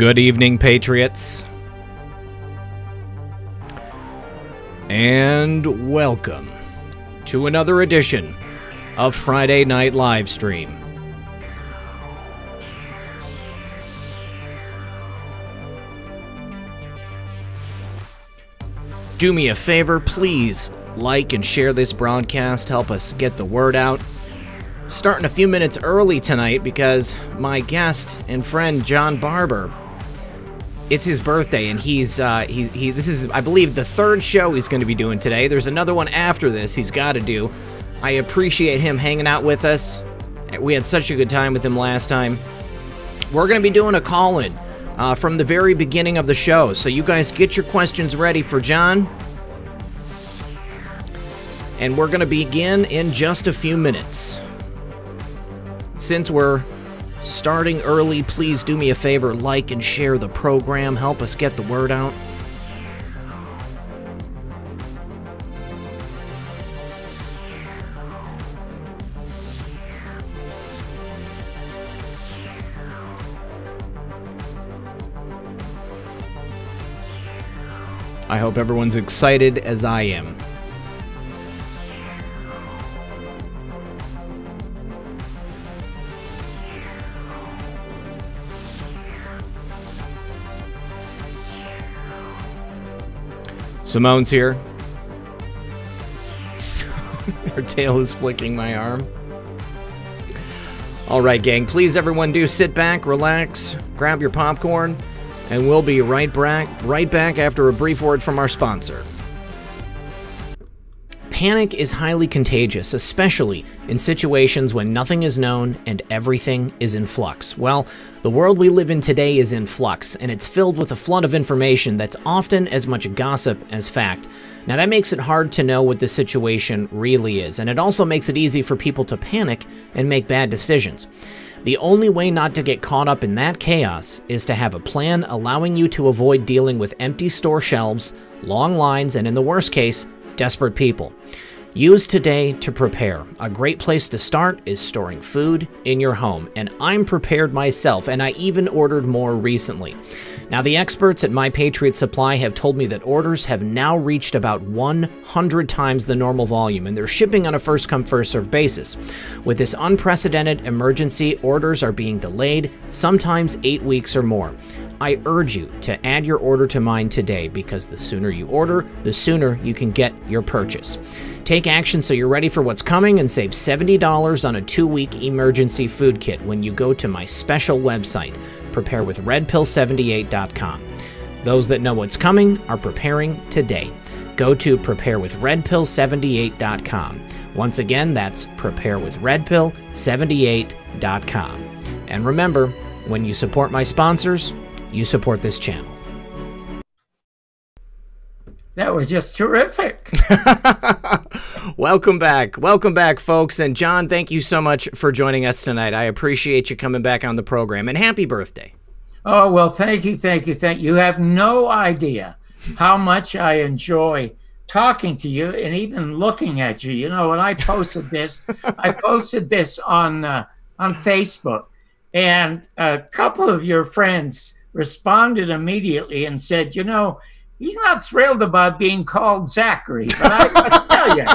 Good evening, Patriots. And welcome to another edition of Friday Night Livestream. Do me a favor, please like and share this broadcast. Help us get the word out. Starting a few minutes early tonight because my guest and friend John Barbour, it's his birthday, and this is, I believe, the third show he's going to be doing today. There's another one after this he's got to do. I appreciate him hanging out with us. We had such a good time with him last time. We're going to be doing a call-in from the very beginning of the show, so you guys get your questions ready for John. And we're going to begin in just a few minutes. Since we're starting early, please do me a favor, like and share the program. Help us get the word out. I hope everyone's excited as I am. Simone's here. Her tail is flicking my arm. All right, gang. Please, everyone, do sit back, relax, grab your popcorn, and we'll be right back after a brief word from our sponsor. Panic is highly contagious, especially in situations when nothing is known and everything is in flux. Well, the world we live in today is in flux, and it's filled with a flood of information that's often as much gossip as fact. Now, that makes it hard to know what the situation really is, and it also makes it easy for people to panic and make bad decisions. The only way not to get caught up in that chaos is to have a plan allowing you to avoid dealing with empty store shelves, long lines, and in the worst case, desperate people. Use today to prepare. A great place to start is storing food in your home, and I'm prepared myself, and I even ordered more recently. Now, the experts at My Patriot Supply have told me that orders have now reached about 100 times the normal volume, and they're shipping on a first-come, first-served basis. With this unprecedented emergency, orders are being delayed, sometimes 8 weeks or more. I urge you to add your order to mine today, because the sooner you order, the sooner you can get your purchase. Take action so you're ready for what's coming and save $70 on a 2-week emergency food kit when you go to my special website, preparewithredpill78.com. Those that know what's coming are preparing today. Go to preparewithredpill78.com. Once again, that's preparewithredpill78.com. And remember, when you support my sponsors, you support this channel. That was just terrific. Welcome back, folks. And John, thank you so much for joining us tonight. I appreciate you coming back on the program, and happy birthday. Oh, well, thank you. You have no idea how much I enjoy talking to you and even looking at you. You know, when I posted this, I posted this on Facebook, and a couple of your friends responded immediately and said, you know, he's not thrilled about being called Zachary, but I tell you.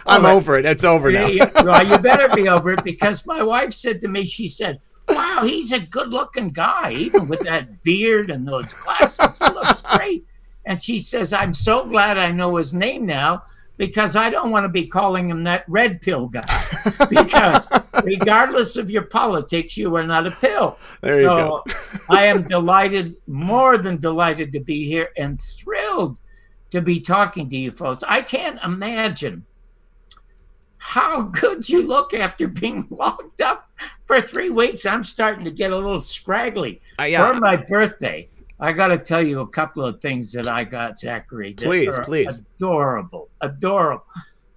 I'm over it. It's over now. Well, you better be over it, because my wife said to me, she said, wow, he's a good-looking guy, even with that beard and those glasses. He looks great. And she says, I'm so glad I know his name now, because I don't want to be calling him that red pill guy. Because regardless of your politics, you are not a pill. There you go. I am delighted, more than delighted, to be here and thrilled to be talking to you folks. I can't imagine how good you look after being locked up for 3 weeks. I'm starting to get a little scraggly. For my birthday, I got to tell you a couple of things that I got, Zachary. Please. Adorable.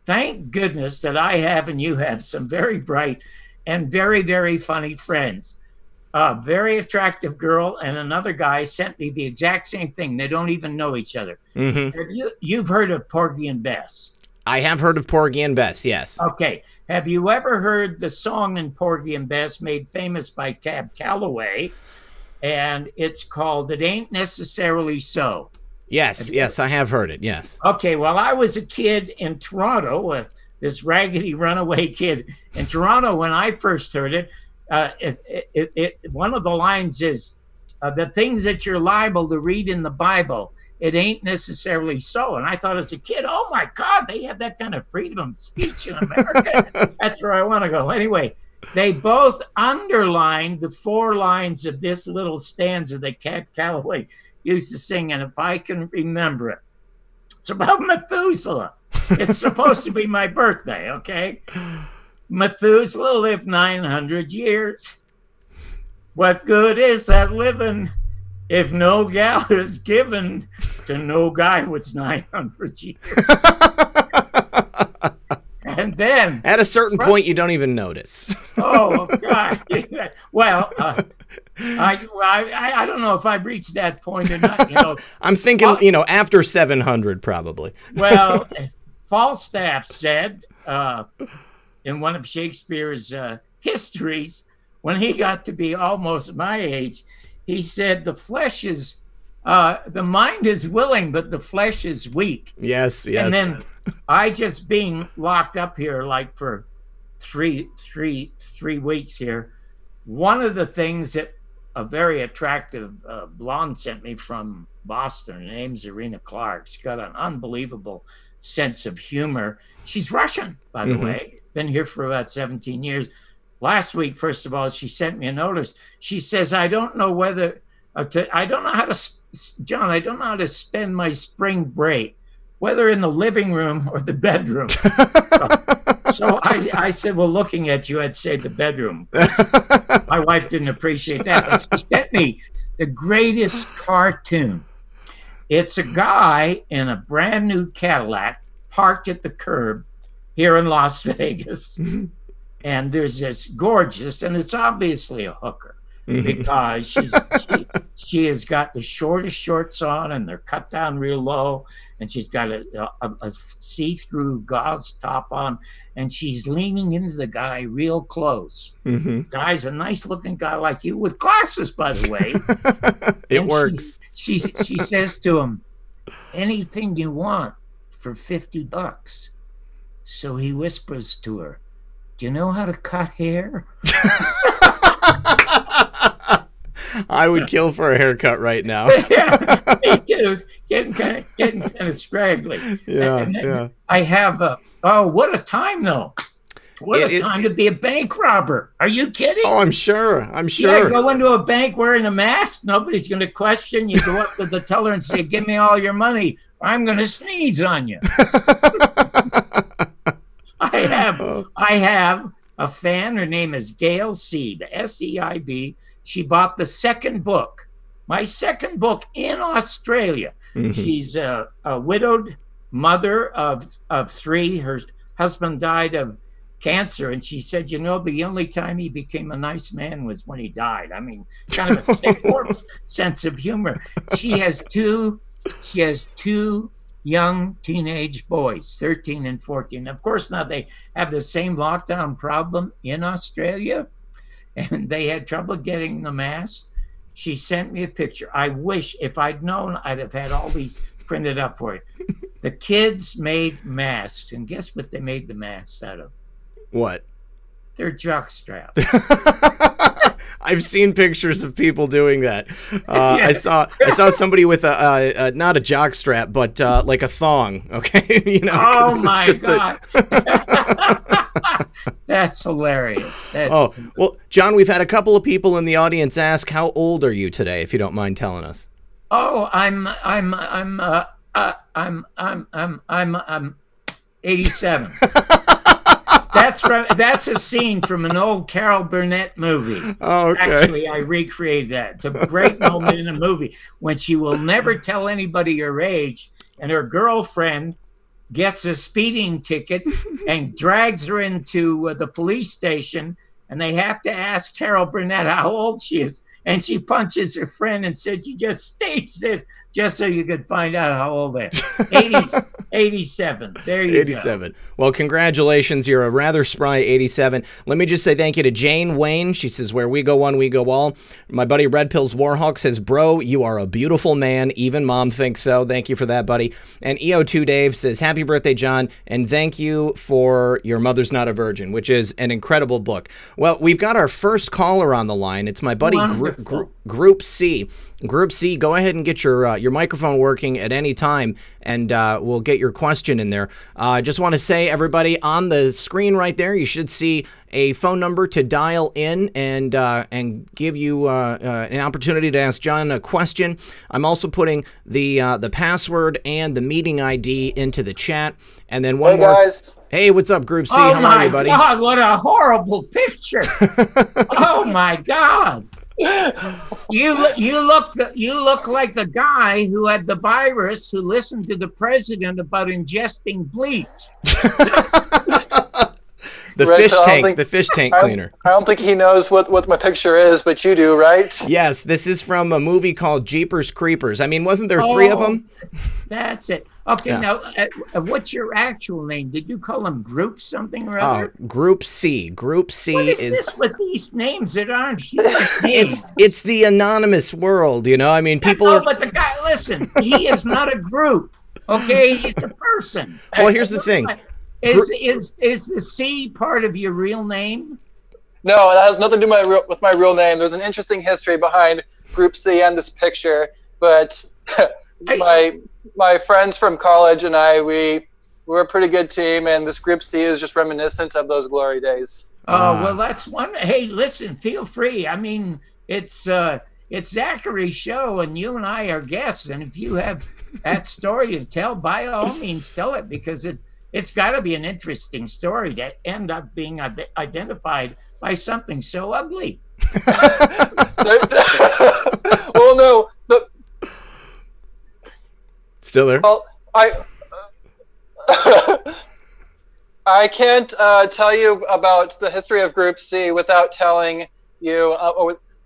Thank goodness that I have and you have some very bright and very, very funny friends. A very attractive girl and another guy sent me the exact same thing. They don't even know each other. Mm-hmm. You've heard of Porgy and Bess? I have heard of Porgy and Bess, yes. Okay. Have you ever heard the song in Porgy and Bess made famous by Cab Calloway? and it's called "It Ain't Necessarily So." Yes, yes, I have heard it. Yes. Okay, well, I was a kid in Toronto with this raggedy runaway kid in Toronto when I first heard it. One of the lines is, the things that you're liable to read in the Bible, it ain't necessarily so. And I thought as a kid, oh my God, they have that kind of freedom of speech in America. That's where I want to go. Anyway, they both underlined the 4 lines of this little stanza that Cab Calloway used to sing. And if I can remember it, it's about Methuselah. It's supposed to be my birthday, okay? Methuselah lived 900 years. What good is that living if no gal is given to no guy what's 900 years? And then... At a certain point, you don't even notice. Oh, God. Well, I don't know if I've reached that point or not. You know, I'm thinking, you know, after 700, probably. Well, Falstaff said in one of Shakespeare's histories, when he got to be almost my age, he said, the flesh is, the mind is willing, but the flesh is weak. Yes, yes. And then I just being locked up here like for three weeks here, one of the things that a very attractive blonde sent me from Boston, her name's Irina Clark. She's got an unbelievable sense of humor. She's Russian, by the way. Been here for about 17 years. Last week, first of all, she sent me a notice. She says, I don't know whether, I don't know how to, John, I don't know how to spend my spring break, whether in the living room or the bedroom. So I said, well, looking at you, I'd say the bedroom. My wife didn't appreciate that. But she sent me the greatest cartoon. It's a guy in a brand new Cadillac parked at the curb here in Las Vegas. And there's this gorgeous, and it's obviously a hooker because she has got the shortest shorts on and they're cut down real low. And she's got a see-through gauze top on, and she's leaning into the guy real close. Guy's a nice-looking guy like you with glasses, by the way. It works. She says to him, anything you want for $50. So he whispers to her, do you know how to cut hair? I would kill for a haircut right now. Yeah, me too. Getting kind of scraggly. Yeah, yeah. I have oh, what a time though! What a time to be a bank robber. Are you kidding? Oh, I'm sure. I'm sure. Yeah, go into a bank wearing a mask. Nobody's going to question you. Go up to the teller and say, "Give me all your money, or I'm going to sneeze on you." I have a fan. Her name is Gail Seib, Seib. She bought the second book, my second book in Australia. She's a widowed mother of 3. Her husband died of cancer. And she said, you know, the only time he became a nice man was when he died. I mean, kind of a sick sense of humor. She has two young teenage boys, 13 and 14. Of course, now they have the same lockdown problem in Australia, and they had trouble getting the masks. She sent me a picture. I wish, if I'd known, I'd have had all these printed up for you. The kids made masks, and guess what they made the masks out of? What? They're jock straps. I've seen pictures of people doing that. Yeah. I saw somebody with a not a jock strap, but like a thong. Okay, you know. Oh my God. That's hilarious. Well, John, we've had a couple of people in the audience ask, how old are you today, if you don't mind telling us? Oh, I'm 87. That's a scene from an old Carol Burnett movie. Oh, okay. Actually, I recreated that. It's a great moment in a movie when she will never tell anybody her age, and her girlfriend gets a speeding ticket and drags her into the police station, and they have to ask Carol Burnett how old she is. And she punches her friend and said, you just staged this. just so you could find out how old they are. 87. There you 87. Go. Well, congratulations. You're a rather spry 87. Let me just say thank you to Jane Wayne. She says, where we go one, we go all. My buddy Red Pills Warhawk says, bro, you are a beautiful man. Even mom thinks so. Thank you for that, buddy. And EO2 Dave says, happy birthday, John. And thank you for Your Mother's Not a Virgin, which is an incredible book. Well, we've got our first caller on the line. It's my buddy Group C. Group C, go ahead and get your microphone working at any time, and we'll get your question in there. I just want to say, everybody, on the screen right there, you should see a phone number to dial in and give you an opportunity to ask John a question. I'm also putting the password and the meeting ID into the chat. And then one more. Guys. Hey, what's up, Group C? How are you, buddy? Oh, my God, what a horrible picture. Oh, my God. You look like the guy who had the virus who listened to the president about ingesting bleach. The fish tank cleaner. I don't think he knows what my picture is, but you do, right? Yes, this is from a movie called Jeepers Creepers. I mean, wasn't there three of them? That's it. Okay, yeah. Now, what's your actual name? Did you call him Group something or other? Group C. Group C what is this with these names that aren't human names? It's the anonymous world, you know? I mean, people are... but the guy, listen, he is not a group, okay? He's a person. Well, here's the thing. Is the C part of your real name? No, it has nothing to do with my real name. There's an interesting history behind Group C and this picture, but my friends from college and we were a pretty good team, and this Group C is just reminiscent of those glory days. Oh, well, that's one. Hey, listen, feel free. I mean, it's Zachary's show, and you and I are guests, and if you have that story to tell, by all means, tell it, because it's got to be an interesting story to end up being identified by something so ugly. Well, no. Still there? Well, I can't tell you about the history of Group C without telling you,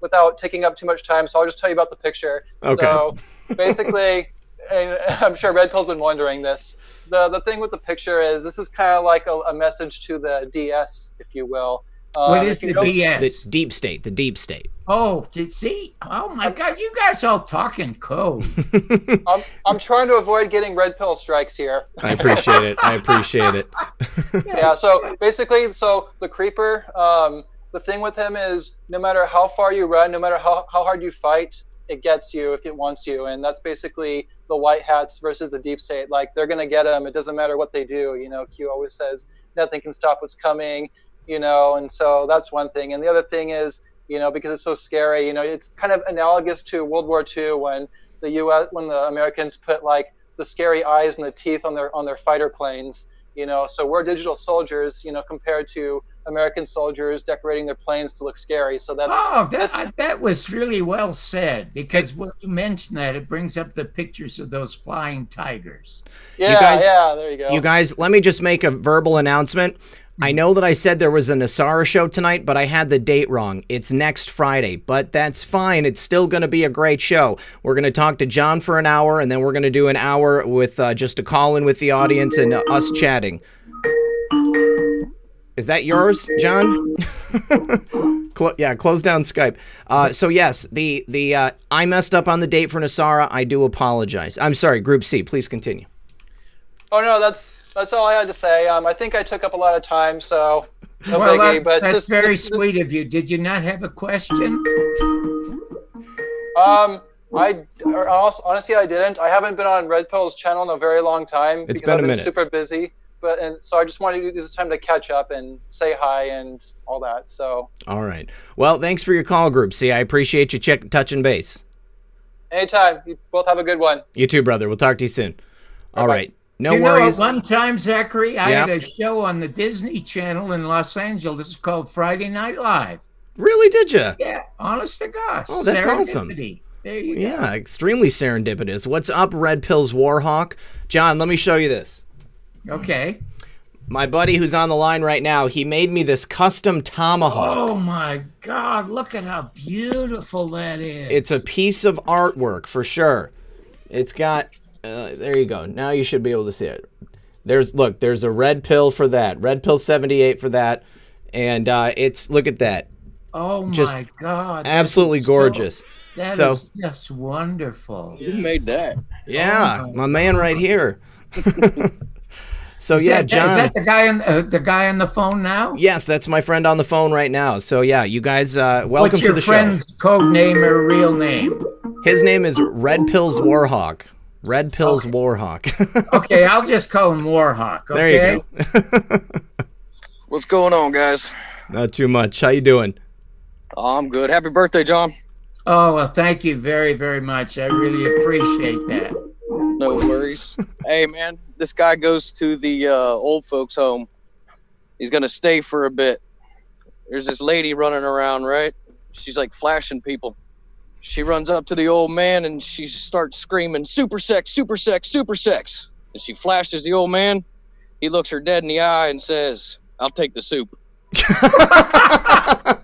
without taking up too much time, so I'll just tell you about the picture. Okay. So, basically, and I'm sure Red Pill's been wondering this, the thing with the picture is this is kind of like a message to the DS, if you will. What is the DS? The deep state. The deep state. Oh, see? Oh my God, you guys all talking code. I'm trying to avoid getting Red Pill strikes here. I appreciate it. I appreciate it. Yeah. So basically, the creeper. The thing with him is, no matter how far you run, no matter how hard you fight, it gets you if it wants you, and that's basically the white hats versus the deep state. Like, they're gonna get him. It doesn't matter what they do. You know, Q always says nothing can stop what's coming. You know, and so that's one thing. And the other thing is, you know, because it's so scary, you know, it's kind of analogous to World War II when the Americans put like the scary eyes and the teeth on their fighter planes. You know, so we're digital soldiers, you know, compared to American soldiers decorating their planes to look scary. So that was really well said, because when you mention that, it brings up the pictures of those flying tigers. Yeah, there you go. You guys, let me just make a verbal announcement. I know that I said there was a Nasara show tonight, but I had the date wrong. It's next Friday, but that's fine. It's still going to be a great show. We're going to talk to John for an hour, and then we're going to do an hour with just a call-in with the audience and us chatting. Is that yours, John? Yeah, close down Skype. So yes, I messed up on the date for Nasara. I do apologize. I'm sorry, Group C. Please continue. Oh no, that's all I had to say. I think I took up a lot of time, so no biggie. But that's very sweet of you. Did you not have a question? Honestly, I didn't. I haven't been on Red Pill's channel in a very long time because I've been super busy. So I just wanted to use this time to catch up and say hi and all that. So. All right. Well, thanks for your call, Group C. I appreciate you touching base. Anytime. You both have a good one. You too, brother. We'll talk to you soon. Bye-bye. All right. No worries. One time, Zachary, I had a show on the Disney Channel in Los Angeles called Friday Night Live. Really, did you? Yeah, honest to gosh. Oh, that's awesome. There you go. Yeah, extremely serendipitous. What's up, Red Pills Warhawk? John, let me show you this. Okay. My buddy who's on the line right now, he made me this custom tomahawk. Oh, my God. Look at how beautiful that is. It's a piece of artwork, for sure. It's got, there you go. Now you should be able to see it. Look, there's a red pill for that. Red pill 78 for that. And it's, look at that. Oh just my God. absolutely gorgeous. That is just wonderful. Who made that? Yeah, Oh my man right here. So Is John. Is that the guy on the phone now? Yes, that's my friend on the phone right now. So yeah, you guys, welcome What's to the show. your friend's code name or real name? His name is Red Pills Warhawk. Red Pills Warhawk. Okay, I'll just call him Warhawk. Okay? There you go. What's going on, guys? Not too much. How you doing? Oh, I'm good. Happy birthday, John. Oh, well, thank you very, very much. I really appreciate that. No worries. Hey, man, this guy goes to the old folks' home. He's going to stay for a bit. There's this lady running around, right? She's like flashing people. She runs up to the old man and she starts screaming, super sex, super sex, super sex. And she flashes the old man. He looks her dead in the eye and says, I'll take the soup.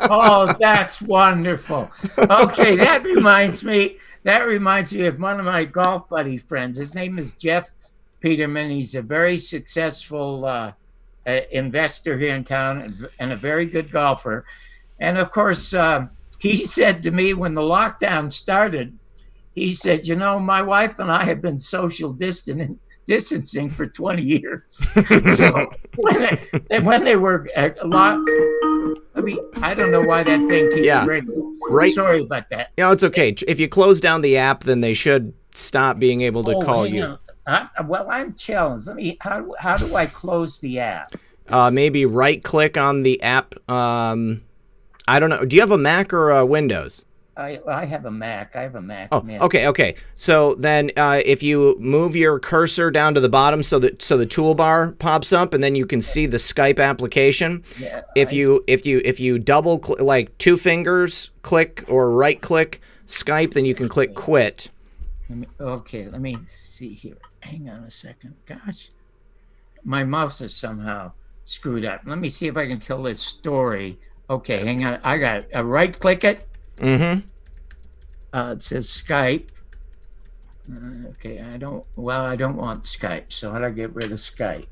Oh, that's wonderful. Okay, that reminds me of one of my golf buddy friends. His name is Jeff Peterman. He's a very successful investor here in town and a very good golfer. And of course, he said to me when the lockdown started, he said, you know, my wife and I have been social distancing for 20 years. So when they were a lot, I mean, I don't know why that thing keeps ringing. Right. Sorry about that. No, it's okay. If you close down the app, then they should stop being able to call you. Well, I'm challenged. Let me. How do I close the app? Maybe right-click on the app. I don't know. Do you have a Mac or a Windows? I have a Mac. I have a Mac. Oh, okay. So then, if you move your cursor down to the bottom, so the toolbar pops up, and then you can see the Skype application. Yeah, if you double click, like 2 fingers click or right click Skype, then you can click quit. Let me see here. Hang on a second. Gosh, my mouse is somehow screwed up. Let me see if I can tell this story. Okay, hang on. I got it. Right click it. Mm-hmm. It says Skype. Okay, I don't want Skype, so how do I get rid of Skype?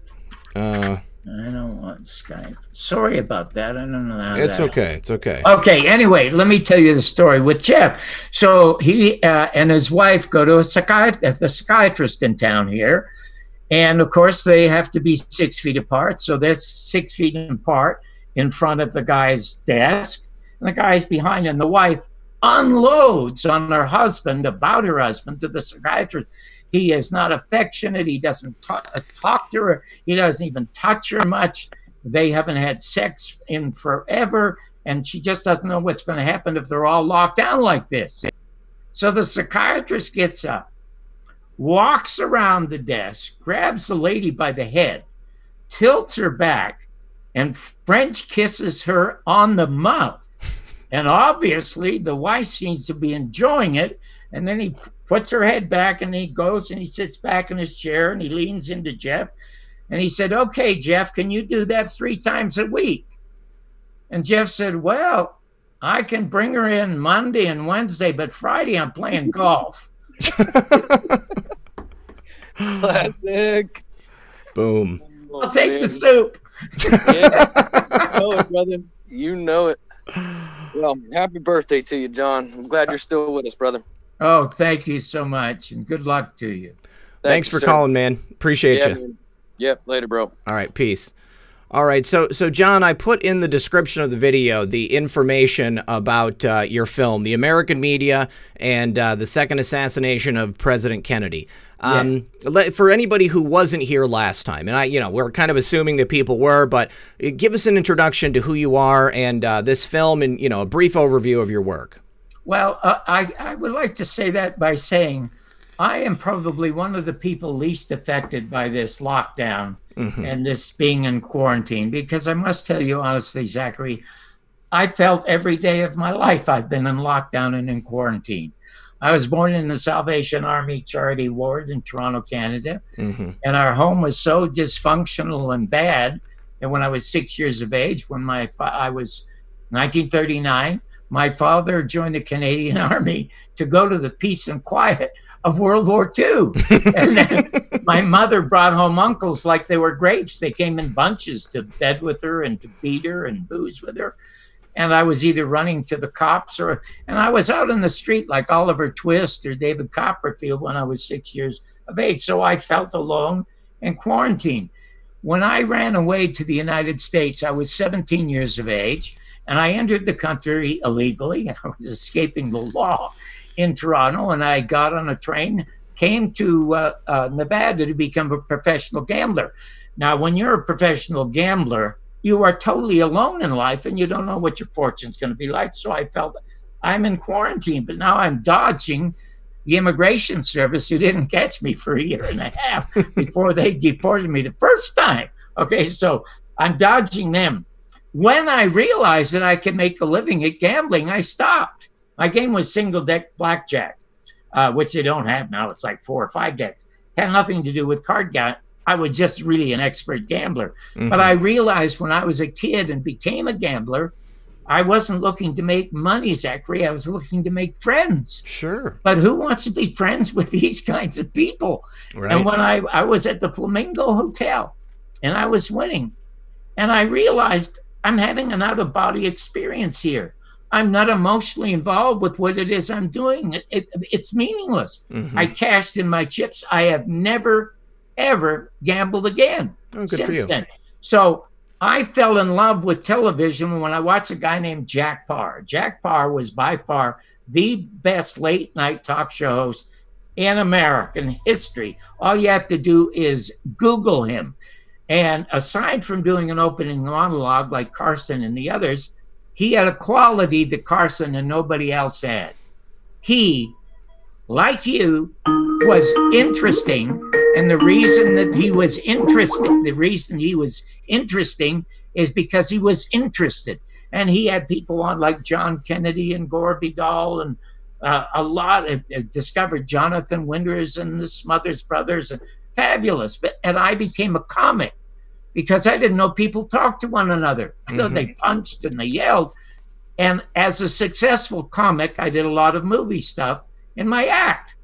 I don't want Skype. Sorry about that. I don't know how It's okay. It's okay. Okay, anyway, let me tell you the story with Jeff. So he and his wife go to a psychiatrist in town here. And, of course, they have to be 6 feet apart. So they're 6 feet apart in front of the guy's desk. And the guy's behind, and the wife unloads on her husband about her husband to the psychiatrist. He is not affectionate. He doesn't talk to her. He doesn't even touch her much. They haven't had sex in forever, and she just doesn't know what's going to happen if they're all locked down like this. So the psychiatrist gets up, walks around the desk, grabs the lady by the head, tilts her back, and French kisses her on the mouth. And obviously, the wife seems to be enjoying it. And then he puts her head back, and he goes and he sits back in his chair, and he leans into Jeff. And he said, okay, Jeff, can you do that 3 times a week? And Jeff said, well, I can bring her in Monday and Wednesday, but Friday I'm playing golf. Classic. Boom. I'll take the soup. Yeah. You know it, brother. You know it. Well, happy birthday to you, John. I'm glad you're still with us, brother. Oh, thank you so much, and good luck to you. Thanks for calling, man. Appreciate you. Man. Yep, later, bro. All right, peace. All right, so John, I put in the description of the video the information about your film, The American Media and the Second Assassination of President Kennedy. For anybody who wasn't here last time, and we're kind of assuming that people were, but give us an introduction to who you are and this film, and a brief overview of your work. Well, I would like to say that by saying I am probably one of the people least affected by this lockdown and this being in quarantine, because I must tell you honestly, Zachary, I felt every day of my life I've been in lockdown and in quarantine. I was born in the Salvation Army Charity Ward in Toronto, Canada, and our home was so dysfunctional and bad that when I was 6 years of age, when I was 1939, my father joined the Canadian Army to go to the peace and quiet of World War II. And then my mother brought home uncles like they were grapes. They came in bunches to bed with her and to beat her and booze with her. And I was either running to the cops and I was out in the street like Oliver Twist or David Copperfield when I was 6 years of age. So I felt alone and quarantined. When I ran away to the United States, I was 17 years of age, and I entered the country illegally. I was escaping the law in Toronto, and I got on a train, came to Nevada to become a professional gambler. Now, when you're a professional gambler, you are totally alone in life and you don't know what your fortune's going to be like. So I felt I'm in quarantine, but now I'm dodging the immigration service who didn't catch me for a year and a half before they deported me the first time. Okay, so I'm dodging them. When I realized that I could make a living at gambling, I stopped. My game was single deck blackjack, which they don't have now. It's like 4 or 5 decks. Had nothing to do with card game. I was just really an expert gambler. But I realized when I was a kid and became a gambler, I wasn't looking to make money, Zachary. I was looking to make friends. Sure. But who wants to be friends with these kinds of people? Right. And when I was at the Flamingo Hotel and I was winning, and I realized I'm having an out-of-body experience here. I'm not emotionally involved with what it is I'm doing. It's meaningless. I cashed in my chips. I have never, ever gambled again since then. So I fell in love with television when I watched a guy named Zak Paine. Zak Paine was by far the best late night talk show host in American history. All you have to do is Google him. And aside from doing an opening monologue like Carson and the others, he had a quality that Carson and nobody else had. He, like you, was interesting. And the reason that he was interesting, is because he was interested. And he had people on like John Kennedy and Gore Vidal and a lot of discovered Jonathan Winters and the Smothers Brothers, and fabulous. And I became a comic because I didn't know people talked to one another. I know they punched and they yelled. And as a successful comic, I did a lot of movie stuff in my act.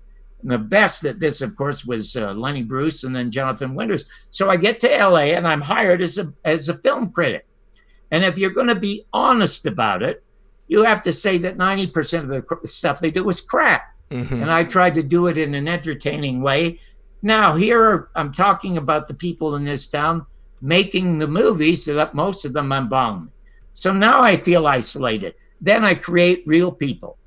And the best at this, of course, was Lenny Bruce and then Jonathan Winters. So I get to LA and I'm hired as a film critic. And if you're going to be honest about it, you have to say that 90% of the stuff they do was crap. And I tried to do it in an entertaining way. Now, I'm talking about the people in this town making the movies that most of them I'm bombing. So now I feel isolated. Then I create Real People,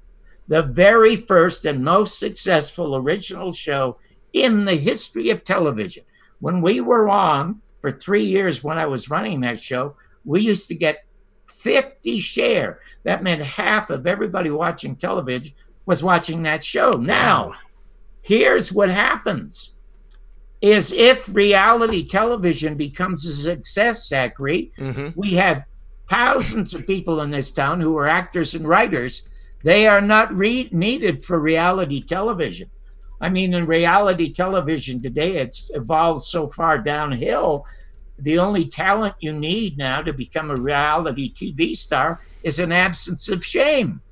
the very first and most successful original show in the history of television. When we were on for 3 years when I was running that show, we used to get 50 share. That meant half of everybody watching television was watching that show. Now, here's what happens. Is if reality television becomes a success, Zachary, we have thousands of people in this town who are actors and writers. They are not needed for reality television. I mean, in reality television today, it's evolved so far downhill. The only talent you need now to become a reality TV star is an absence of shame.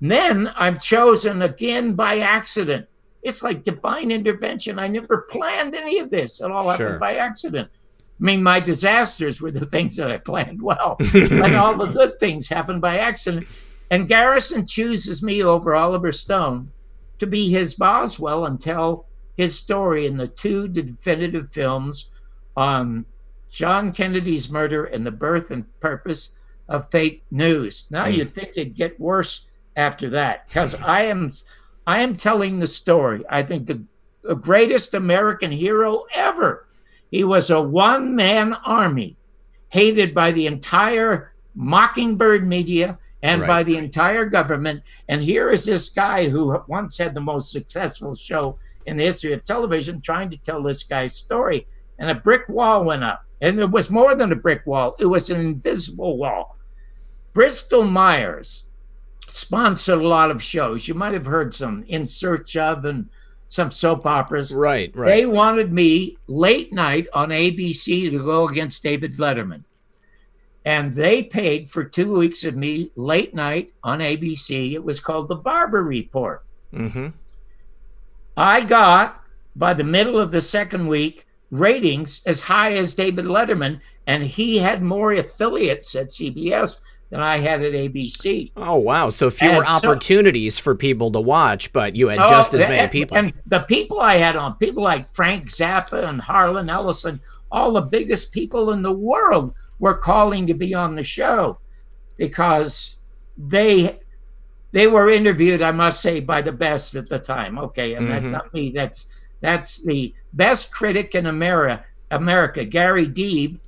Then I'm chosen again by accident. It's like divine intervention. I never planned any of this. It all happened by accident. I mean, my disasters were the things that I planned well, and all the good things happened by accident. And Garrison chooses me over Oliver Stone to be his Boswell and tell his story in the 2 definitive films on John Kennedy's murder and the birth and purpose of fake news. Now you'd think it'd get worse after that, because I am telling the story. I think the greatest American hero ever. He was a one-man army, hated by the entire Mockingbird media and by the entire government. And here is this guy who once had the most successful show in the history of television trying to tell this guy's story. And a brick wall went up. And it was more than a brick wall. It was an invisible wall. Bristol Myers sponsored a lot of shows. You might have heard some In Search of and some soap operas. Right. They wanted me late night on ABC to go against David Letterman. And they paid for 2 weeks of me late night on ABC. It was called the Barbour Report. I got, by the middle of the second week, ratings as high as David Letterman, and he had more affiliates at CBS than I had at ABC. Oh, wow. So fewer opportunities for people to watch, but you had just as many people. And the people I had on, people like Frank Zappa and Harlan Ellison, all the biggest people in the world were calling to be on the show because they were interviewed, I must say, by the best at the time. Okay, and that's not me. That's the best critic in America, Gary Deeb,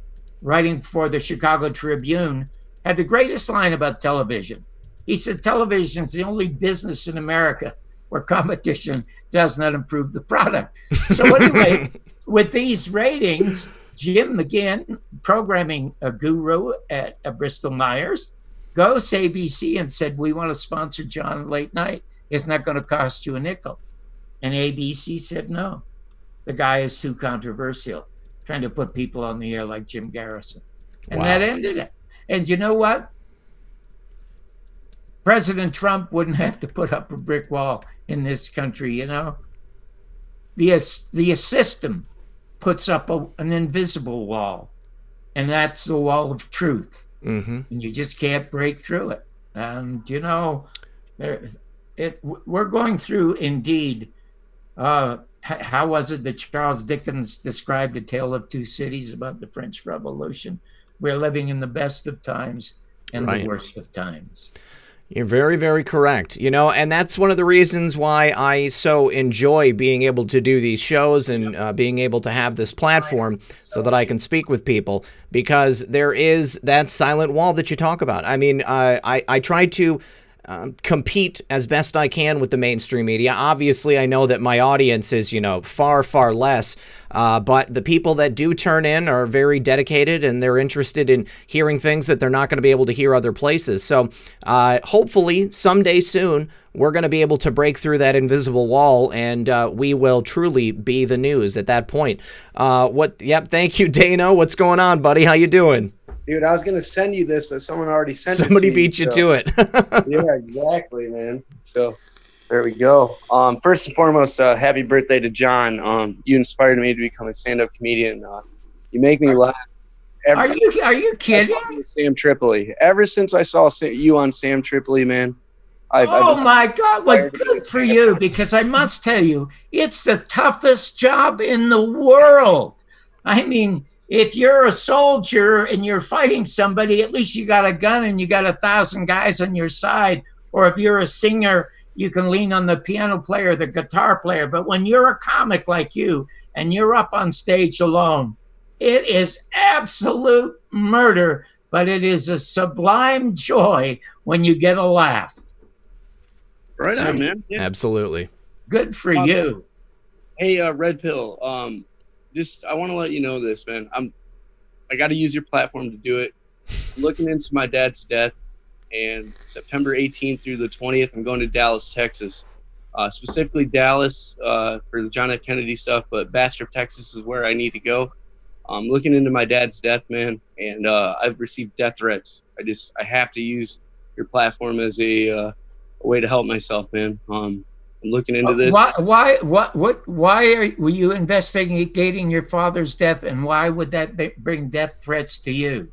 writing for the Chicago Tribune, had the greatest line about television. He said, television is the only business in America where competition does not improve the product. So anyway, with these ratings, Jim McGinn, programming a guru at Bristol Myers, goes to ABC and said, we want to sponsor John late night. It's not going to cost you a nickel. And ABC said, no, the guy is too controversial, trying to put people on the air like Jim Garrison. And that ended it. And you know what? President Trump wouldn't have to put up a brick wall in this country, you know? The system puts up an invisible wall, and that's the wall of truth. And you just can't break through it. And, you know, we're going through, indeed, how was it that Charles Dickens described A Tale of Two Cities about the French Revolution? We're living in the best of times and the worst of times. You're very, very correct. You know, and that's one of the reasons why I so enjoy being able to do these shows and being able to have this platform so that I can speak with people, because there is that silent wall that you talk about. I mean, I try to compete as best I can with the mainstream media. Obviously, I know that my audience is, you know, far, far less, but the people that do turn in are very dedicated, and they're interested in hearing things that they're not going to be able to hear other places. So hopefully someday soon, we're going to be able to break through that invisible wall, and we will truly be the news at that point. Yep. Thank you, Dano. What's going on, buddy? How you doing? Dude, I was going to send you this, but someone already sent it to me. Somebody beat you to it. Yeah, exactly, man. So there we go. First and foremost, happy birthday to John. You inspired me to become a stand-up comedian. You make me laugh. Are you kidding? Sam Tripoli. Ever since I saw you on Sam Tripoli, man. Oh my God, well, good for you, because I must tell you, it's the toughest job in the world. I mean, if you're a soldier and you're fighting somebody, at least you got a gun and you got 1,000 guys on your side. Or if you're a singer, you can lean on the piano player, the guitar player. But when you're a comic like you and you're up on stage alone, it is absolute murder, but it is a sublime joy when you get a laugh. Right on, man. Yeah. Absolutely. Good for you. Hey, Red Pill. I want to let you know this, man. I got to use your platform to do it. I'm looking into my dad's death, and September 18th through the 20th, I'm going to Dallas, Texas. Specifically Dallas for the John F. Kennedy stuff, but Bastrop, Texas is where I need to go. I'm looking into my dad's death, man, and I've received death threats. I have to use your platform as a way to help myself, man. I'm looking into this. Why were you investigating your father's death, and why would that bring death threats to you?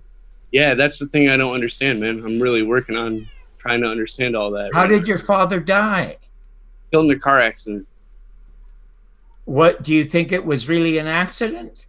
Yeah, that's the thing I don't understand, man. I'm really working on trying to understand all that. How did your father die? Killed in a car accident. What, do you think it was really an accident?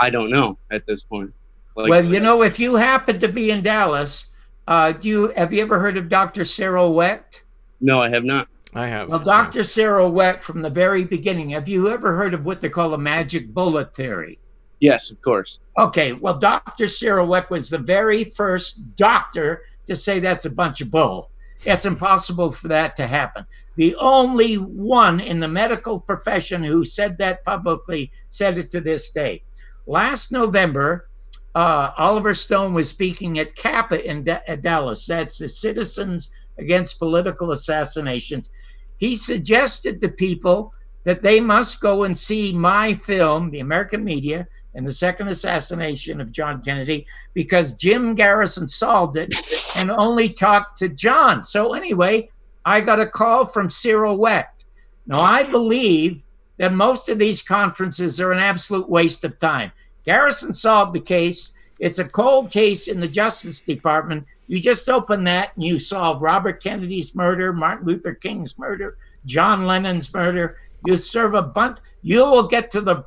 I don't know at this point. Well, you know, if you happen to be in Dallas, have you ever heard of Dr. Cyril Wecht? No, I have not. I have. Well, Dr. Cyril Wecht, from the very beginning, have you ever heard of what they call a magic bullet theory? Yes, of course. Okay, well, Dr. Cyril Wecht was the very first doctor to say that's a bunch of bull. It's impossible for that to happen. The only one in the medical profession who said that publicly said it to this day. Last November, Oliver Stone was speaking at Kappa in Dallas. That's the Citizens Against Political Assassinations. He suggested to people that they must go and see my film, The American Media and the Second Assassination of John Kennedy, because Jim Garrison solved it and only talked to John. So anyway, I got a call from Cyril Wecht. Now, I believe that most of these conferences are an absolute waste of time. Garrison solved the case. It's a cold case in the Justice Department. You just open that and you solve Robert Kennedy's murder, Martin Luther King's murder, John Lennon's murder. You serve a bunch. You will get to the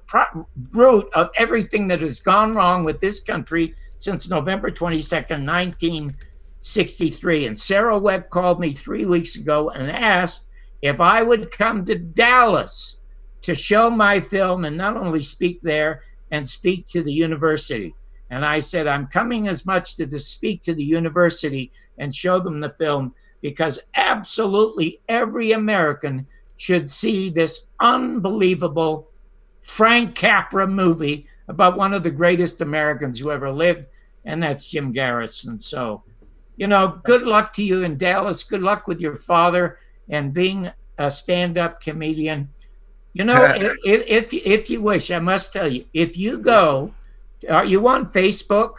root of everything that has gone wrong with this country since November 22nd, 1963. And Sarah Webb called me 3 weeks ago and asked if I would come to Dallas to show my film and not only speak there and speak to the university. And I said, I'm coming as much to speak to the university and show them the film because absolutely every American should see this unbelievable Frank Capra movie about one of the greatest Americans who ever lived, and that's Jim Garrison. So, you know, good luck to you in Dallas. Good luck with your father and being a stand-up comedian. You know, if you wish, I must tell you, if you go, are you on Facebook?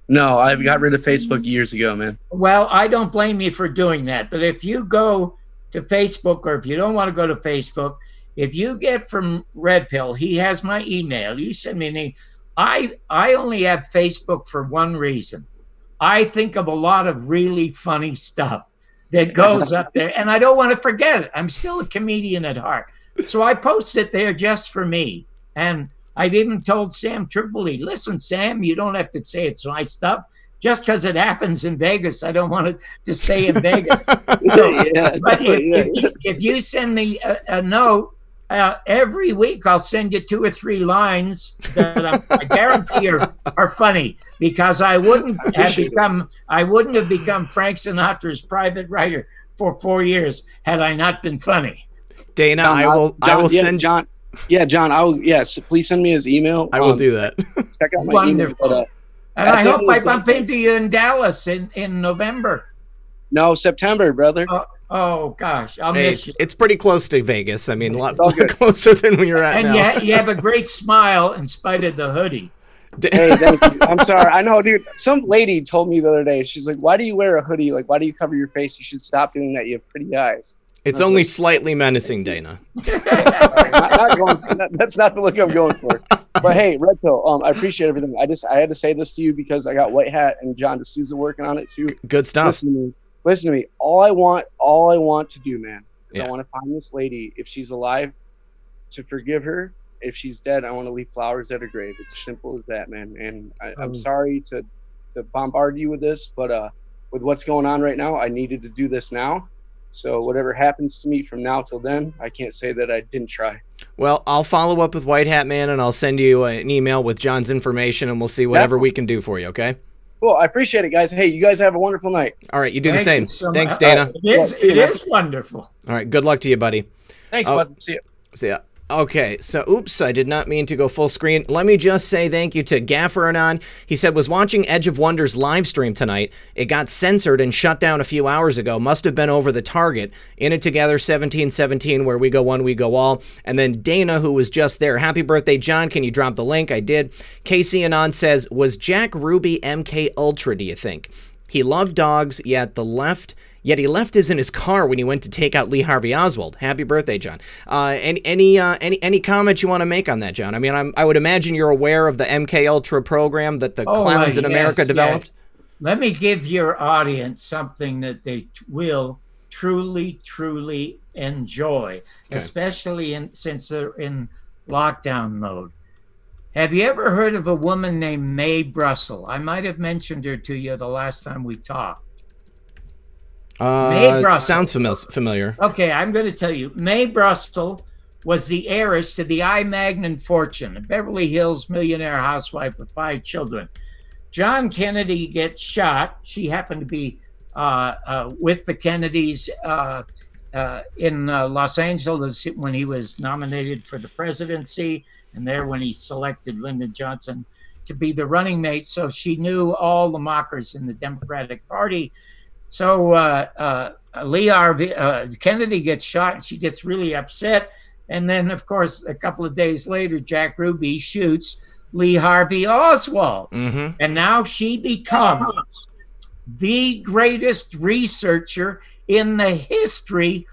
No, I got rid of Facebook years ago, man. Well, I don't blame you for doing that. But if you go to Facebook, or if you don't want to go to Facebook, if you get from Red Pill, he has my email. You send me an email. I only have Facebook for one reason. I think of a lot of really funny stuff that goes up there, and I don't want to forget it. I'm still a comedian at heart. So I post it there just for me. And I've even told Sam Tripoli, listen, Sam, you don't have to say it's my stuff. Just because it happens in Vegas, I don't want it to stay in Vegas. So, Yeah, but definitely, if you send me a note, every week I'll send you 2 or 3 lines that I guarantee are funny, because I wouldn't have become Frank Sinatra's private writer for 4 years had I not been funny. Dana, John, I will send John. Yeah, John. Yes, please send me his email. I will do that. Check out my Wonderful. email. And I hope I bump into you in Dallas in November. No, September, brother. Oh gosh, I'll miss you. It's pretty close to Vegas. I mean, a lot all good. closer than where you're at And now. you have a great smile in spite of the hoodie. Hey, thank you. I'm sorry. I know, dude. Some lady told me the other day, she's like, why do you wear a hoodie? Like, why do you cover your face? You should stop doing that. You have pretty eyes. It's only slightly menacing, Dana. That's not the look I'm going for. But hey, Red Pill, I appreciate everything. I had to say this to you because I got White Hat and John D'Souza working on it too. Good stuff. Listen to me. All I want to do, man, is Yeah. I want to find this lady. If she's alive, to forgive her. If she's dead, I want to leave flowers at her grave. It's simple as that, man. And I'm sorry to bombard you with this, but with what's going on right now, I needed to do this now. So whatever happens to me from now till then, I can't say that I didn't try. Well, I'll follow up with White Hat Man, and I'll send you an email with John's information, and we'll see whatever we can do for you, okay? Cool. I appreciate it, guys. Hey, you guys have a wonderful night. All right, you do the Thank same. you so Thanks, much. Dana. It is wonderful. All right, good luck to you, buddy. Thanks, bud. See you. See ya. Okay, so oops, I did not mean to go full screen. Let me just say thank you to Gaffer Anon. He said, was watching Edge of Wonder's live stream tonight. It got censored and shut down a few hours ago. Must have been over the target. In It Together 1717, where we go one, we go all. And then Dana, who was just there. Happy birthday, John. Can you drop the link? I did. Casey Anon says, was Jack Ruby MK Ultra, do you think? He loved dogs, yet he left his in his car when he went to take out Lee Harvey Oswald. Happy birthday, John. Any comments you want to make on that, John? I mean, I would imagine you're aware of the MK Ultra program that the clowns in America developed. Yes. Let me give your audience something that they will truly, truly enjoy, especially since they're in lockdown mode. Have you ever heard of a woman named Mae Brussel? I might have mentioned her to you the last time we talked. Mae Brussel. Sounds familiar. Okay, I'm going to tell you. Mae Brussel was the heiress to the I. Magnin fortune, a Beverly Hills millionaire housewife with 5 children. John Kennedy gets shot. She happened to be with the Kennedys in Los Angeles when he was nominated for the presidency, and there when he selected Lyndon Johnson to be the running mate. So she knew all the mockers in the Democratic Party. So Lee Harvey Kennedy gets shot, and she gets really upset. And then, of course, a couple of days later, Jack Ruby shoots Lee Harvey Oswald. Mm-hmm. And now she becomes the greatest researcher in the history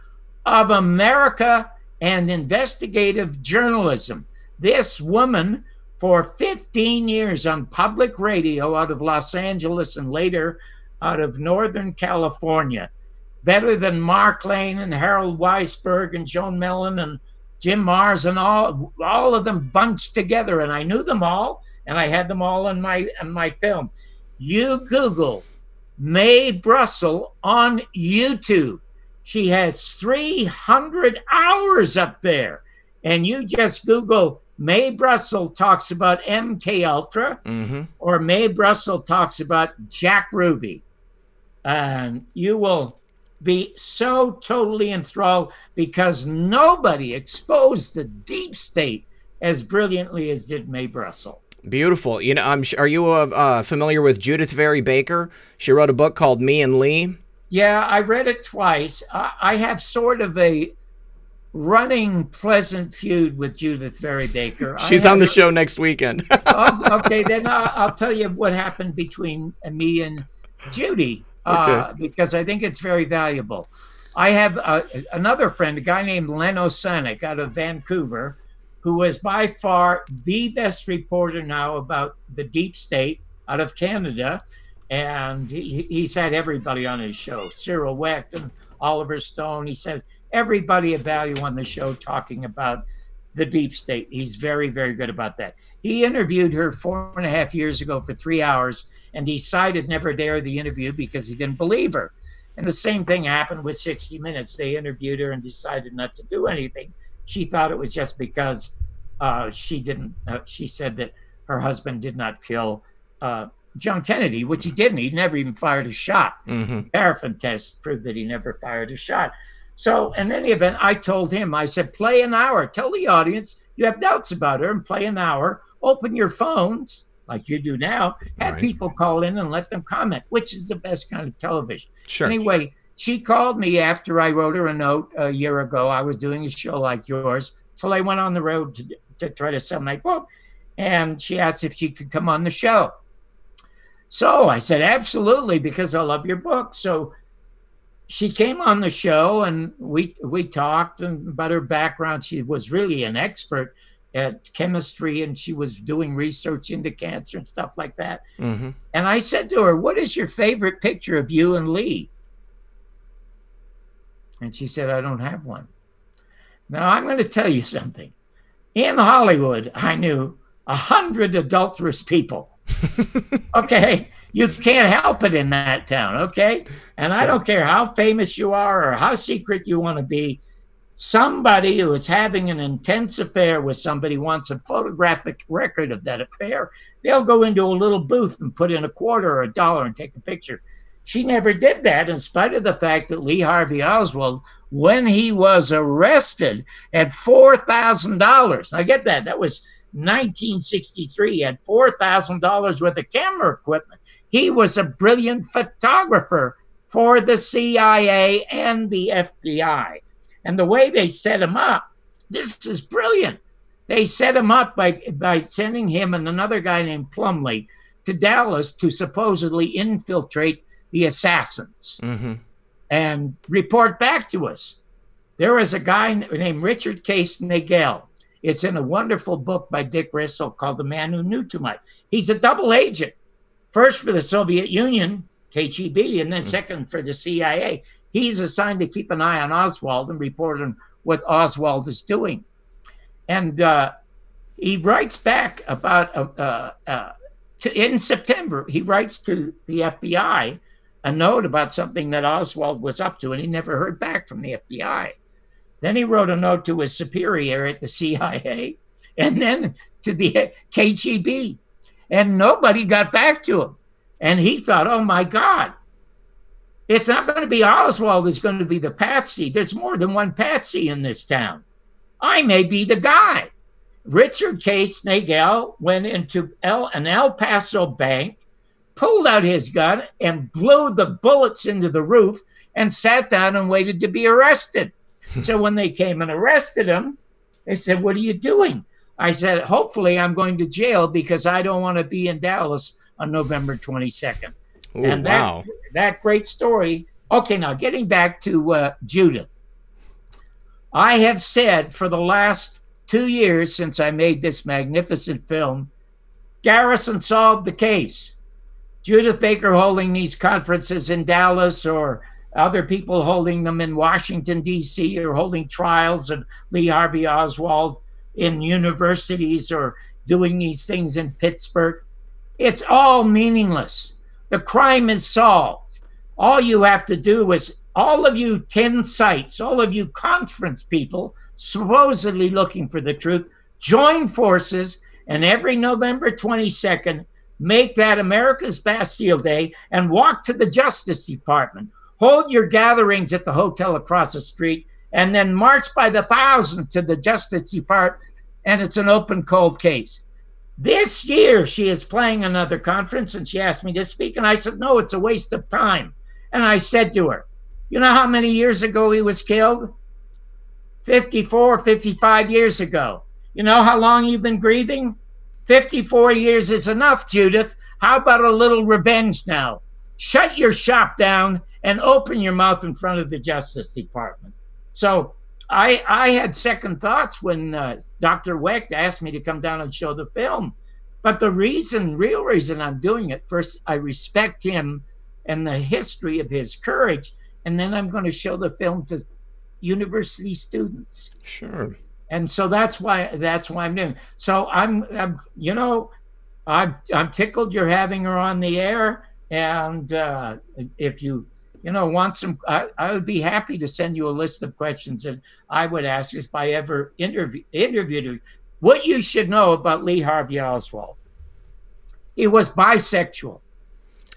of America and investigative journalism. This woman, for 15 years on public radio out of Los Angeles and later out of Northern California, better than Mark Lane and Harold Weisberg and Joan Mellon and Jim Mars and all of them bunched together. And I knew them all, and I had them all in my film. You Google Mae Brussell on YouTube. She has 300 hours up there. And you just Google Mae Brussell talks about MK Ultra, or Mae Brussell talks about Jack Ruby. And you will be so totally enthralled, because nobody exposed the deep state as brilliantly as did Mae Brussell. Beautiful. You know, are you familiar with Judith Vary Baker? She wrote a book called Me and Lee. Yeah, I read it twice. I have sort of a running pleasant feud with Judith Vary Baker. She's on the show next weekend. Okay, then I'll tell you what happened between me and Judy, because I think it's very valuable. I have another friend, a guy named Len Osanic out of Vancouver, who is by far the best reporter now about the deep state out of Canada. And he's had everybody on his show, Cyril Wecht and Oliver Stone. He said everybody of value on the show talking about the deep state. He's very, very good about that. He interviewed her 4.5 years ago for 3 hours and decided never to air the interview because he didn't believe her. And the same thing happened with 60 Minutes. They interviewed her and decided not to do anything. She thought it was just because she said that her husband did not kill John Kennedy, which he didn't. He never even fired a shot. Paraffin test proved that he never fired a shot. So in any event, I told him, I said, play an hour. Tell the audience you have doubts about her and play an hour. Open your phones like you do now. Have people call in and let them comment, which is the best kind of television. Sure. Anyway, she called me after I wrote her a note a year ago. I was doing a show like yours till I went on the road to try to sell my book. And she asked if she could come on the show. So I said, absolutely, because I love your book. So she came on the show and we talked about her background. She was really an expert at chemistry and she was doing research into cancer and stuff like that. And I said to her, what is your favorite picture of you and Lee? And she said, I don't have one. Now I'm going to tell you something. In Hollywood, I knew 100 adulterous people. Okay, you can't help it in that town. Okay, and I don't care how famous you are or how secret you want to be. Somebody who is having an intense affair with somebody wants a photographic record of that affair. They'll go into a little booth and put in $1 or $1 and take a picture. She never did that, in spite of the fact that Lee Harvey Oswald, when he was arrested, had $4,000. I get that. That was 1963. He had $4,000 worth of camera equipment. He was a brilliant photographer for the CIA and the FBI. And the way they set him up, this is brilliant. They set him up by sending him and another guy named Plumley to Dallas to supposedly infiltrate the assassins and report back to us. There was a guy named Richard Case Nagel. It's in a wonderful book by Dick Rissell called The Man Who Knew Too Much. He's a double agent, first for the Soviet Union, KGB, and then second for the CIA. He's assigned to keep an eye on Oswald and report on what Oswald is doing. And he writes back about, in September, he writes to the FBI a note about something that Oswald was up to, and he never heard back from the FBI. Then he wrote a note to his superior at the CIA and then to the KGB. And nobody got back to him. And he thought, oh, my God, it's not going to be Oswald who's going to be the patsy. There's more than one patsy in this town. I may be the guy. Richard Case Nagel went into an El Paso bank, pulled out his gun, and blew the bullets into the roof and sat down and waited to be arrested. So when they came and arrested him, they said, what are you doing? I said, hopefully I'm going to jail because I don't want to be in Dallas on November 22nd. Ooh, and that great story. Okay, now getting back to Judith. I have said for the last 2 years since I made this magnificent film, Garrison solved the case. Judith Baker holding these conferences in Dallas, or other people holding them in Washington, D.C., or holding trials of Lee Harvey Oswald in universities, or doing these things in Pittsburgh. It's all meaningless. The crime is solved. All you have to do is, all of you 10 sites, all of you conference people supposedly looking for the truth, join forces, and every November 22nd, make that America's Bastille Day and walk to the Justice Department. Hold your gatherings at the hotel across the street, and then march by the thousand to the Justice Department, and it's an open cold case. This year, she is playing another conference, and she asked me to speak, and I said, no, it's a waste of time. And I said to her, you know how many years ago he was killed? 54, 55 years ago. You know how long you've been grieving? 54 years is enough, Judith. How about a little revenge now? Shut your shop down and open your mouth in front of the Justice Department. So I had second thoughts when Dr. Wecht asked me to come down and show the film. But the real reason I'm doing it, first, I respect him and the history of his courage, and then I'm going to show the film to university students. Sure. And so that's why I'm doing it. So I'm tickled you're having her on the air, and if you want some, I would be happy to send you a list of questions that I would ask if I ever interviewed her. What you should know about Lee Harvey Oswald: he was bisexual.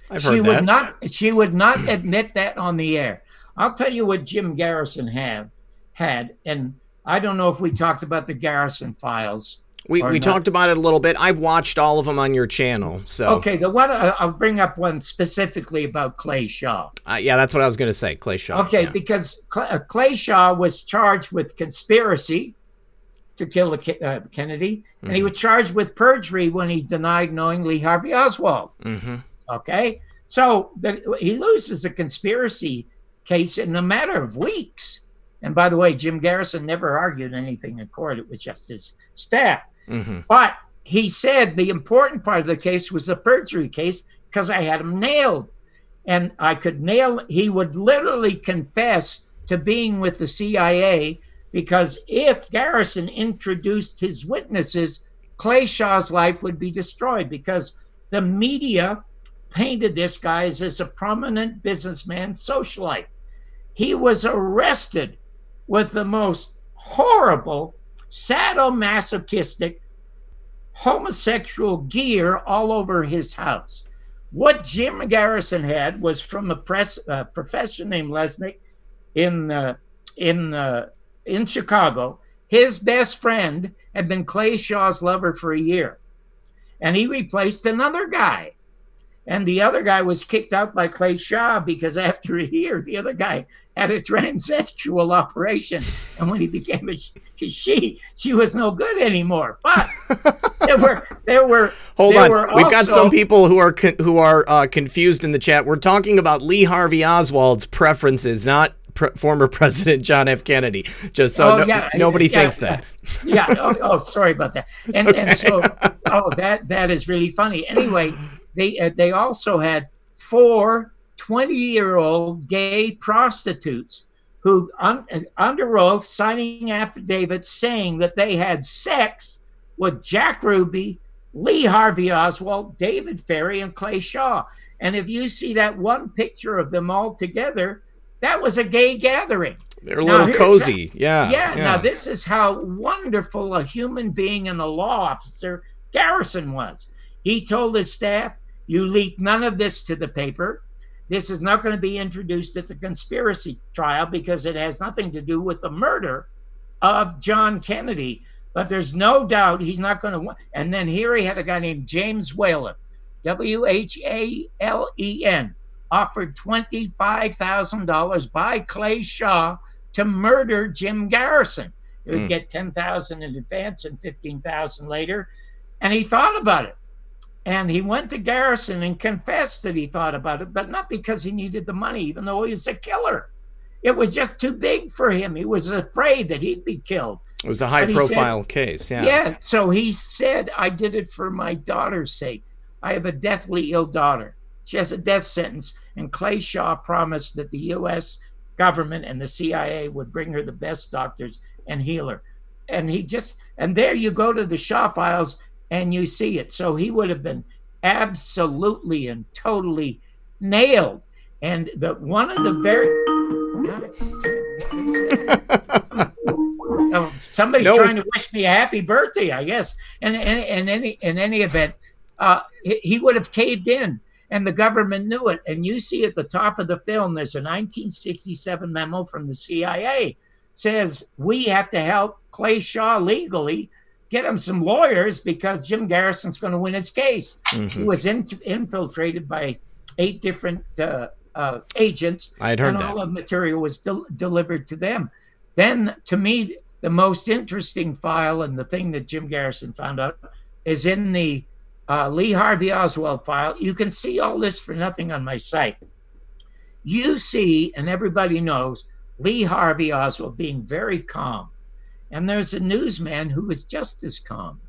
I've heard that. She would not admit that on the air. I'll tell you what Jim Garrison had, and I don't know if we talked about the Garrison files. We talked about it a little bit. I've watched all of them on your channel. So okay, the one I'll bring up one specifically about Clay Shaw. Yeah, that's what I was going to say, Clay Shaw. Okay, yeah. Because Clay Shaw was charged with conspiracy to kill Kennedy, and he was charged with perjury when he denied knowing Lee Harvey Oswald. Mm-hmm. Okay, so he loses the conspiracy case in a matter of weeks. And by the way, Jim Garrison never argued anything in court. It was just his staff. Mm-hmm. But he said the important part of the case was the perjury case because I had him nailed. And he would literally confess to being with the CIA, because if Garrison introduced his witnesses, Clay Shaw's life would be destroyed, because the media painted this guy as a prominent businessman socialite. He was arrested with the most horrible, sadomasochistic, homosexual gear all over his house. What Jim Garrison had was from a professor named Lesnick in Chicago. His best friend had been Clay Shaw's lover for a year, and he replaced another guy. And the other guy was kicked out by Clay Shaw because after a year, the other guy had a transsexual operation. And when he became she was no good anymore. But there were. Hold on. We've got some people who are confused in the chat. We're talking about Lee Harvey Oswald's preferences, not former President John F. Kennedy. Just so nobody thinks that. Yeah. Oh, sorry about that. And so, that is really funny. Anyway. They also had 4 20-year-old gay prostitutes who, under oath, signing affidavits saying that they had sex with Jack Ruby, Lee Harvey Oswald, David Ferrie, and Clay Shaw. And if you see that one picture of them all together, that was a gay gathering. They're a little cozy. Yeah. Now, this is how wonderful a human being and a law officer Garrison was. He told his staff, you leak none of this to the paper. This is not going to be introduced at the conspiracy trial because it has nothing to do with the murder of John Kennedy. But there's no doubt he's not going to. And then here he had a guy named James Whalen, Whalen, offered $25,000 by Clay Shaw to murder Jim Garrison. He would get $10,000 in advance and $15,000 later. And he thought about it. And he went to Garrison and confessed that he thought about it, but not because he needed the money, even though he was a killer. It was just too big for him. He was afraid that he'd be killed. It was a high-profile case, yeah. Yeah, so he said, I did it for my daughter's sake. I have a deathly ill daughter. She has a death sentence, and Clay Shaw promised that the U.S. government and the CIA would bring her the best doctors and heal her. And there you go to the Shaw files, and you see it. So he would have been absolutely and totally nailed. And one of the very... somebody trying to wish me a happy birthday, I guess. And in any event, he would have caved in, and the government knew it. And you see at the top of the film, there's a 1967 memo from the CIA, says we have to help Clay Shaw legally, get him some lawyers because Jim Garrison's going to win his case. He was infiltrated by 8 different agents. I had heard and that. all of the material was delivered to them. Then, to me, the most interesting file and the thing that Jim Garrison found out is in the Lee Harvey Oswald file. You can see all this for nothing on my site. You see, and everybody knows, Lee Harvey Oswald being very calm. And there's a newsman who was just as calm.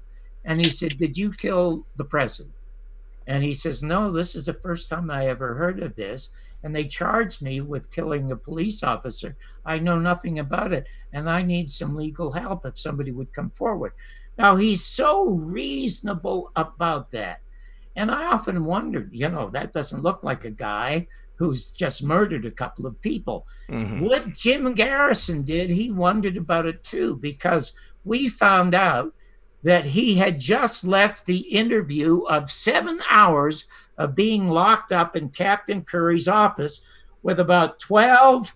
And he said, did you kill the president? And he says, no, this is the first time I ever heard of this. And they charged me with killing a police officer. I know nothing about it, and I need some legal help if somebody would come forward. Now, he's so reasonable about that. And I often wondered, that doesn't look like a guy who's just murdered a couple of people. What Jim Garrison did, he wondered about it too, because we found out that he had just left the interview of 7 hours of being locked up in Captain Curry's office with about 12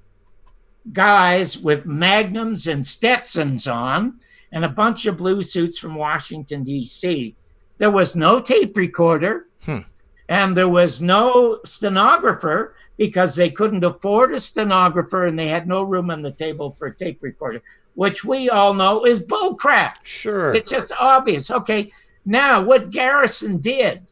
guys with magnums and Stetsons on and a bunch of blue suits from Washington, D.C. There was no tape recorder and there was no stenographer because they couldn't afford a stenographer and they had no room on the table for a tape recorder, which we all know is bullcrap. Sure. It's just obvious. Okay, now what Garrison did,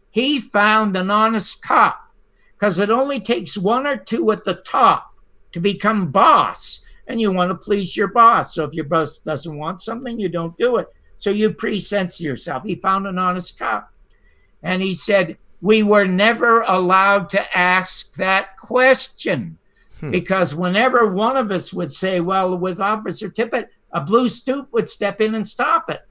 he found an honest cop, because it only takes 1 or 2 at the top to become boss, and you want to please your boss. So if your boss doesn't want something, you don't do it. So you pre-censor yourself. He found an honest cop, and he said, we were never allowed to ask that question, because whenever one of us would say, well, with Officer Tippett, a blue stoop would step in and stop it.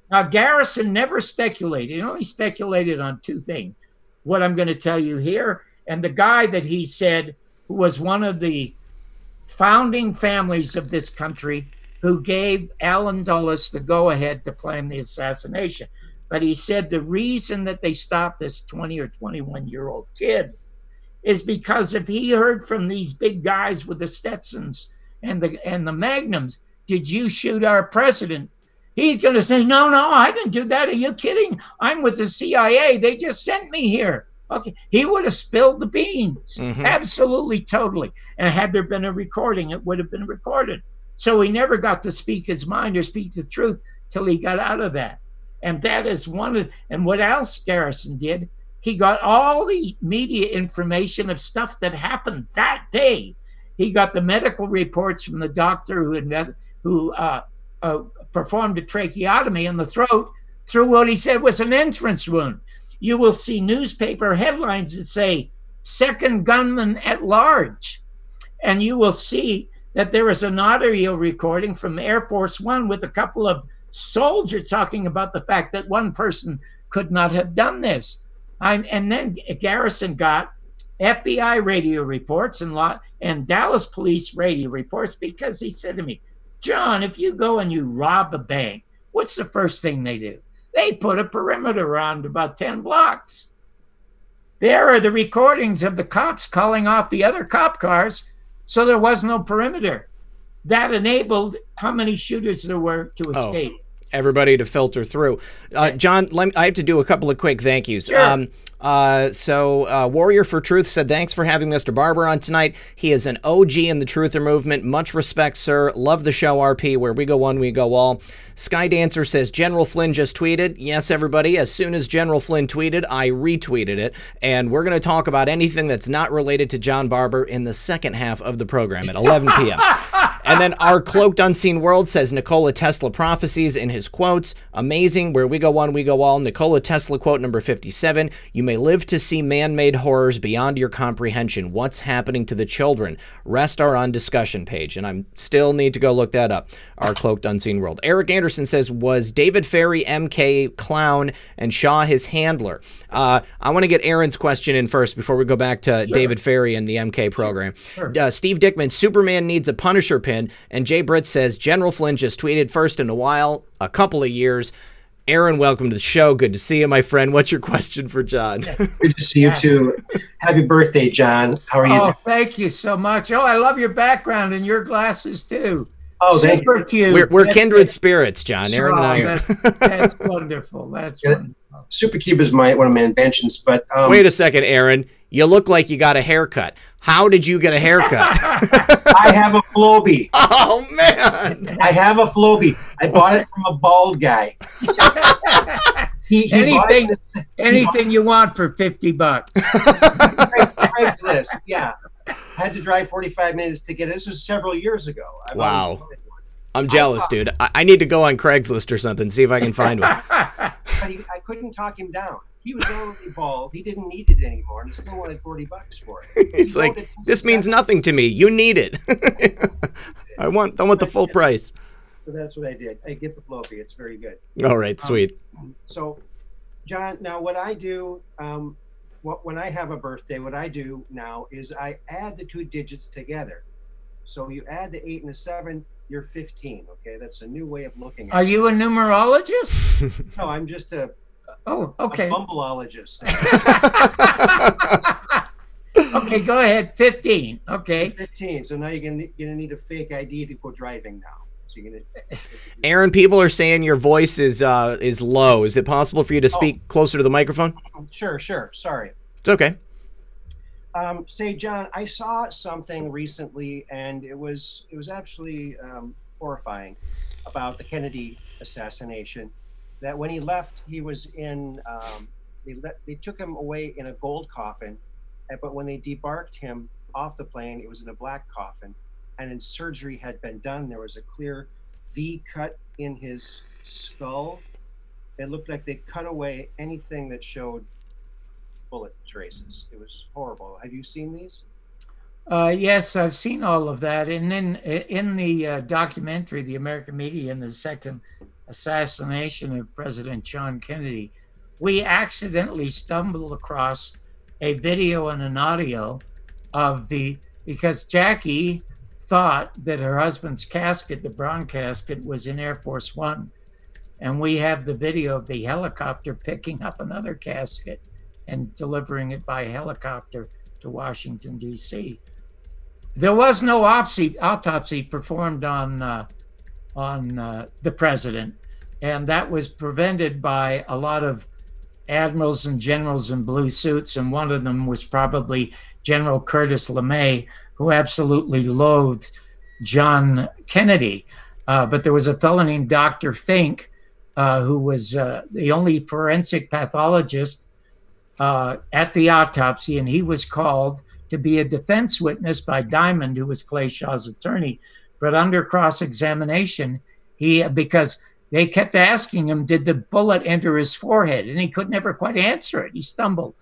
Now, Garrison never speculated. He only speculated on 2 things. What I'm going to tell you here, and the guy that he said who was one of the founding families of this country who gave Allen Dulles the go-ahead to plan the assassination. But he said the reason that they stopped this 20 or 21-year-old kid is because if he heard from these big guys with the Stetsons and the Magnums, did you shoot our president? He's going to say, no, I didn't do that. Are you kidding? I'm with the CIA. They just sent me here. Okay. He would have spilled the beans. Absolutely, totally. And had there been a recording, it would have been recorded. So he never got to speak his mind or speak the truth till he got out of that. And that is and what else Garrison did, he got all the media information of stuff that happened that day. He got the medical reports from the doctor who performed a tracheotomy in the throat through what he said was an entrance wound. You will see newspaper headlines that say, second gunman at large. And you will see that there is an audio recording from Air Force One with a couple of soldiers talking about the fact that one person could not have done this. And then Garrison got FBI radio reports and Dallas police radio reports, because he said to me, John, if you go and you rob a bank, what's the first thing they do? They put a perimeter around about 10 blocks. There are the recordings of the cops calling off the other cop cars, so there was no perimeter. That enabled how many shooters there were to escape. Everybody to filter through. John, I have to do a couple of quick thank yous. Sure. Warrior for Truth said, thanks for having Mr. Barbour on tonight. He is an OG in the truther movement. Much respect, sir. Love the show, RP. Where we go one, we go all. Sky Dancer says, General Flynn just tweeted. Yes, everybody, as soon as General Flynn tweeted, I retweeted it. And we're going to talk about anything that's not related to John Barbour in the second half of the program at 11 p.m. And then our Cloaked Unseen World says, Nikola Tesla prophecies in his quotes. Amazing. Where we go one, we go all. Nikola Tesla quote number 57. You may live to see man-made horrors beyond your comprehension. What's happening to the children? Rest are on discussion page. And I still need to go look that up. Our Cloaked Unseen World. Eric Anderson says, was David Ferry MK clown and Shaw his handler? I want to get Aaron's question in first before we go back to David Ferry and the MK program. Steve Dickman, Superman needs a Punisher pin. And Jay Britt says, General Flynn just tweeted first in a couple of years. Aaron, welcome to the show. Good to see you, my friend. What's your question for John? Good to see you, too. Happy birthday, John. How are you? Oh, thank you so much. Oh, I love your background and your glasses, too. Oh, thank you. Cute. We're kindred spirits, John. Aaron and I are. That's wonderful. That's wonderful. Super Cube is one of my inventions, but... Wait a second, Aaron. You look like you got a haircut. How did you get a haircut? I have a Flowbee. Oh, man. I have a Flowbee. I bought it from a bald guy. Anything you want for $50. Craigslist, yeah. I had to drive 45 minutes to get it. This was several years ago. Wow. I'm jealous, dude. I need to go on Craigslist or something, see if I can find one. But I couldn't talk him down. He was already bald. He didn't need it anymore, and he still wanted $40 for it. He's like, this means nothing to me. You need it. I want the full price. So that's what I did. I get the Flowbee. It's very good. All right, sweet. So, John, now what I do, when I have a birthday, what I do now is I add the two digits together. So you add the 8 and the 7, you're 15. Okay, that's a new way of looking at it. Are you a numerologist? No, I'm just a okay. bumbleologist. Okay, go ahead. 15. Okay. 15. So now you're gonna need a fake ID to go driving now. So you're gonna. Aaron, people are saying your voice is low. Is it possible for you to speak closer to the microphone? Sure. Sorry. It's okay. Say, John, I saw something recently, and it was actually horrifying about the Kennedy assassination. That when he left, he was in. They took him away in a gold coffin, but when they debarked him off the plane, it was in a black coffin, and then surgery had been done. There was a clear V cut in his skull. It looked like they cut away anything that showed bullet traces. It was horrible. Have you seen these? Yes, I've seen all of that. And then in the documentary, The American Media and the Second Assassination of President John Kennedy, we accidentally stumbled across a video and an audio of because Jackie thought that her husband's casket, the brown casket, was in Air Force One. And we have the video of the helicopter picking up another casket and delivering it by helicopter to Washington, D.C. There was no autopsy performed on the president, and that was prevented by a lot of admirals and generals in blue suits, and one of them was probably General Curtis LeMay, who absolutely loathed John Kennedy. But there was a fellow named Dr. Fink, who was the only forensic pathologist at the autopsy, and he was called to be a defense witness by Diamond, who was Clay Shaw's attorney. But under cross-examination, because they kept asking him, did the bullet enter his forehead? And he could never quite answer it. He stumbled.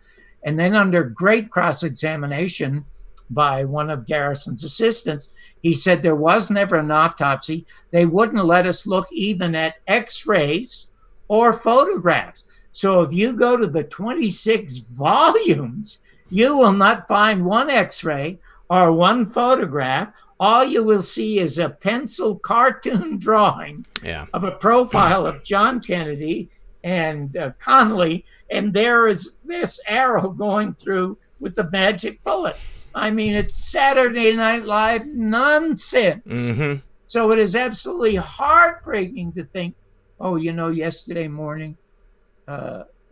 And then under great cross-examination by one of Garrison's assistants, he said there was never an autopsy. They wouldn't let us look even at x-rays or photographs. So if you go to the 26 volumes, you will not find one x-ray or one photograph. All you will see is a pencil cartoon drawing of a profile of John Kennedy and Connally, and there is this arrow going through with the magic bullet. I mean, it's Saturday Night Live nonsense. Mm-hmm. So it is absolutely heartbreaking to think, oh, yesterday morning,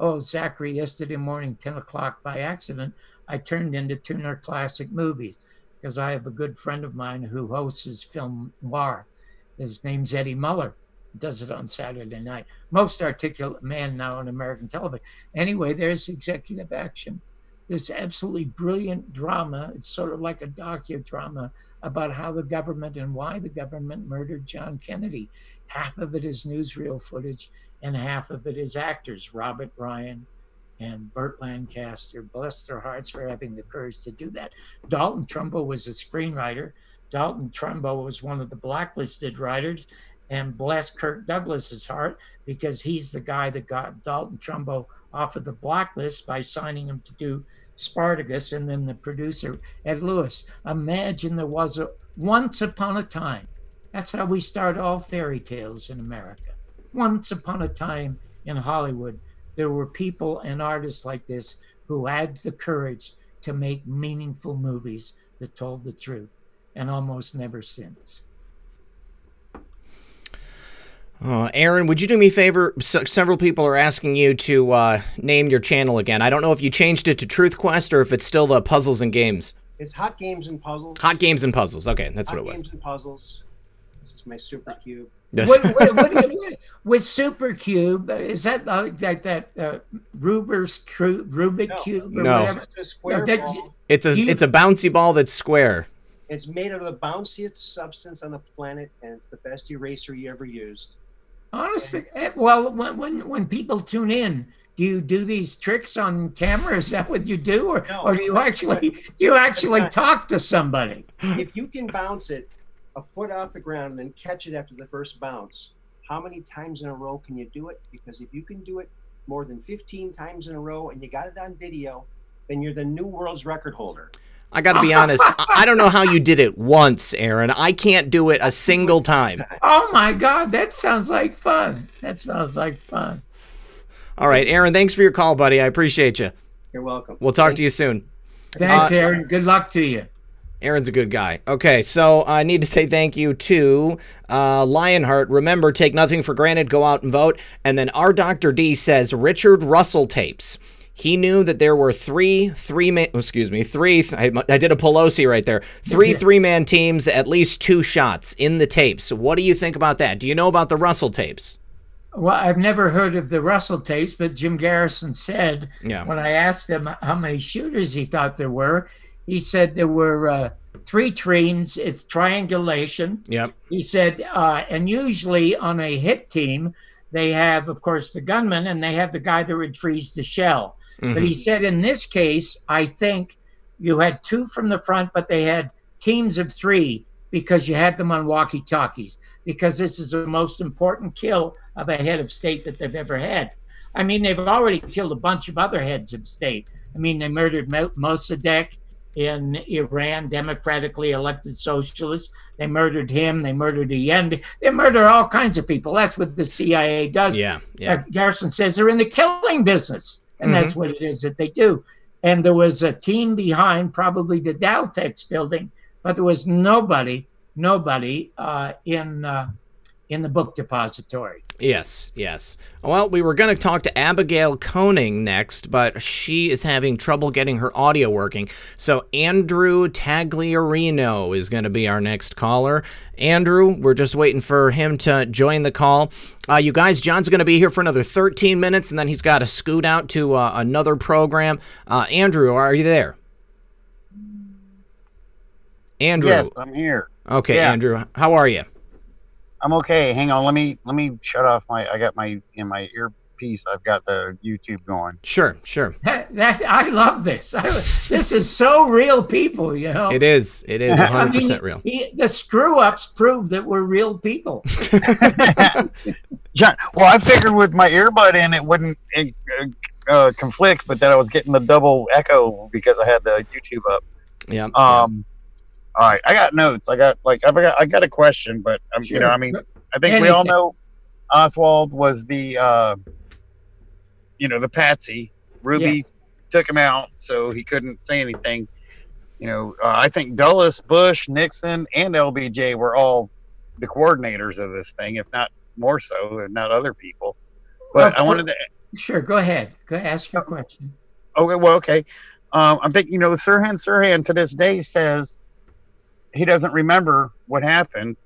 oh, Zachary, yesterday morning, 10 o'clock by accident, I turned into Tuner Classic Movies because I have a good friend of mine who hosts his film noir. His name's Eddie Muller. Does it on Saturday night. Most articulate man now on American television. Anyway, there's executive action. This absolutely brilliant drama. It's sort of like a docudrama about how the government and why the government murdered John Kennedy. Half of it is newsreel footage and half of it is actors. Robert Ryan and Burt Lancaster, bless their hearts for having the courage to do that. Dalton Trumbo was a screenwriter. Dalton Trumbo was one of the blacklisted writers, and bless Kirk Douglas's heart because he's the guy that got Dalton Trumbo off of the blacklist by signing him to do Spartacus, and then the producer, Ed Lewis. Imagine there was a once upon a time. That's how we start all fairy tales in America. Once upon a time in Hollywood, there were people and artists like this who had the courage to make meaningful movies that told the truth, and almost never since. Aaron, would you do me a favor? Several people are asking you to name your channel again. I don't know if you changed it to Truth Quest or if it's still the Puzzles and Games. It's Hot Games and Puzzles. Hot Games and Puzzles. Okay, that's what it was. Hot Games and Puzzles. This is my Super Cube. Yes. With Supercube, is that like that Rubik Cube or No. whatever? It's a square ball. It's a bouncy ball that's square. It's made of the bounciest substance on the planet, and it's the best eraser you ever used. Honestly, well, when people tune in, do you do these tricks on camera? Is that what you do, or do you actually talk to somebody? If you can bounce it a foot off the ground and then catch it after the first bounce, how many times in a row can you do it? Because if you can do it more than 15 times in a row and you got it on video, then you're the new world's record holder. I got to be honest. I don't know how you did it once, Aaron. I can't do it a single time. Oh my God, that sounds like fun. That sounds like fun. All right, Aaron, thanks for your call, buddy. I appreciate you. You're welcome. We'll talk to you soon. Thanks, Aaron. Good luck to you. Aaron's a good guy. Okay, so I need to say thank you to Lionheart. Remember, take nothing for granted. Go out and vote. And then our Dr. D says Richard Russell tapes. He knew that there were three I did a Pelosi right there. Three-man teams, at least 2 shots in the tapes. So what do you think about that? Do you know about the Russell tapes? Well, I've never heard of the Russell tapes, but Jim Garrison said when I asked him how many shooters he thought there were, he said there were 3 trains. It's triangulation. Yep. He said, and usually on a hit team, they have, of course, the gunman, and they have the guy that retrieves the shell. Mm-hmm. But he said in this case, I think you had 2 from the front, but they had teams of 3 because you had them on walkie-talkies, because this is the most important kill of a head of state that they've ever had. I mean, they've already killed a bunch of other heads of state. I mean, they murdered Mossadegh in Iran, democratically elected socialist. They murdered him. They murdered Allende. They murder all kinds of people. That's what the CIA does. Yeah. Garrison says they're in the killing business, and that's what it is that they do. And there was a team behind probably the Daltex building, but there was nobody in the book depository. Yes. Well, we were going to talk to Abigail Koenig next, but she is having trouble getting her audio working. So Andrew Tagliarino is going to be our next caller. Andrew, we're just waiting for him to join the call. You guys, John's going to be here for another 13 minutes, and then he's got to scoot out to another program. Andrew, are you there? Andrew. Yes, I'm here. Okay, yeah. Andrew, how are you? I'm okay. Hang on. Let me shut off I got in my earpiece. I've got the YouTube going. Sure. I love this. This is so real people, you know. It is 100% real. The screw-ups prove that we're real people. John, well, I figured with my earbud in it wouldn't conflict, but then I was getting the double echo because I had the YouTube up. Yeah. All right, I got notes. I got a question, but sure. I think we all know Oswald was the the patsy. Ruby took him out, so he couldn't say anything. I think Dulles, Bush, Nixon, and LBJ were all the coordinators of this thing, if not more so, if not other people. But I wanted Sure, go ahead. Go ask your question. Okay, well, okay. I'm thinking, Sirhan to this day says he doesn't remember what happened.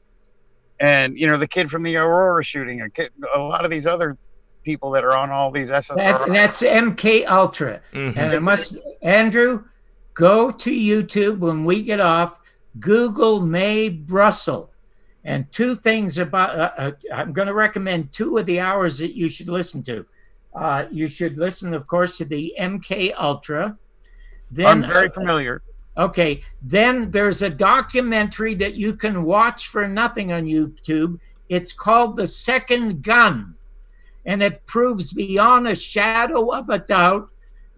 And, the kid from the Aurora shooting, a lot of these other people that are on all these SSRI. That's MK Ultra. Mm-hmm. And Andrew, go to YouTube when we get off, Google May Brussel. And two things about, I'm going to recommend 2 of the hours that you should listen to. You should listen, of course, to the MK Ultra. Then, I'm very familiar. Okay. Then there's a documentary that you can watch for nothing on YouTube. It's called The Second Gun. And it proves beyond a shadow of a doubt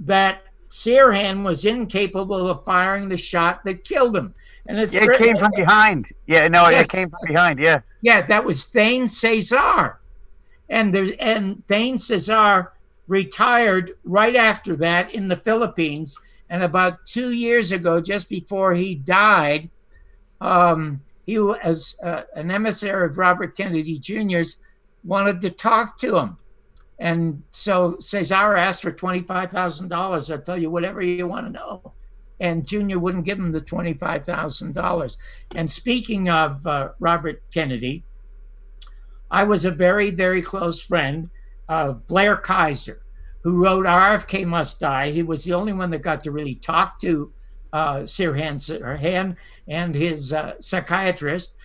that Sirhan was incapable of firing the shot that killed him. And it came from behind. It came from behind. Yeah. Yeah, that was Thane Cesar. And Thane Cesar retired right after that in the Philippines. And about 2 years ago, just before he died, he was an emissary of Robert Kennedy Jr.'s, wanted to talk to him. And so Cesar asked for $25,000. I'll tell you whatever you want to know. And Jr. wouldn't give him the $25,000. And speaking of Robert Kennedy, I was a very, very close friend of Blair Kaiser, who wrote RFK Must Die. He was the only one that got to really talk to Sirhan and his psychiatrist.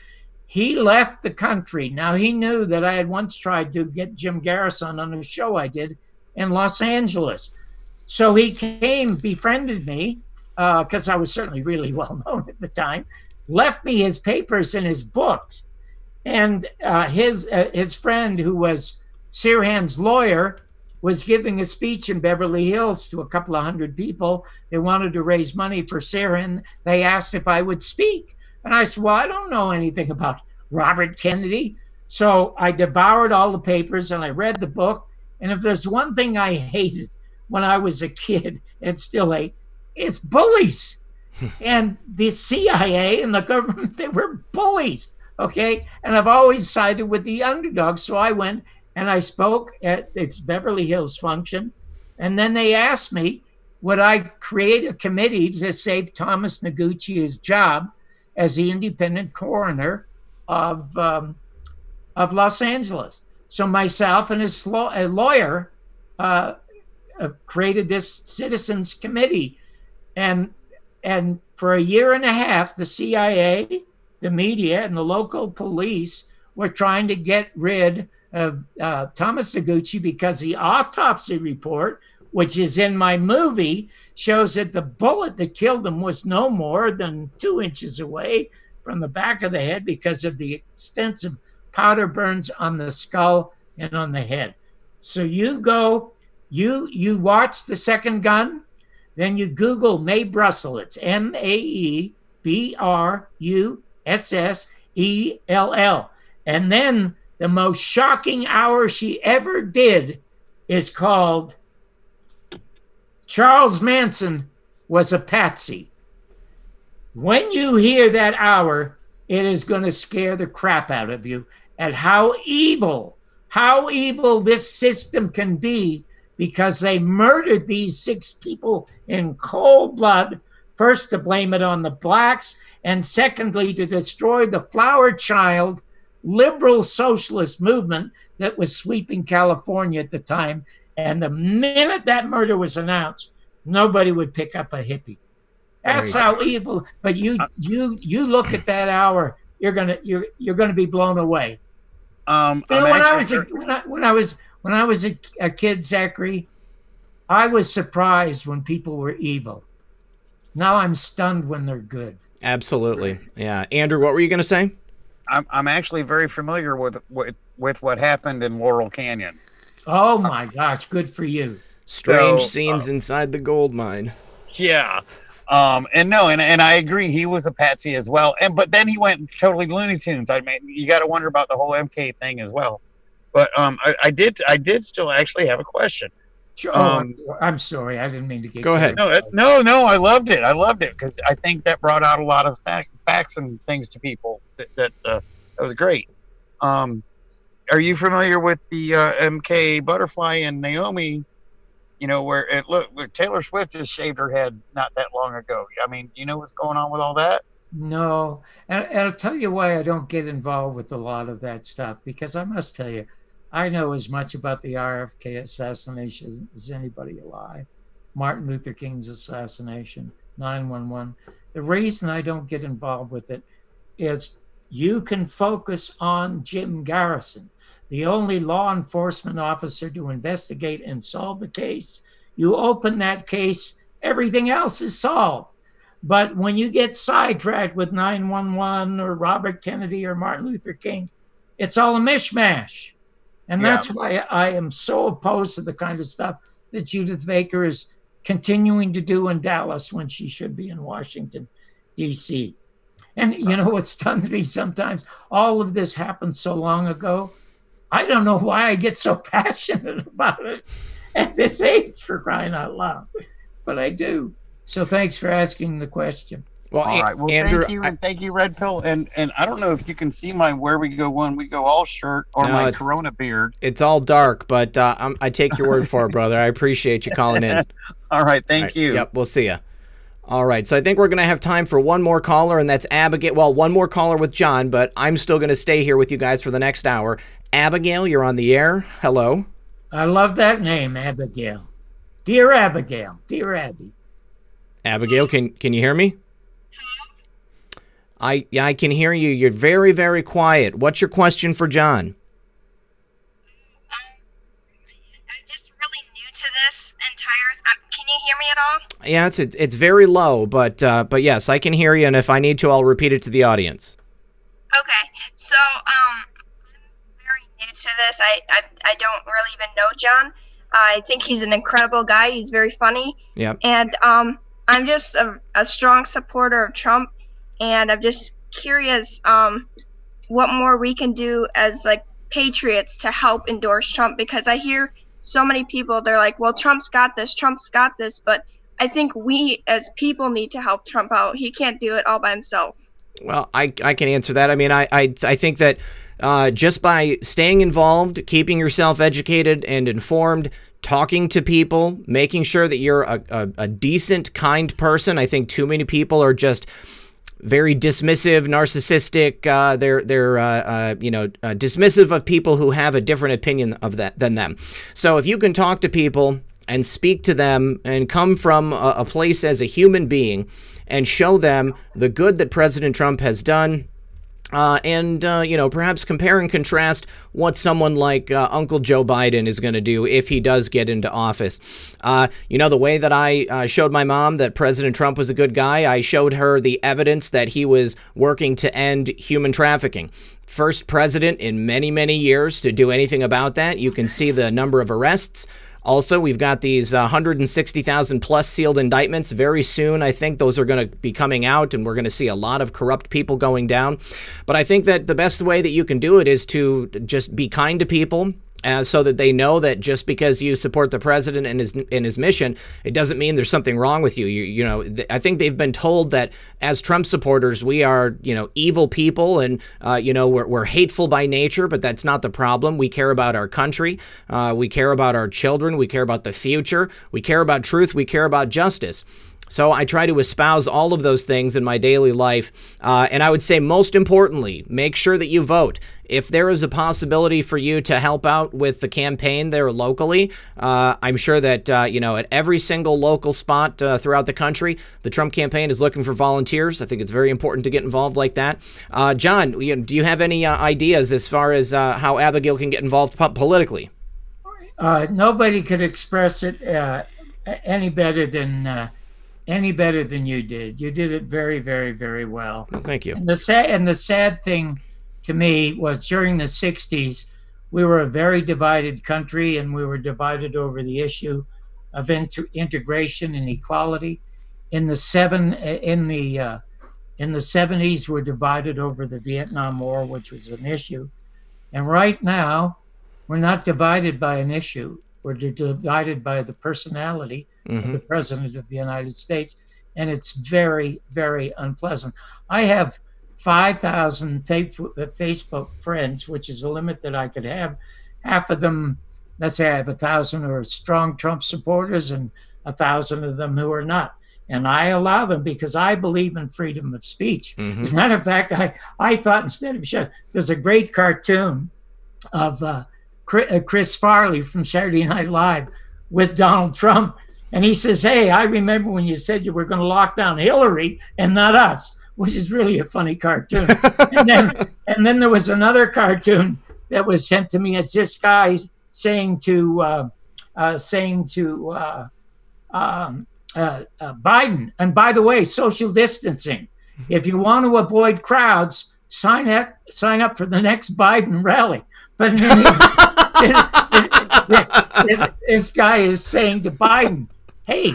He left the country. Now, he knew that I had once tried to get Jim Garrison on a show I did in Los Angeles. So he came, befriended me, because I was certainly really well known at the time, left me his papers and his books. And his friend, who was Sirhan's lawyer, was giving a speech in Beverly Hills to a couple of hundred people. They wanted to raise money for Sirhan. They asked if I would speak. And I said, well, I don't know anything about Robert Kennedy. So I devoured all the papers and I read the book. And if there's one thing I hated when I was a kid and still hate, it's bullies. And the CIA and the government, they were bullies. Okay. And I've always sided with the underdog. So I went and I spoke at its Beverly Hills function. And then they asked me, would I create a committee to save Thomas Noguchi his job as the independent coroner of Los Angeles? So myself and a lawyer created this citizens committee. And for a year and a half, the CIA, the media, and the local police were trying to get rid of Thomas Noguchi because the autopsy report, which is in my movie, shows that the bullet that killed him was no more than 2 inches away from the back of the head because of the extensive powder burns on the skull and on the head. So you go, you watch The Second Gun, then you Google Mae Brussell. It's MAEBRUSSELL. And then the most shocking hour she ever did is called Charles Manson Was a Patsy. When you hear that hour, it is going to scare the crap out of you at how evil this system can be, because they murdered these 6 people in cold blood, first to blame it on the blacks, and secondly to destroy the flower child liberal socialist movement that was sweeping California at the time. And the minute that murder was announced, nobody would pick up a hippie. That's how evil. But you look at that hour, you're gonna be blown away. When I was a kid, Zachary, I was surprised when people were evil. Now I'm stunned when they're good. Absolutely, yeah. Andrew, what were you going to say? I'm actually very familiar with what happened in Laurel Canyon. Oh my gosh, good for you. Strange scenes inside the gold mine. Yeah. And I agree, he was a patsy as well. But then he went totally Looney Tunes. I mean, you got to wonder about the whole MK thing as well. But I did still actually have a question. Sure. I'm sorry, I didn't mean to get. Go ahead. No, I loved it. I loved it because I think that brought out a lot of facts and things to people. That was great. are you familiar with the MK Butterfly and Naomi? You know, where Taylor Swift just shaved her head not that long ago. I mean, you know what's going on with all that? No, and I'll tell you why I don't get involved with a lot of that stuff, because I must tell you, I know as much about the RFK assassination as anybody alive, Martin Luther King's assassination, 9/11. The reason I don't get involved with it is you can focus on Jim Garrison, the only law enforcement officer to investigate and solve the case. You open that case, everything else is solved. But when you get sidetracked with 9/11 or Robert Kennedy or Martin Luther King, it's all a mishmash. And that's why I am so opposed to the kind of stuff that Judith Baker is continuing to do in Dallas when she should be in Washington, D.C. And you know what's done to me sometimes? All of this happened so long ago. I don't know why I get so passionate about it at this age, for crying out loud. But I do. So thanks for asking the question. Well, all right. Well, Andrew, thank you, Red Pill. And I don't know if you can see my Where We Go One, We Go All shirt or my Corona beard. It's all dark, but I take your word for it, brother. I appreciate you calling in. All right. Thank you. Yep. We'll see you. All right. So I think we're going to have time for one more caller, and that's Abigail. Well, one more caller with John, but I'm still going to stay here with you guys for the next hour. Abigail, you're on the air. Hello. I love that name, Abigail. Dear Abigail. Dear Abby. Abigail, can you hear me? I can hear you. You're very, very quiet. What's your question for John? I'm just really new to this entire. Can you hear me at all? Yeah, it's very low, but yes, I can hear you. And if I need to, I'll repeat it to the audience. Okay, so I'm very new to this. I don't really even know John. I think he's an incredible guy. He's very funny. Yeah. And I'm just a strong supporter of Trump. And I'm just curious what more we can do as like patriots to help endorse Trump, because I hear so many people, they're like, well, Trump's got this, but I think we as people need to help Trump out. He can't do it all by himself. Well, I can answer that. I mean, I think that just by staying involved, keeping yourself educated and informed, talking to people, making sure that you're a decent, kind person. I think too many people are just very dismissive, narcissistic. They're dismissive of people who have a different opinion of that than them. So if you can talk to people and speak to them and come from a place as a human being and show them the good that President Trump has done, and perhaps compare and contrast what someone like Uncle Joe Biden is going to do if he does get into office. The way that I showed my mom that President Trump was a good guy, I showed her the evidence that he was working to end human trafficking. First president in many, many years to do anything about that. You can see the number of arrests. Also, we've got these 160,000 plus sealed indictments. Very soon, I think those are going to be coming out, and we're going to see a lot of corrupt people going down. But I think that the best way that you can do it is to just be kind to people, so that they know that just because you support the president and his mission, it doesn't mean there's something wrong with you. I think they've been told that as Trump supporters, we are, evil people and, we're hateful by nature, but that's not the problem. We care about our country. We care about our children. We care about the future. We care about truth. We care about justice. So I try to espouse all of those things in my daily life. And I would say most importantly, make sure that you vote. If there is a possibility for you to help out with the campaign there locally, I'm sure that, at every single local spot throughout the country, the Trump campaign is looking for volunteers. I think it's very important to get involved like that. John, do you have any ideas as far as how Abigail can get involved politically? Nobody could express it any better than you did. You did it very, very, very well. Well, thank you. And the sad thing to me was during the 60s, we were a very divided country, and we were divided over the issue of integration and equality. In the 70s, we're divided over the Vietnam War, which was an issue. And right now, we're not divided by an issue. We're divided by the personality of the President of the United States. And it's very, very unpleasant. I have 5,000 Facebook friends, which is a limit that I could have. Half of them, let's say I have 1,000 who are strong Trump supporters and 1,000 of them who are not. And I allow them because I believe in freedom of speech. As a matter of fact, I thought instead of shut, there's a great cartoon of Chris Farley from Saturday Night Live with Donald Trump. And he says, hey, I remember when you said you were going to lock down Hillary and not us, which is really a funny cartoon. and then there was another cartoon that was sent to me. It's this guy saying to Biden, and by the way, social distancing. If you want to avoid crowds, sign up for the next Biden rally. But this guy is saying to Biden, hey,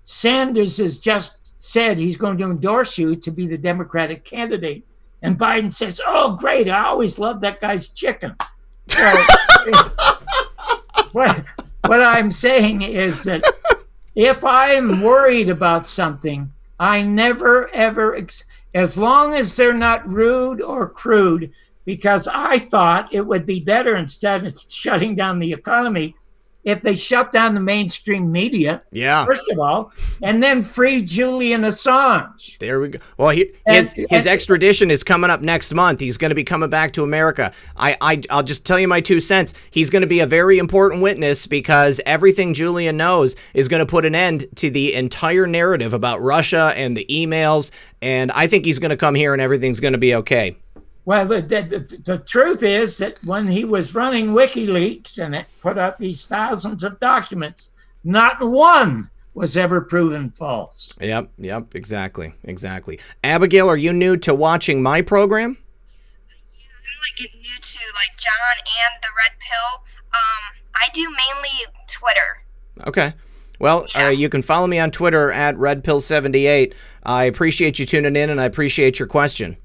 Sanders has just said he's going to endorse you to be the Democratic candidate. And Biden says, oh, great, I always loved that guy's chicken. So, what I'm saying is that if I'm worried about something, I never, ever, as long as they're not rude or crude, because I thought it would be better instead of shutting down the economy if they shut down the mainstream media, first of all, and then free Julian Assange. There we go. Well, his extradition is coming up next month. He's going to be coming back to America. I'll just tell you my 2 cents. He's going to be a very important witness because everything Julian knows is going to put an end to the entire narrative about Russia and the emails, and I think he's going to come here and everything's going to be okay. Well, the truth is that when he was running WikiLeaks and it put up these thousands of documents, not one was ever proven false. Yep, exactly. Abigail, are you new to watching my program? I'm like new to like John and the Red Pill. I do mainly Twitter. Okay. Well, you can follow me on Twitter at RedPill78. I appreciate you tuning in and I appreciate your question.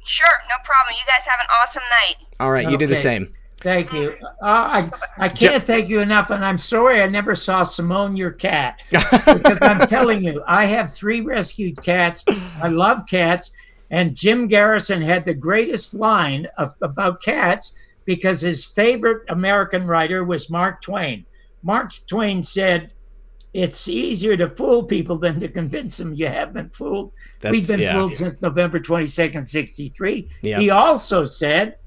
Sure, no problem. You guys have an awesome night. All right, you do the same. Thank you. I can't thank you enough, and I'm sorry I never saw Simone, your cat, because I'm telling you, I have 3 rescued cats. I love cats, and Jim Garrison had the greatest line about cats because his favorite American writer was Mark Twain. Mark Twain said, it's easier to fool people than to convince them you have been fooled. We've been fooled since November 22nd, 63. Yep. He also said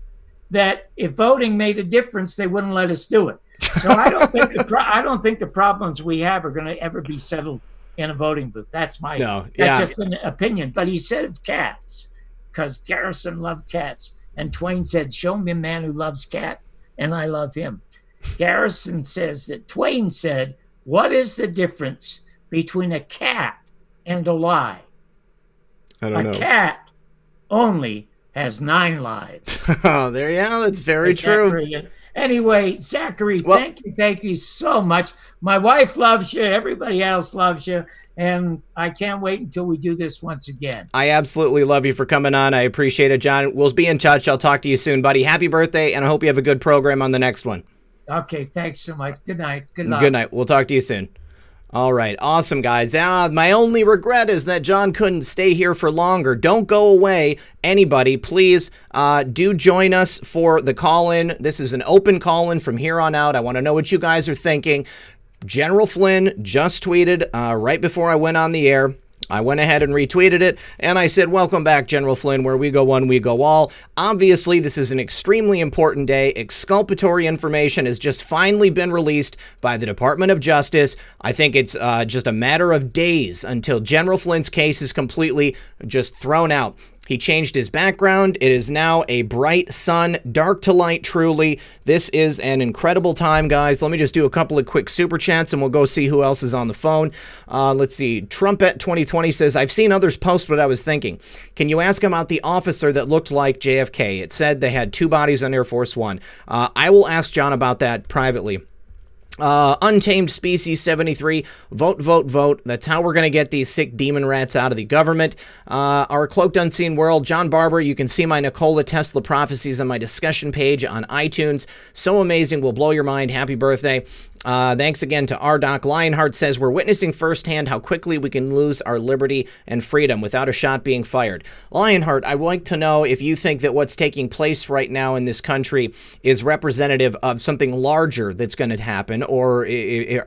that if voting made a difference, they wouldn't let us do it. So I don't think the problems we have are going to ever be settled in a voting booth. That's just an opinion. But he said of cats, because Garrison loved cats, and Twain said, show me a man who loves cat, and I love him. Garrison says that Twain said, what is the difference between a cat and a lie? I don't know. A cat only has 9 lives. Oh, that's very true. Anyway, Zachary, thank you so much. My wife loves you. Everybody else loves you. And I can't wait until we do this once again. I absolutely love you for coming on. I appreciate it, John. We'll be in touch. I'll talk to you soon, buddy. Happy birthday, and I hope you have a good program on the next one. Okay, thanks so much. Good night. Good luck. Good night. We'll talk to you soon. All right. Awesome, guys. My only regret is that John couldn't stay here for longer. Don't go away. Anybody, please do join us for the call-in. This is an open call-in from here on out. I want to know what you guys are thinking. General Flynn just tweeted right before I went on the air. I went ahead and retweeted it, and I said, welcome back, General Flynn, where we go one, we go all. Obviously, this is an extremely important day. Exculpatory information has just finally been released by the Department of Justice. I think it's just a matter of days until General Flynn's case is completely just thrown out. He changed his background. It is now a bright sun, dark to light, truly. This is an incredible time, guys. Let me just do a couple of quick super chats, and we'll go see who else is on the phone. Let's see. Trumpet 2020 says, I've seen others post what I was thinking. Can you ask about the officer that looked like JFK? It said they had 2 bodies on Air Force One. I will ask John about that privately. Untamed Species 73, vote, vote, vote. That's how we're going to get these sick demon rats out of the government. Our Cloaked Unseen World, John Barbour, you can see my Nikola Tesla prophecies on my discussion page on iTunes. So amazing, will blow your mind. Happy birthday. Thanks again to RDoc. Lionheart says, we're witnessing firsthand how quickly we can lose our liberty and freedom without a shot being fired. Lionheart, I'd like to know if you think that what's taking place right now in this country is representative of something larger that's going to happen, or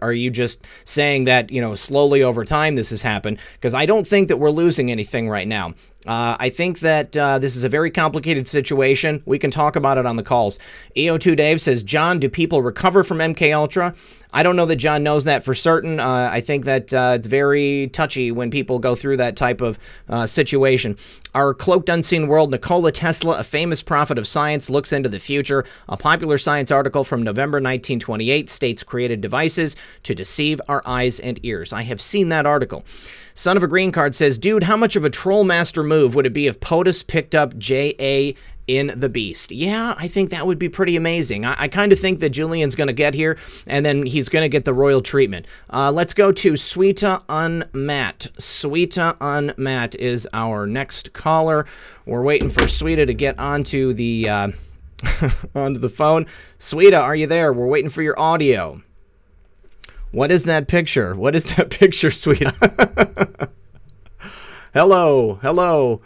are you just saying that, you know, slowly over time this has happened? Because I don't think that we're losing anything right now. I think that this is a very complicated situation. We can talk about it on the calls. EO2 Dave says, John, do people recover from MKUltra? I don't know that John knows that for certain. I think that it's very touchy when people go through that type of situation. Our Cloaked Unseen World, Nikola Tesla, a famous prophet of science, looks into the future. A popular science article from November 1928 states created devices to deceive our eyes and ears. I have seen that article. Son of a Green Card says, dude, how much of a Trollmaster move would it be if POTUS picked up J.A. in the Beast? Yeah, I think that would be pretty amazing. I kind of think that Julian's going to get here, and then he's going to get the royal treatment. Let's go to Sweeta Unmat. Sweeta Unmat is our next caller. We're waiting for Sweeta to get onto the, onto the phone. Sweeta, are you there? We're waiting for your audio. What is that picture? What is that picture, Sweeta? Hello, hello.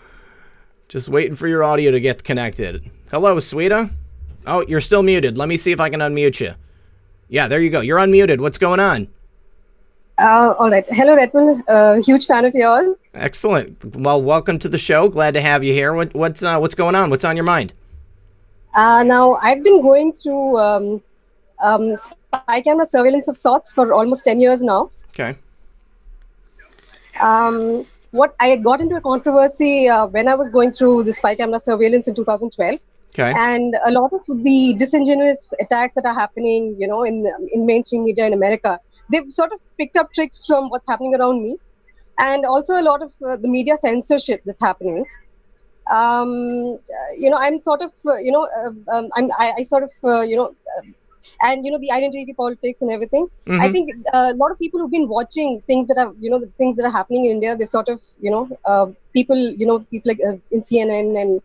Just waiting for your audio to get connected. Hello, Sweeta. Oh, you're still muted. Let me see if I can unmute you. Yeah, there you go. You're unmuted. What's going on? All right. Hello, Redmond. Huge fan of yours. Excellent. Well, welcome to the show. Glad to have you here. What's going on? What's on your mind? Now, I've been going through spy camera surveillance of sorts for almost 10 years now. Okay. What I got into a controversy when I was going through the spy camera surveillance in 2012. Okay. And a lot of the disingenuous attacks that are happening, you know, in mainstream media in America, they've sort of picked up tricks from what's happening around me, and also a lot of the media censorship that's happening. You know, I'm sort of, you know, I sort of, you know. And you know, the identity politics and everything. Mm-hmm. I think a lot of people who've been watching things that are, you know, the things that are happening in India, they've sort of, you know, people like in CNN and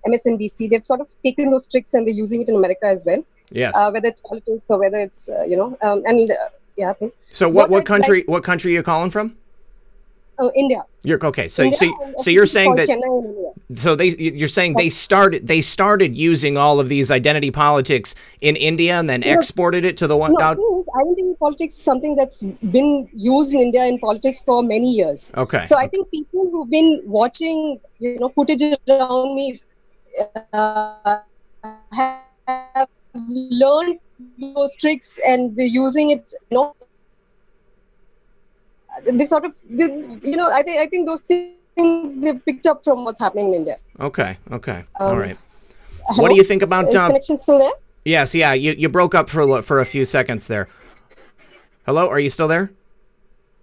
MSNBC, they've sort of taken those tricks and they're using it in America as well. Yes. Whether it's politics or whether it's, you know, yeah. I think. So what country? Like, what country are you calling from? Oh, India. You're okay. So India, so you're saying that. Chennai, so you're saying they started using all of these identity politics in India and then exported it to the one. No, identity politics is something that's been used in India in politics for many years. Okay. So I think people who've been watching, you know, footage around me have learned those tricks and they're using it, you know. They sort of, you know, I think those things they've picked up from what's happening in India. Okay. Okay. All right. Hello? What do you think about? Is connection still there? Yes. Yeah. You broke up for a few seconds there. Hello. Are you still there,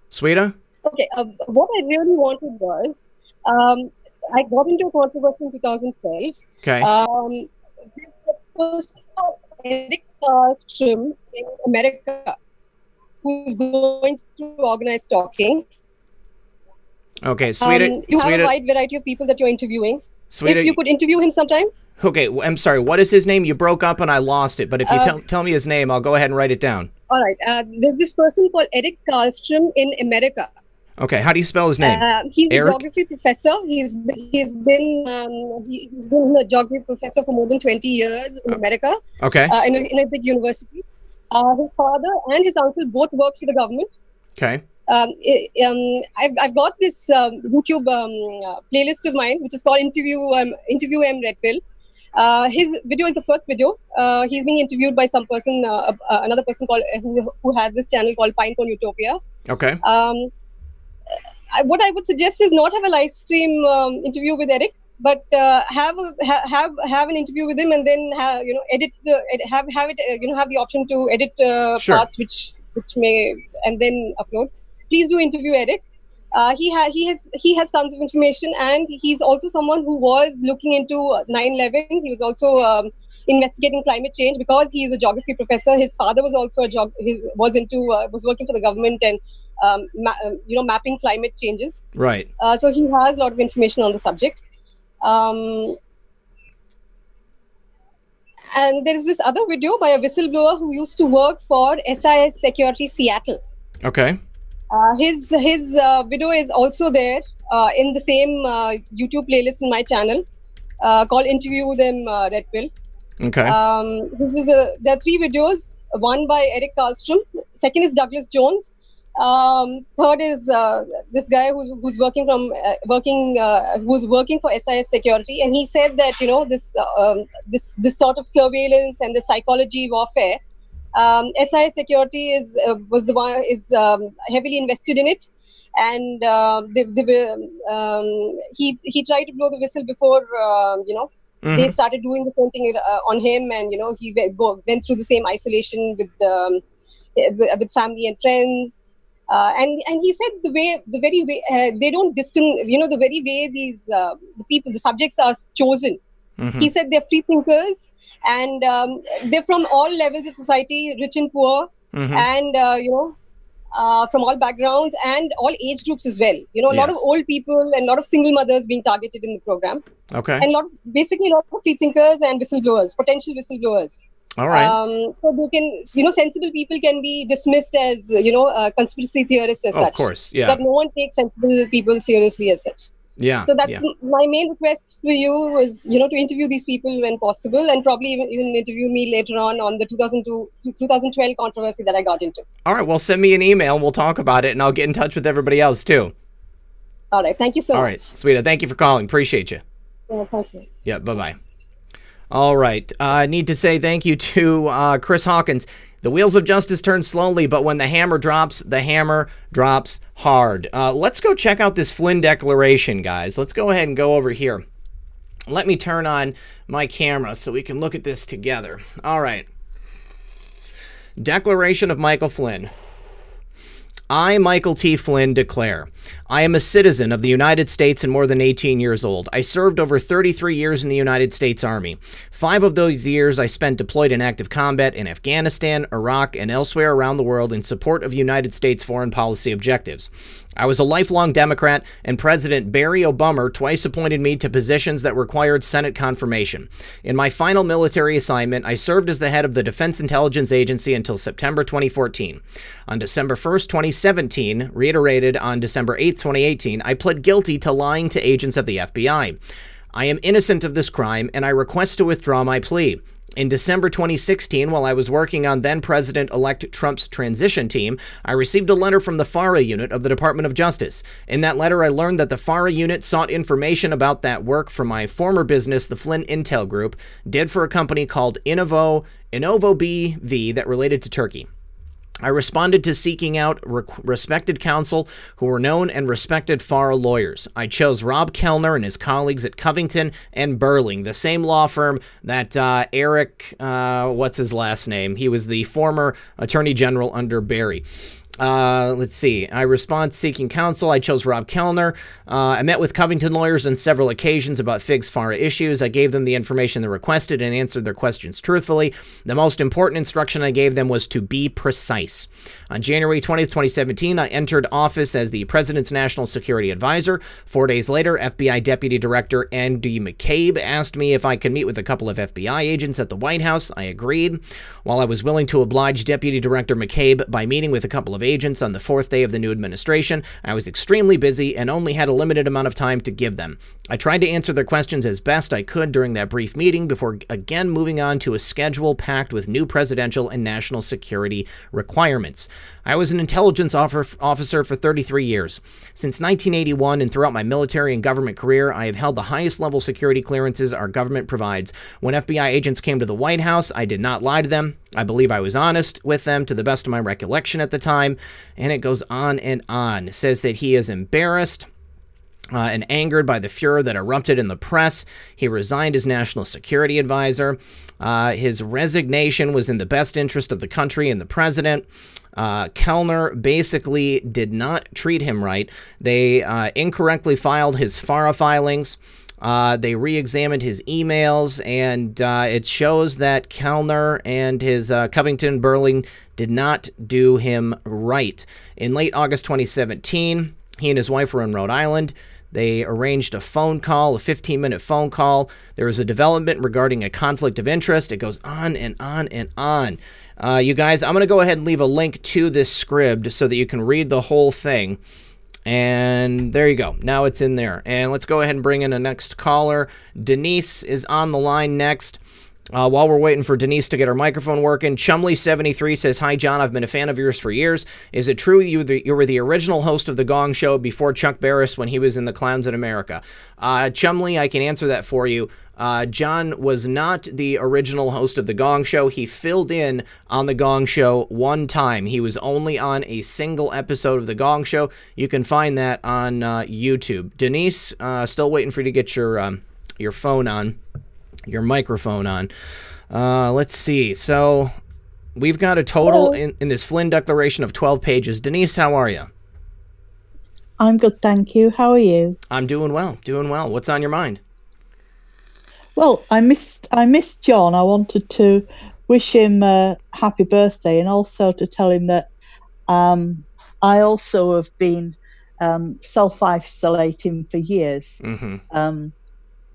Sweeta? Okay. What I really wanted was, I got into a controversy in 2012. Okay. This Eric Carlstrom in America, who's going through organized stalking. Okay, Sweeta. You have a wide variety of people that you're interviewing. Sweeta, if you could interview him sometime. Okay, I'm sorry. What is his name? You broke up and I lost it. But if you tell me his name, I'll go ahead and write it down. All right. There's this person called Eric Carlstrom in America. Okay, how do you spell his name? He's Eric? a geography professor. He's been a geography professor for more than 20 years in America. Okay. In a big university. His father and his uncle both work for the government. Okay. I've got this YouTube playlist of mine, which is called Interview M Red Pill. His video is the first video. He's being interviewed by some person, another person called who has this channel called Pinecone Utopia. Okay. What I would suggest is not have a live stream interview with Eric, but have an interview with him and then have the option to edit parts which may and then upload. Please do interview Eric. He has tons of information, and he's also someone who was looking into 9/11. He was also investigating climate change because he is a geography professor. His father was also was working for the government and mapping climate changes. Right. So he has a lot of information on the subject. And there is this other video by a whistleblower who used to work for SIS Security Seattle. Okay. His video is also there in the same YouTube playlist in my channel called Interview with Them, Red Pill. Okay. There are 3 videos. One by Eric Karlstrom. Second is Douglas Jones. Third is this guy who's working for SIS Security, and he said that this sort of surveillance and the psychology warfare, SIS Security is heavily invested in it, and he tried to blow the whistle before they started doing the same thing on him, and he went through the same isolation with family and friends. And he said the very way they don't the very way these the subjects are chosen. He said they're free thinkers, and they're from all levels of society, rich and poor, and from all backgrounds and all age groups as well. A lot of old people and a lot of single mothers being targeted in the program. Okay. And a lot of free thinkers and whistleblowers, potential whistleblowers. All right. So they can, sensible people can be dismissed as, conspiracy theorists as such. Of course, yeah. So that no one takes sensible people seriously as such. Yeah. So that's my main request for you is, to interview these people when possible, and probably even interview me later on the 2012 controversy that I got into. All right. Well, send me an email and we'll talk about it, and I'll get in touch with everybody else too. All right. Thank you so much. All right, sweetheart. Thank you for calling. Appreciate you. Yeah, thank you. Yeah. Bye-bye. All right. I need to say thank you to Chris Hawkins. The wheels of justice turn slowly, but when the hammer drops hard. Let's go check out this Flynn declaration, guys. Let's go ahead and go over here. Let me turn on my camera so we can look at this together. All right. Declaration of Michael Flynn. I, Michael T. Flynn, declare, I am a citizen of the United States and more than 18 years old. I served over 33 years in the United States Army. 5 of those years I spent deployed in active combat in Afghanistan, Iraq, and elsewhere around the world in support of United States foreign policy objectives. I was a lifelong Democrat, and President Barry Obama twice appointed me to positions that required Senate confirmation. In my final military assignment, I served as the head of the Defense Intelligence Agency until September 2014. On December 1st, 2017, reiterated on December 8th, 2018, I pled guilty to lying to agents of the FBI. I am innocent of this crime, and I request to withdraw my plea. In December 2016, while I was working on then-President-elect Trump's transition team, I received a letter from the FARA unit of the Department of Justice. In that letter, I learned that the FARA unit sought information about that work from my former business, the Flynn Intel Group, did for a company called Innovo BV that related to Turkey. I responded to seeking out respected counsel who were known and respected FARA lawyers. I chose Rob Kellner and his colleagues at Covington and Burling, the same law firm that Eric, what's his last name? He was the former Attorney General under Barry. Let's see. I respond seeking counsel. I chose Rob Kellner. I met with Covington lawyers on several occasions about FIG's FARA issues. I gave them the information they requested and answered their questions truthfully. The most important instruction I gave them was to be precise. On January 20th, 2017, I entered office as the President's National Security Advisor. 4 days later, FBI Deputy Director Andy McCabe asked me if I could meet with a couple of FBI agents at the White House. I agreed. While I was willing to oblige Deputy Director McCabe by meeting with a couple of agents on the 4th day of the new administration, I was extremely busy and only had a limited amount of time to give them. I tried to answer their questions as best I could during that brief meeting before again moving on to a schedule packed with new presidential and national security requirements. I was an intelligence officer for 33 years. Since 1981 and throughout my military and government career, I have held the highest level security clearances our government provides. When FBI agents came to the White House, I did not lie to them. I believe I was honest with them to the best of my recollection at the time. And it goes on and on. It says that he is embarrassed and angered by the furor that erupted in the press. He resigned as National Security Advisor. His resignation was in the best interest of the country and the president. Kellner basically did not treat him right. They incorrectly filed his FARA filings. They re-examined his emails, and it shows that Kellner and his Covington Burling did not do him right. In late August 2017, he and his wife were in Rhode Island. They arranged a phone call, a 15-minute phone call. There was a development regarding a conflict of interest. It goes on and on and on. You guys, I'm going to go ahead and leave a link to this script so that you can read the whole thing. And there you go. Now it's in there. And let's go ahead and bring in a next caller. Denise is on the line next. While we're waiting for Denise to get her microphone working, Chumley73 says, "Hi, John. I've been a fan of yours for years. Is it true you were the original host of The Gong Show before Chuck Barris when he was in The Clowns in America?" Chumley, I can answer that for you. John was not the original host of The Gong Show. He filled in on The Gong Show one time. He was only on a single episode of The Gong Show. You can find that on YouTube. Denise, still waiting for you to get your phone on. Your microphone on. Let's see. So we've got a total in this Flynn Declaration of 12 pages. Denise, how are you? I'm good, thank you. How are you? I'm doing well. Doing well. What's on your mind? Well, I missed John. I wanted to wish him a happy birthday and also to tell him that I also have been self-isolating for years. Mm-hmm.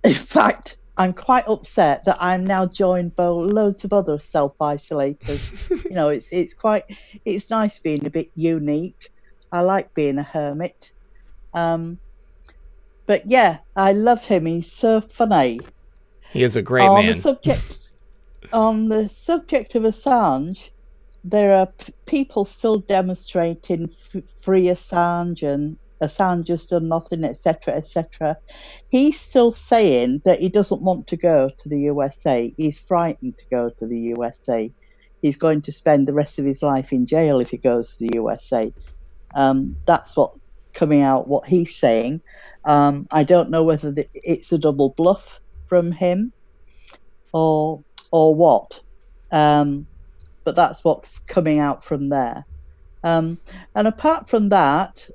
In fact, I'm quite upset that I'm now joined by loads of other self-isolators. You know, it's nice being a bit unique. I like being a hermit. But yeah, I love him. He's so funny. He is a great man. On the subject of Assange, there are people still demonstrating free Assange and Assange has done nothing, etc., etc. He's still saying that he doesn't want to go to the USA. He's frightened to go to the USA. He's going to spend the rest of his life in jail if he goes to the USA. That's what's coming out, what he's saying. I don't know whether it's a double bluff from him or what. But that's what's coming out from there. And apart from that,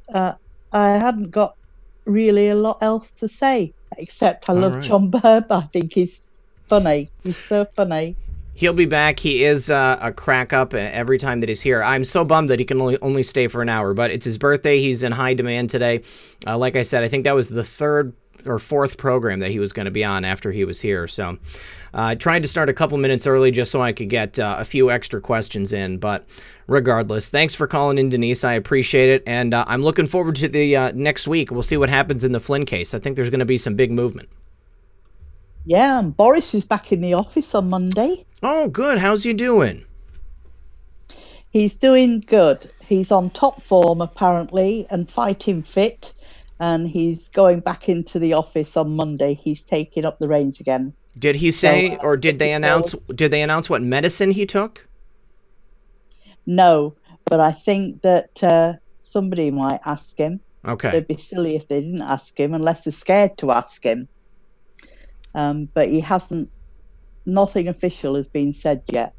I hadn't got really a lot else to say, except I love John Burb. I think he's funny. He's so funny. He'll be back. He is a crack up every time that he's here. I'm so bummed that he can only stay for an hour, but it's his birthday. He's in high demand today. Like I said, I think that was the third or fourth program that he was going to be on after he was here. So I tried to start a couple minutes early just so I could get a few extra questions in, but regardless, thanks for calling in, Denise. I appreciate it, and I'm looking forward to the next week. We'll see what happens in the Flynn case. I think there's going to be some big movement. Yeah, and Boris is back in the office on Monday. Oh, good. How's he doing? He's doing good. He's on top form, apparently, and fighting fit, and he's going back into the office on Monday. He's taking up the reins again. Did he say, or did they announce what medicine he took? No, but I think that somebody might ask him. Okay. They'd be silly if they didn't ask him, unless they're scared to ask him. But he hasn't, nothing official has been said yet.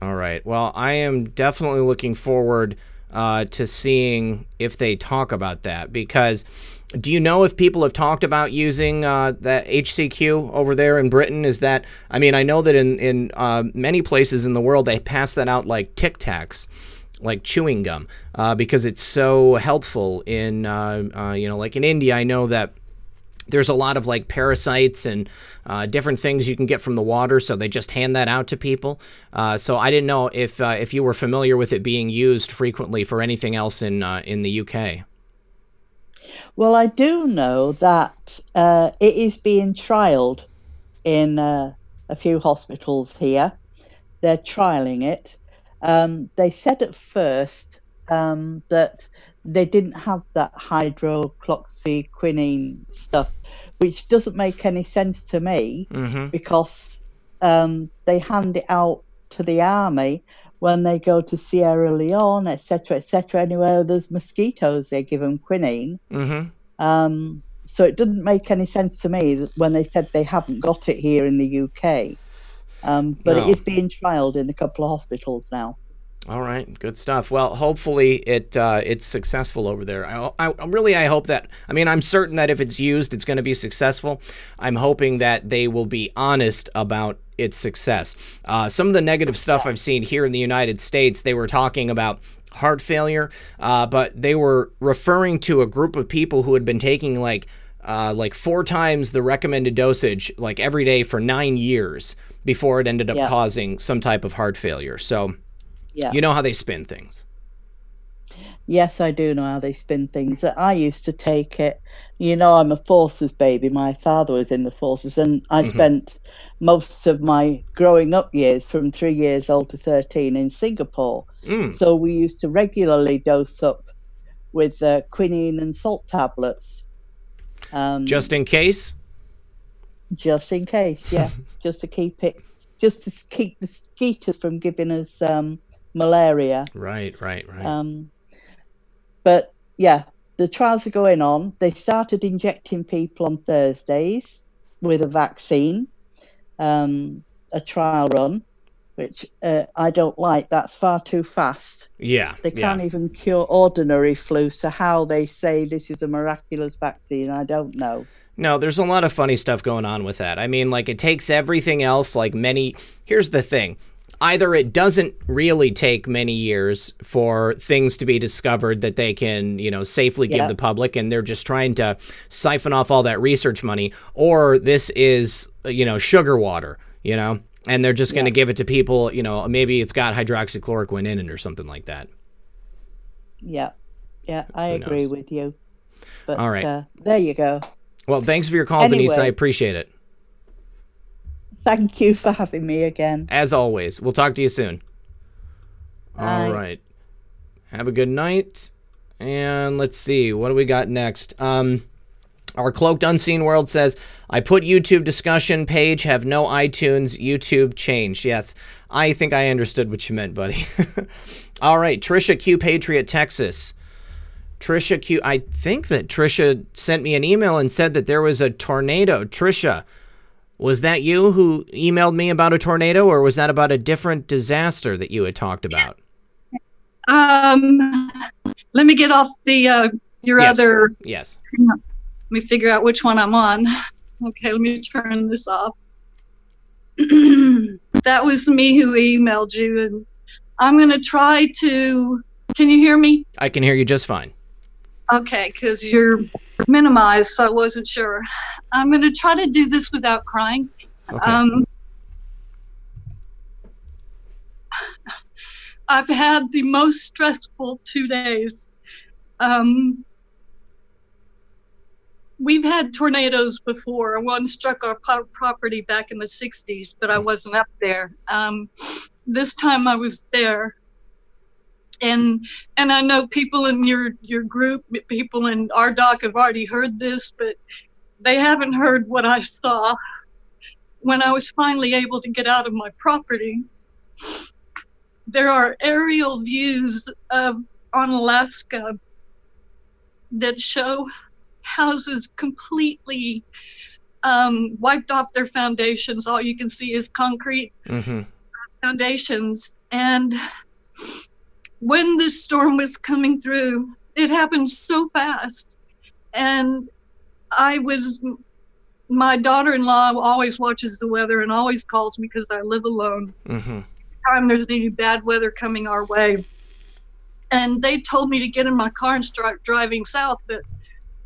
All right. Well, I am definitely looking forward to seeing if they talk about that, because do you know if people have talked about using that HCQ over there in Britain? Is that, I mean, I know that in many places in the world they pass that out like Tic Tacs, like chewing gum, because it's so helpful in, you know, like in India, I know that there's a lot of like parasites and different things you can get from the water, so they just hand that out to people. So I didn't know if you were familiar with it being used frequently for anything else in the UK. Well, I do know that it is being trialled in a few hospitals here. They're trialling it. They said at first that they didn't have that hydroxyquinine stuff, which doesn't make any sense to me, because they hand it out to the army when they go to Sierra Leone, etc., etc. Anywhere there's mosquitoes, they give them quinine. So it didn't make any sense to me when they said they haven't got it here in the UK. But it is being trialled in a couple of hospitals now. All right, good stuff. Well, hopefully it's successful over there. I hope that, I mean, I'm certain that if it's used, it's going to be successful. I'm hoping that they will be honest about its success. Some of the negative stuff I've seen here in the United States, they were talking about heart failure, but they were referring to a group of people who had been taking like like 4 times the recommended dosage, like every day for 9 years before it ended up causing some type of heart failure. So you know how they spin things. Yes, I do know how they spin things. I used to take it. You know, I'm a forces baby. My father was in the forces, and I spent most of my growing up years, from 3 years old to 13, in Singapore. So we used to regularly dose up with quinine and salt tablets. Just in case? Just in case, yeah. just to keep the mosquitoes from giving us malaria. Right. But yeah, the trials are going on. They started injecting people on Thursdays with a vaccine, a trial run, which I don't like. That's far too fast. Yeah. They can't even cure ordinary flu. So how they say this is a miraculous vaccine, I don't know. No, there's a lot of funny stuff going on with that. I mean, like, it takes everything else, like here's the thing. Either it doesn't really take many years for things to be discovered that they can, you know, safely give the public, and they're just trying to siphon off all that research money, or this is, you know, sugar water, you know, and they're just going to give it to people, you know, maybe it's got hydroxychloroquine in it or something like that. Yeah, I agree with you. But all right. There you go. Well, thanks for your call, Denise. I appreciate it. Thank you for having me again. As always. We'll talk to you soon. All right. Have a good night. And let's see. What do we got next? Our Cloaked Unseen World says, I put YouTube discussion page, have no iTunes, YouTube changed. Yes, I think I understood what you meant, buddy. All right. Trisha Q. Patriot, Texas. Trisha Q. I think that Trisha sent me an email and said that there was a tornado. Trisha, was that you who emailed me about a tornado, or was that about a different disaster that you had talked about? Let me get off the your other. Yes. Let me figure out which one I'm on. Okay, let me turn this off. That was me who emailed you, and I'm going to try to. Can you hear me? I can hear you just fine. Okay, because you're minimized, so I wasn't sure. I'm going to try to do this without crying. Okay. I've had the most stressful 2 days. We've had tornadoes before. One struck our property back in the 60s, but I wasn't up there. This time I was there. And I know people in your group, people in our doc have already heard this, but they haven't heard what I saw when I was finally able to get out of my property. There are aerial views on Alaska that show houses completely wiped off their foundations. All you can see is concrete foundations. And when this storm was coming through, it happened so fast. And my daughter-in-law always watches the weather and always calls me because I live alone. Anytime there's any bad weather coming our way. And they told me to get in my car and start driving south, but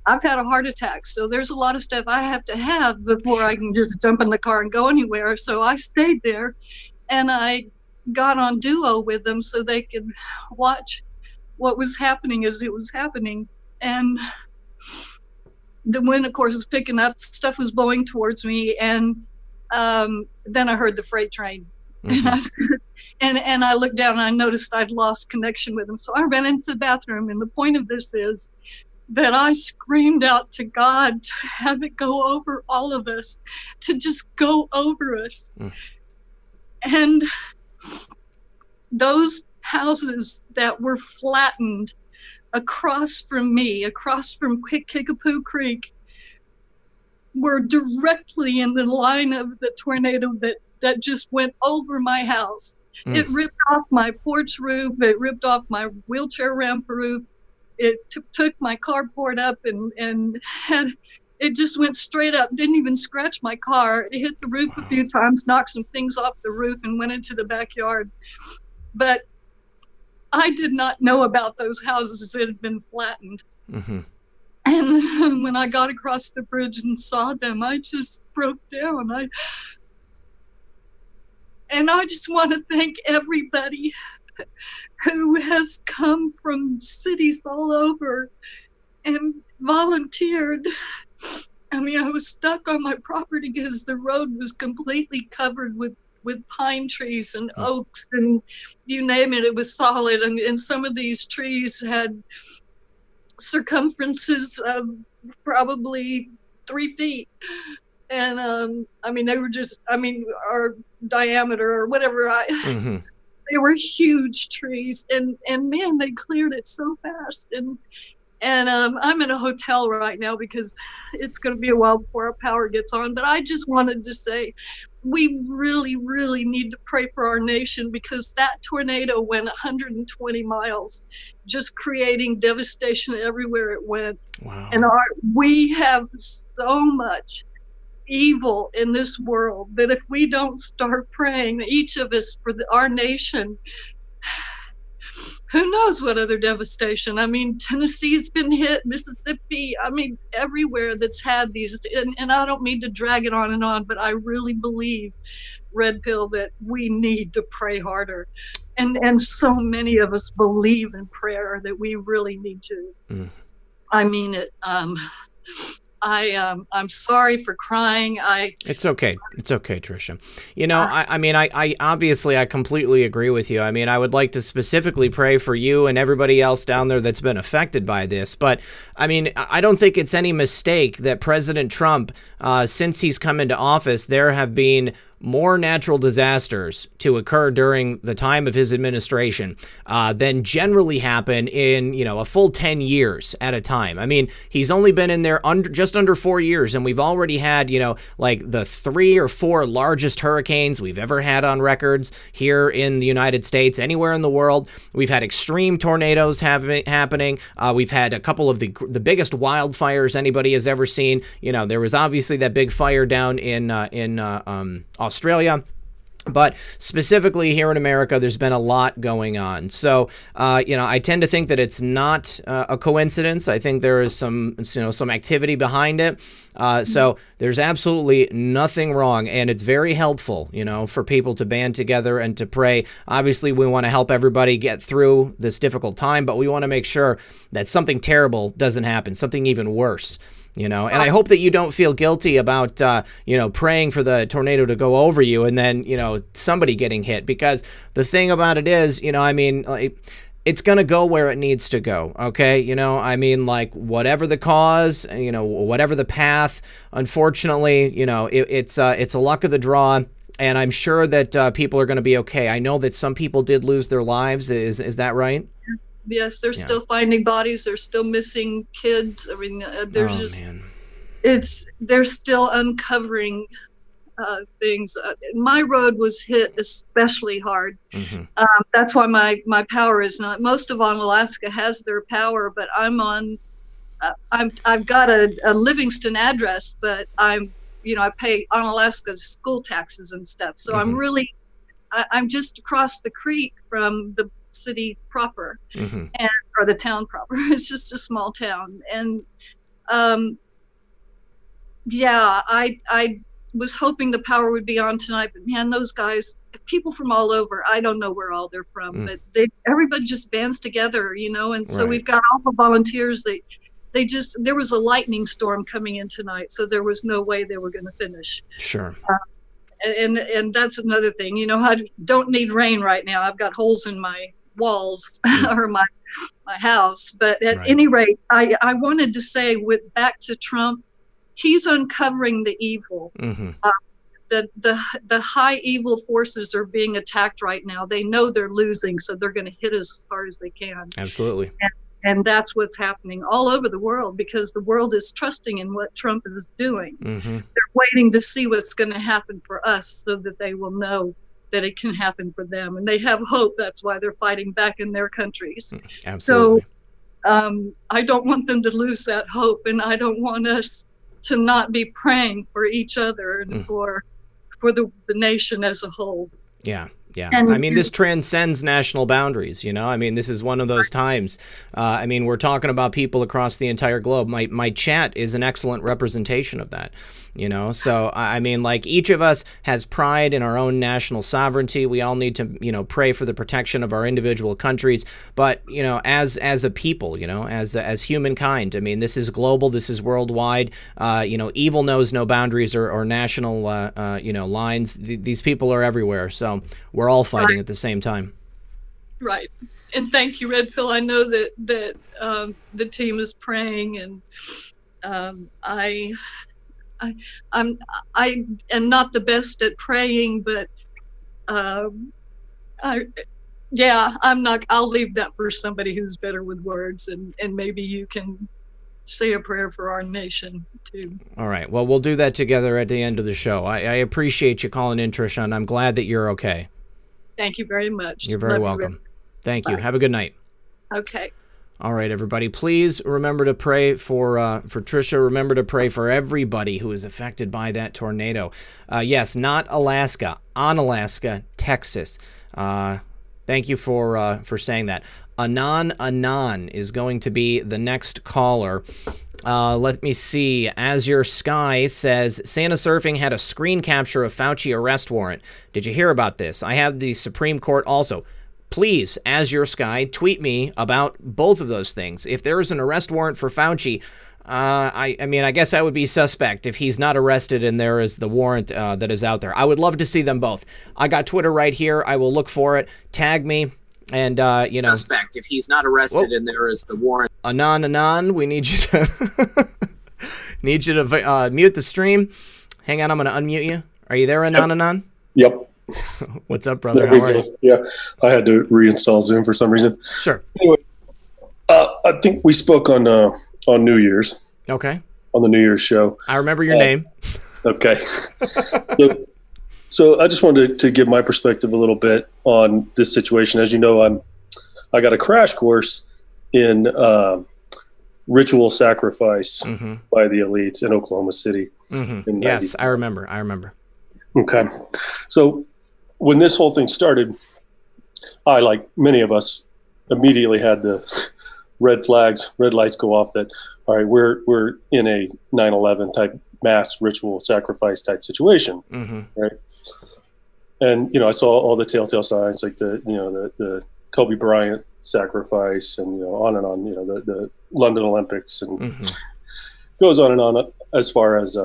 I've had a heart attack. So there's a lot of stuff I have to have before I can just jump in the car and go anywhere. So I stayed there, and I got on Duo with them so they could watch what was happening as it was happening. And the wind, of course, was picking up. Stuff was blowing towards me, and then I heard the freight train. And I looked down and I noticed I'd lost connection with them. So I ran into the bathroom, and the point of this is that I screamed out to God to have it go over all of us, to just go over us. And those houses that were flattened across from me, across from Kickapoo Creek, were directly in the line of the tornado that just went over my house. It ripped off my porch roof. It ripped off my wheelchair ramp roof. It took my carport up and it just went straight up. Didn't even scratch my car. It hit the roof a few times, knocked some things off the roof, and went into the backyard. But I did not know about those houses that had been flattened. And when I got across the bridge and saw them, I just broke down. I just want to thank everybody who has come from cities all over and volunteered. I mean, I was stuck on my property because the road was completely covered with pine trees and oaks and you name it, it was solid. And some of these trees had circumferences of probably 3 feet. And I mean, they were just, I mean, our diameter or whatever. They were huge trees, and man, they cleared it so fast. And I'm in a hotel right now because it's going to be a while before our power gets on. But I just wanted to say, we really, really need to pray for our nation, because that tornado went 120 miles, just creating devastation everywhere it went. Wow. And we have so much evil in this world that if we don't start praying, each of us, for our nation, who knows what other devastation. I mean, Tennessee's been hit, Mississippi, I mean, everywhere that's had these, and I don't mean to drag it on and on, but I really believe, Red Pill, that we need to pray harder. And so many of us believe in prayer that we really need to. I mean it. I'm sorry for crying. It's okay. It's okay, Tricia. You know, I mean, I obviously, I completely agree with you. I mean, I would like to specifically pray for you and everybody else down there that's been affected by this. But I mean, I don't think it's any mistake that President Trump, since he's come into office, there have been more natural disasters to occur during the time of his administration than generally happen in, you know, a full 10 years at a time. I mean, he's only been in there just under 4 years, and we've already had, you know, like the 3 or 4 largest hurricanes we've ever had on records here in the United States, anywhere in the world. We've had extreme tornadoes happening. We've had a couple of the biggest wildfires anybody has ever seen. You know, there was obviously that big fire down in Australia, but specifically here in America, there's been a lot going on. So, you know, I tend to think that it's not a coincidence. I think there is some activity behind it. So there's absolutely nothing wrong, and it's very helpful, you know, for people to band together and to pray. Obviously, we want to help everybody get through this difficult time, but we want to make sure that something terrible doesn't happen, something even worse. You know, and I hope that you don't feel guilty about, you know, praying for the tornado to go over you and then, you know, somebody getting hit, because the thing about it is, you know, I mean, it's going to go where it needs to go. OK, you know, I mean, like, whatever the cause, you know, whatever the path, unfortunately, you know, it's a luck of the draw. And I'm sure that people are going to be OK. I know that some people did lose their lives. Is that right? Yes, they're still finding bodies. They're still missing kids. I mean, there's they're still uncovering things. My road was hit especially hard. That's why my power is not. Most of Alaska has their power, but I'm on. I've got a Livingston address, but I'm, you know, I pay on Alaska school taxes and stuff. So I'm just across the creek from the city proper, or the town proper. It's just a small town. And yeah, I was hoping the power would be on tonight, but man, those guys, people from all over, I don't know where all they're from, but everybody just bands together, you know. And so we've got all the volunteers. They just, there was a lightning storm coming in tonight, so there was no way they were going to finish. Sure. And that's another thing, you know, I don't need rain right now. I've got holes in my walls or my house. But at any rate, I wanted to say, back to Trump, he's uncovering the evil. The high evil forces are being attacked right now. They know they're losing, so they're going to hit as far as they can. Absolutely. And that's what's happening all over the world, because the world is trusting in what Trump is doing. They're waiting to see what's going to happen for us, so that they will know that it can happen for them. And they have hope. That's why they're fighting back in their countries. Absolutely. So I don't want them to lose that hope, and I don't want us to not be praying for each other and for the nation as a whole. Yeah, Yeah. And, I mean, this transcends national boundaries, you know? I mean, this is one of those times. I mean, we're talking about people across the entire globe. My chat is an excellent representation of that, you know? So, I mean, like, each of us has pride in our own national sovereignty. We all need to, you know, pray for the protection of our individual countries. But, you know, as a people, you know, as humankind, I mean, this is global. This is worldwide. You know, evil knows no boundaries or national, you know, lines. These people are everywhere. So we're all fighting at the same time. Right. And thank you, Red Pill. I know that the team is praying, and I am not the best at praying, but yeah, I'm not. I'll leave that for somebody who's better with words, and maybe you can say a prayer for our nation too. All right. Well, we'll do that together at the end of the show. I appreciate you calling in, Trisha, and I'm glad that you're okay. Thank you very much. You're very welcome. Thank you. Have a good night. Okay. All right, everybody. Please remember to pray for Trisha. Remember to pray for everybody who is affected by that tornado. Yes, not Alaska, on Alaska, Texas. Thank you for saying that. Anon is going to be the next caller. Let me see. Azure Sky says, Santa Surfing had a screen capture of Fauci arrest warrant. Did you hear about this? I have the Supreme Court also. Please, Azure Sky, tweet me about both of those things. If there is an arrest warrant for Fauci, I mean, I guess I would be suspect if he's not arrested and there is the warrant that is out there. I would love to see them both. I got Twitter right here. I will look for it. Tag me. And, you know, suspect if he's not arrested and there is the warrant. Anon, we need you to mute the stream. Hang on, I'm going to unmute you. Are you there, Anon? Yep. What's up, brother? How are you? Yeah, I had to reinstall Zoom for some reason. Sure. Anyway, I think we spoke on New Year's. Okay. On the New Year's show. I remember your name. Okay. So I just wanted to give my perspective a little bit on this situation. As you know, I got a crash course in ritual sacrifice by the elites in Oklahoma City. Yes, I remember. Okay. So when this whole thing started, I, like many of us, immediately had the red lights go off that, all right, we're in a 9/11 type mass ritual sacrifice type situation, right? And you know, I saw all the telltale signs, like the Kobe Bryant sacrifice, and you know, on and on. You know, the London Olympics, and goes on and on as far as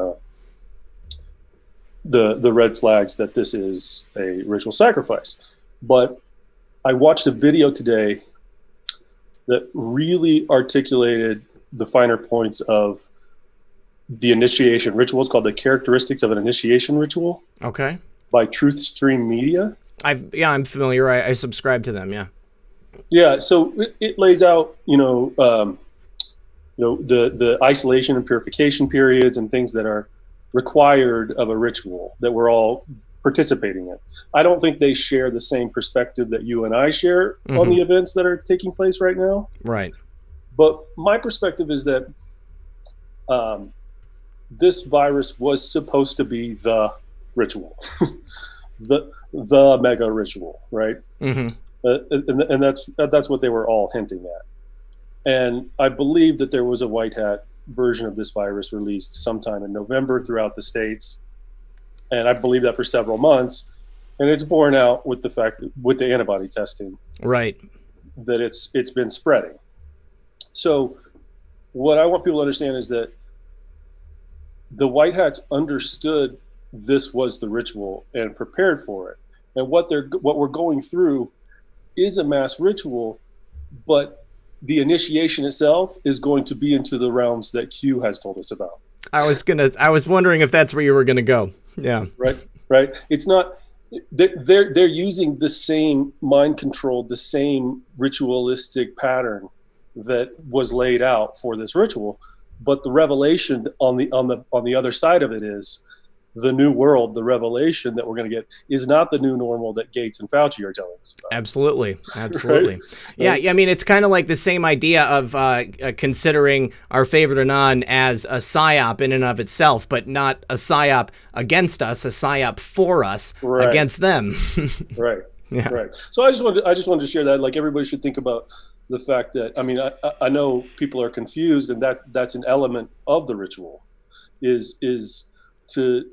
the red flags that this is a ritual sacrifice. But I watched a video today that really articulated the finer points of the initiation ritual. It's called The Characteristics of an Initiation Ritual. Okay. By Truth Stream Media. I'm familiar. I subscribe to them. Yeah. Yeah. So it lays out, the isolation and purification periods and things that are required of a ritual that we're all participating in. I don't think they share the same perspective that you and I share on the events that are taking place right now. Right. But my perspective is that this virus was supposed to be the ritual, the mega ritual, right? And that's what they were all hinting at. And I believe that there was a white hat version of this virus released sometime in November throughout the states, and I believe that for several months, and it's borne out with the fact that, with the antibody testing, right, that it's been spreading. So what I want people to understand is that the white hats understood this was the ritual and prepared for it. And what we're going through is a mass ritual, but the initiation itself is going to be into the realms that Q has told us about. I was wondering if that's where you were going to go. Yeah. Right. It's not, they're using the same mind control, the same ritualistic pattern that was laid out for this ritual, but the revelation on the other side of it is the new world. The revelation that we're going to get is not the new normal that Gates and Fauci are telling us about. Absolutely. Yeah, I mean, it's kind of like the same idea of considering our favorite Anon as a psyop in and of itself, but not a psyop against us, a psyop for us against them. Right. Yeah. Right. So I just wanted to share that. Like, everybody should think about the fact that, I mean, I know people are confused, and that's an element of the ritual, is to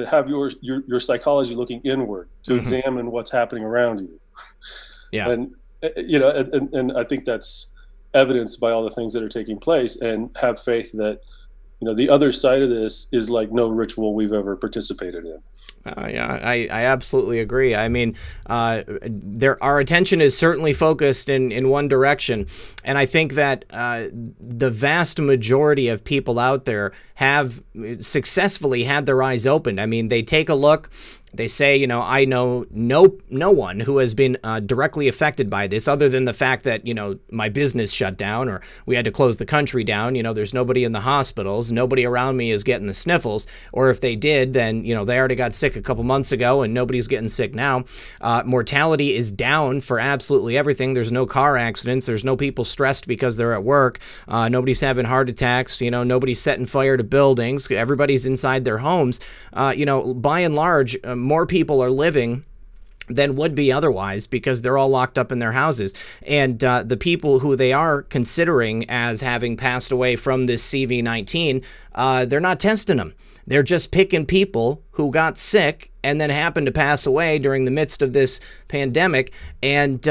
have your psychology looking inward, to examine what's happening around you. Yeah. And and I think that's evidenced by all the things that are taking place, and have faith that, the other side of this is like no ritual we've ever participated in. Yeah, I absolutely agree. I mean, our attention is certainly focused in one direction, and I think that the vast majority of people out there have successfully had their eyes opened. I mean, they take a look. They say, I know no one who has been directly affected by this, other than the fact that, my business shut down, or we had to close the country down. There's nobody in the hospitals. Nobody around me is getting the sniffles. Or if they did, then, they already got sick a couple months ago, and nobody's getting sick now. Mortality is down for absolutely everything. There's no car accidents. There's no people stressed because they're at work. Nobody's having heart attacks. Nobody's setting fire to buildings. Everybody's inside their homes. By and large, more people are living than would be otherwise, because they're all locked up in their houses. And the people who they are considering as having passed away from this CV-19, they're not testing them. They're just picking people who got sick and then happened to pass away during the midst of this pandemic. And,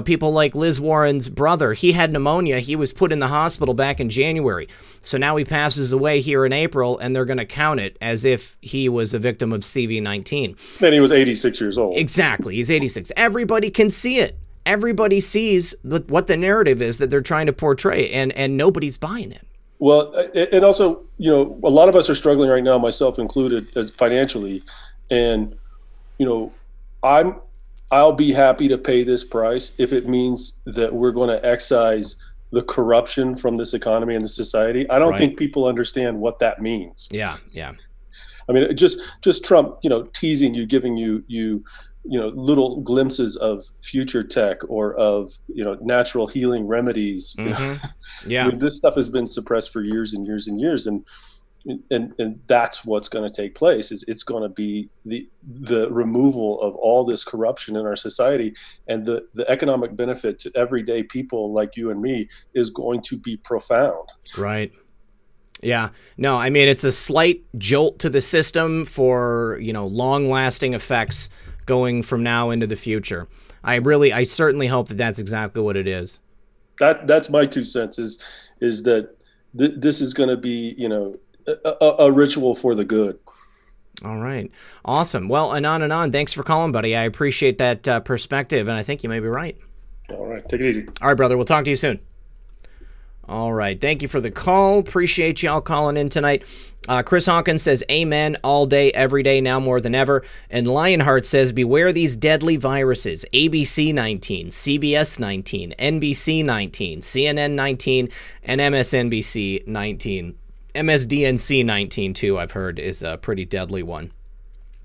people like Liz Warren's brother, he had pneumonia. He was put in the hospital back in January. So now he passes away here in April, and they're going to count it as if he was a victim of CV-19. And he was 86 years old. Exactly. He's 86. Everybody can see it. Everybody sees what the narrative is that they're trying to portray, and nobody's buying it. Well, and also, a lot of us are struggling right now, myself included, financially. And, I'll be happy to pay this price if it means that we're going to excise the corruption from this economy and the society. I don't think people understand what that means. Yeah, yeah. I mean, just Trump, teasing you, giving you little glimpses of future tech, or of, natural healing remedies. Yeah. I mean, this stuff has been suppressed for years and years and years. And that's what's going to take place. Is it's going to be the removal of all this corruption in our society, and the economic benefit to everyday people like you and me is going to be profound. Right. Yeah. No, I mean, it's a slight jolt to the system for, long-lasting effects going from now into the future. I certainly hope that that's exactly what it is. That's my 2 cents, is that this is going to be, a ritual for the good. All right. Awesome. Well, Anon, thanks for calling, buddy. I appreciate that perspective, and I think you may be right. All right. Take it easy. All right, brother. We'll talk to you soon. All right. Thank you for the call. Appreciate y'all calling in tonight. Chris Hawkins says, amen, all day, every day, now more than ever. And Lionheart says, beware these deadly viruses. ABC-19, CBS-19, NBC-19, CNN-19, and MSNBC-19. MSDNC-19, too, I've heard, is a pretty deadly one.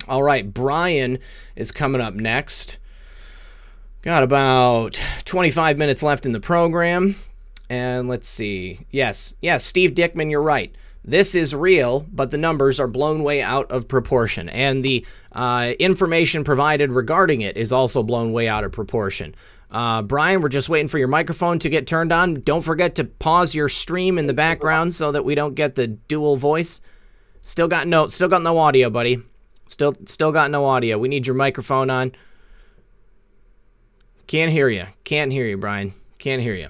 All right, Brian is coming up next. Got about 25 minutes left in the program. And let's see. Yes, Steve Dickman, you're right. This is real, but the numbers are blown way out of proportion. And the information provided regarding it is also blown way out of proportion. Brian, we're just waiting for your microphone to get turned on. Don't forget to pause your stream in the background so that we don't get the dual voice. Still got no audio, buddy. Still got no audio. We need your microphone on. Can't hear you, Brian. Can't hear you.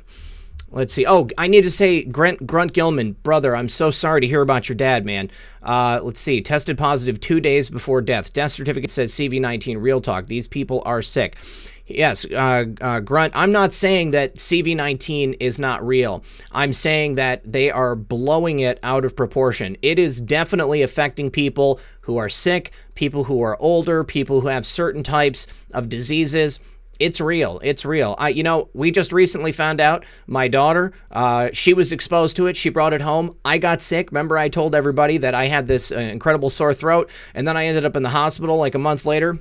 Let's see. Oh, I need to say, Grunt Gilman, brother, I'm so sorry to hear about your dad, man. Let's see. Tested positive 2 days before death. Death certificate says CV-19. Real talk. These people are sick. Yes, Grunt, I'm not saying that CV-19 is not real. I'm saying that they are blowing it out of proportion. It is definitely affecting people who are sick, people who are older, people who have certain types of diseases. It's real. It's real. We just recently found out, my daughter, she was exposed to it. She brought it home. I got sick. Remember, I told everybody that I had this incredible sore throat, and then I ended up in the hospital like a month later.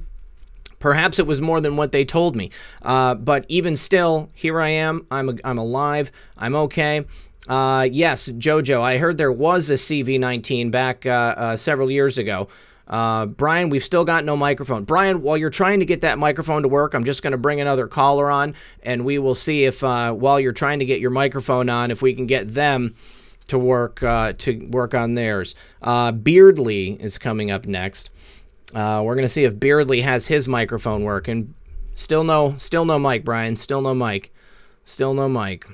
Perhaps it was more than what they told me. But even still, here I am. I'm alive. I'm okay. Yes, Jojo, I heard there was a CV-19 back several years ago. Brian, we've still got no microphone. Brian, while you're trying to get that microphone to work, I'm just going to bring another caller on, and we will see if, while you're trying to get your microphone on, if we can get them to work on theirs. Beardley is coming up next. We're going to see if Beardley has his microphone working. Still no mic, Brian. Still no mic. Still no mic.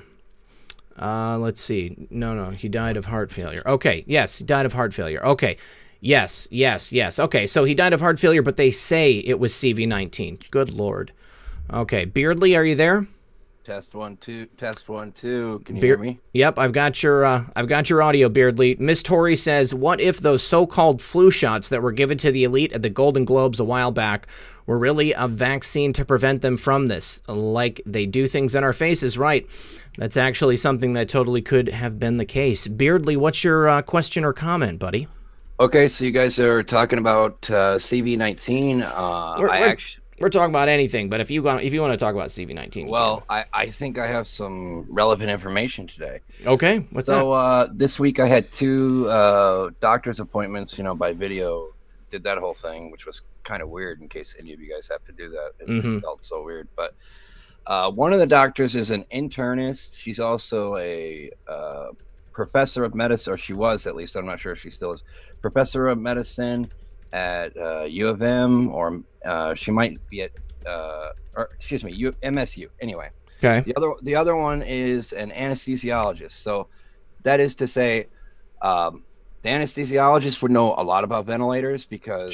Let's see. No, he died of heart failure. Okay, yes, he died of heart failure. Okay. Yes. Okay, so he died of heart failure, but they say it was CV19. Good Lord. Okay, Beardley, are you there? Test 1 2. Test 1 2. Can you hear me? Yep, I've got your audio, Beardley. Miss Tori says, "What if those so-called flu shots that were given to the elite at the Golden Globes a while back were really a vaccine to prevent them from this? Like they do things in our faces, right? That's actually something that totally could have been the case." Beardley, what's your question or comment, buddy? Okay, so you guys are talking about CV19. We're talking about anything, but if you want to talk about CV19, well, I think I have some relevant information today. Okay, what's that? So this week I had 2 doctor's appointments, by video. Did that whole thing, which was kind of weird. In case any of you guys have to do that, it felt so weird. But one of the doctors is an internist. She's also a professor of medicine, or she was at least. I'm not sure if she still is. Professor of medicine at U of M, or she might be at, or excuse me, MSU. Anyway, okay. The other one is an anesthesiologist. So that is to say, the anesthesiologist would know a lot about ventilators because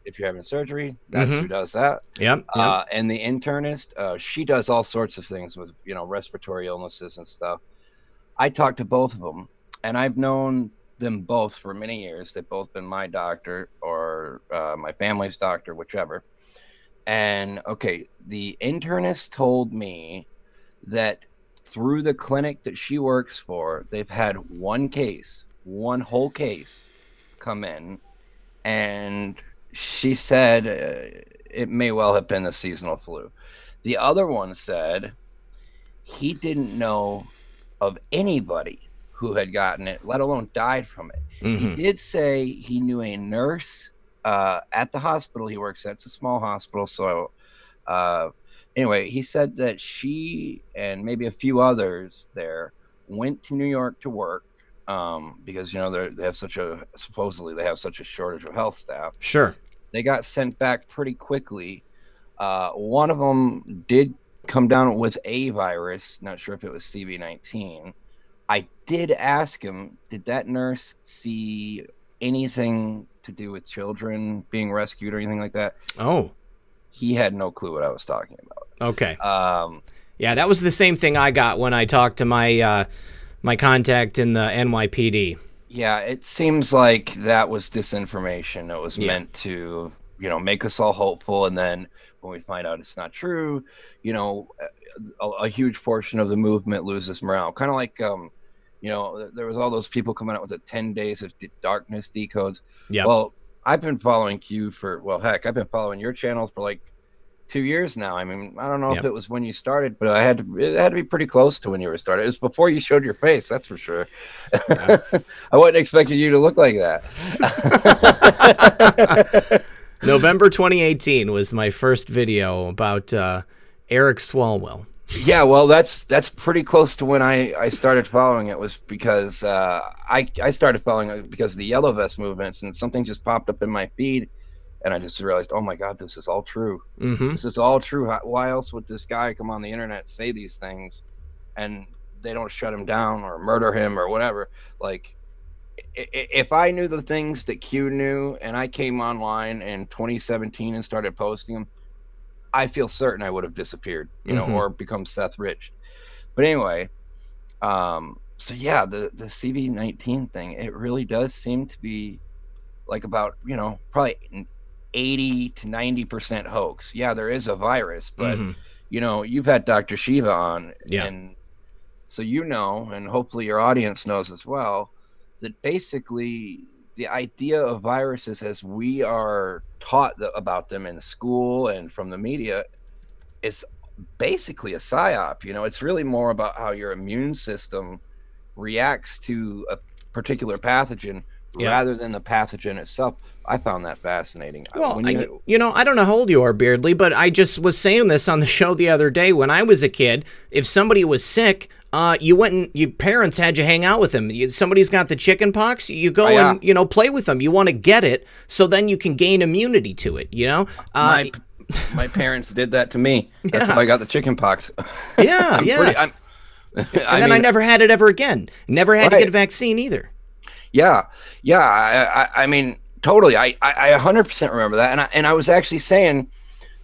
if you're having surgery, that's who does that. Yep. And the internist, she does all sorts of things with respiratory illnesses and stuff. I talked to both of them, and I've known them both for many years. They've both been my doctor or my family's doctor, whichever. And okay, the internist told me that through the clinic that she works for, they've had one whole case come in, and she said it may well have been a seasonal flu. The other one said he didn't know of anybody who had gotten it, let alone died from it. He did say he knew a nurse at the hospital he works at. It's a small hospital. So anyway, he said that she and maybe a few others there went to New York to work because, they have supposedly they have such a shortage of health staff. Sure. They got sent back pretty quickly. One of them did come down with a virus. Not sure if it was CV19. I did ask him, did that nurse see anything to do with children being rescued or anything like that? Oh. He had no clue what I was talking about. Okay. Yeah, that was the same thing I got when I talked to my my contact in the NYPD. Yeah, it seems like that was disinformation. It was meant to, make us all hopeful, and then when we find out it's not true, a huge portion of the movement loses morale. Kind of like, there was all those people coming out with the 10 days of darkness decodes. Yeah. Well, I've been following you I've been following your channel for like 2 years now. I mean, I don't know if it was when you started, but it had to be pretty close to when you were started. It was before you showed your face, that's for sure. Yeah. I wasn't expecting you to look like that. November 2018 was my first video about Eric Swalwell. Yeah, well, that's pretty close to when I started following it. Was because I started following it because of the Yellow Vest movements, and something just popped up in my feed, and I just realized, oh my God, this is all true. This is all true. Why else would this guy come on the internet and say these things, and they don't shut him down or murder him or whatever? Like, if I knew the things that Q knew, and I came online in 2017 and started posting them, I feel certain I would have disappeared, or become Seth Rich. But anyway, so yeah, the CV19 thing, it really does seem to be like about, probably 80 to 90% hoax. Yeah, there is a virus, but you've had Dr. Shiva on, and so and hopefully your audience knows as well, that basically the idea of viruses as we are taught about them in school and from the media is basically a psyop. It's really more about how your immune system reacts to a particular pathogen rather than the pathogen itself. I found that fascinating. Well, you know, I don't know how old you are, Beardley, but I just was saying this on the show the other day. When I was a kid, if somebody was sick, you went and your parents had you hang out with them. Somebody's got the chicken pox, you go and, you know, play with them. You want to get it so then you can gain immunity to it, you know? My parents did that to me. That's how I got the chicken pox. Yeah, I never had it ever again. Never had to get a vaccine either. Yeah, I mean, totally. I 100% remember that. And I was actually saying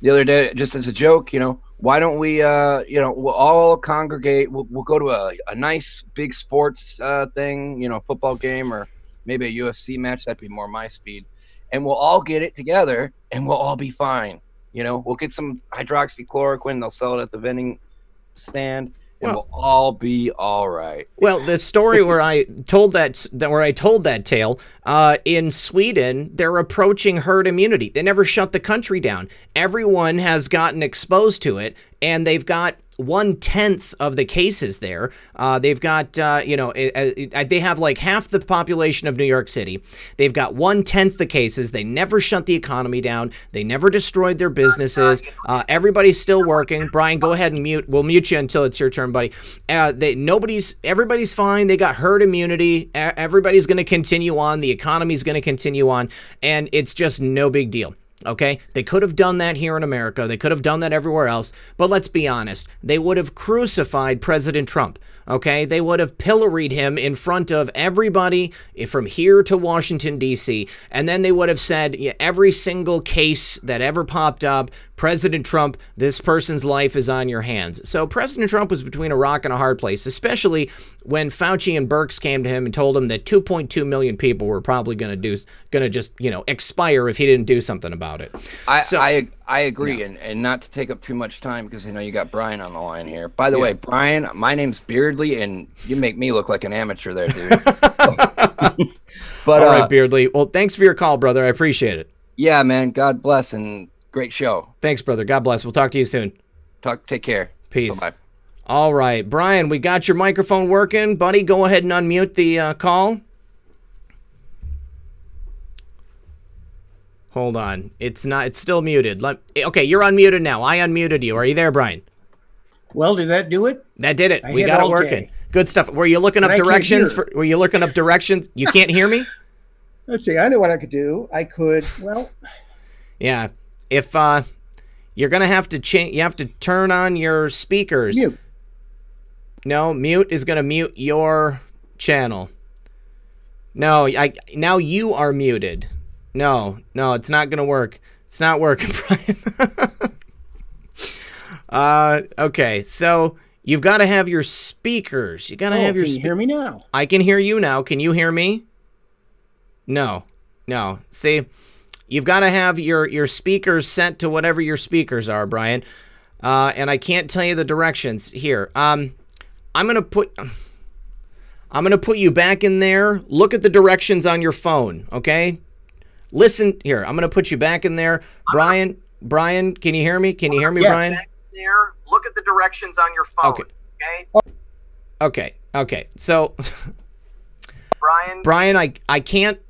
the other day, just as a joke, you know, why don't we, you know, we'll all congregate. We'll go to a nice big sports thing, you know, football game or maybe a UFC match. That'd be more my speed. And we'll all get it together and we'll all be fine. You know, we'll get some hydroxychloroquine. They'll sell it at the vending stand. And we'll all be all right. Well, the story where I told that tale, in Sweden, they're approaching herd immunity. They never shut the country down. Everyone has gotten exposed to it, and they've got 1/10 of the cases there. They've got, you know, they have like half the population of New York City. They've got 1/10 the cases. They never shut the economy down. They never destroyed their businesses. Everybody's still working. Brian, go ahead and mute. We'll mute you until it's your turn, buddy. Everybody's fine. They got herd immunity. Everybody's going to continue on. The economy's going to continue on, and it's just no big deal. Okay, they could have done that here in America. They could have done that everywhere else. But let's be honest. They would have crucified President Trump. Okay, they would have pilloried him in front of everybody from here to Washington, D.C. And then they would have said, yeah, every single case that ever popped up, President Trump, this person's life is on your hands. So President Trump was between a rock and a hard place, especially when Fauci and Birx came to him and told him that 2.2 million people were probably going to just, you know, expire if he didn't do something about it. I agree, and not to take up too much time because I know you got Brian on the line here. By the way, Brian, my name's Beardley, and you make me look like an amateur there, dude. But all right, Beardley. Well, thanks for your call, brother. I appreciate it. Yeah, man. God bless, and great show. Thanks, brother. God bless. We'll talk to you soon. Take care. Peace. Bye-bye. All right, Brian, we got your microphone working. Buddy, go ahead and unmute the call. Hold on. It's still muted. Okay, you're unmuted now. I unmuted you. Are you there, Brian? Well, did that do it? That did it. We got it working. Good stuff. Were you looking up directions? Were you looking up directions? You can't hear me? Let's see. I know what I could do. I could, well. Yeah. If you're going to have to change, you have to turn on your speakers. Mute. No, mute is going to mute your channel. No, now you are muted. No, it's not going to work. It's not working, Brian. Okay, so you've got to have your speakers. You got to have your. Can you hear me now? I can hear you now. Can you hear me? No. See, you've got to have your speakers set to whatever your speakers are, Brian. And I can't tell you the directions here. I'm gonna put you back in there. Look at the directions on your phone, okay? Listen here. I'm gonna put you back in there, Brian. Brian, can you hear me? Can you hear me, Brian? Back in there. Look at the directions on your phone. Okay. So, Brian, I can't.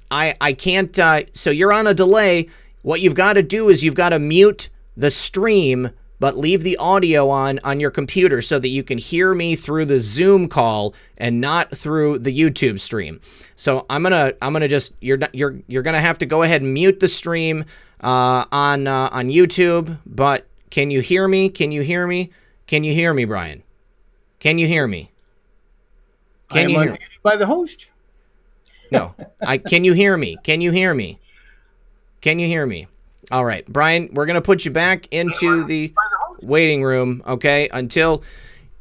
So you're on a delay. What you've got to do is you've got to mute the stream, but leave the audio on your computer so that you can hear me through the Zoom call and not through the YouTube stream. So I'm gonna just you're gonna have to go ahead and mute the stream on YouTube. But can you hear me? Can you hear me? Can you hear me, Brian? Can you hear me? Can you hear me? By the host. No, can you hear me? Can you hear me? Can you hear me? All right, Brian, we're going to put you back into the waiting room, okay, until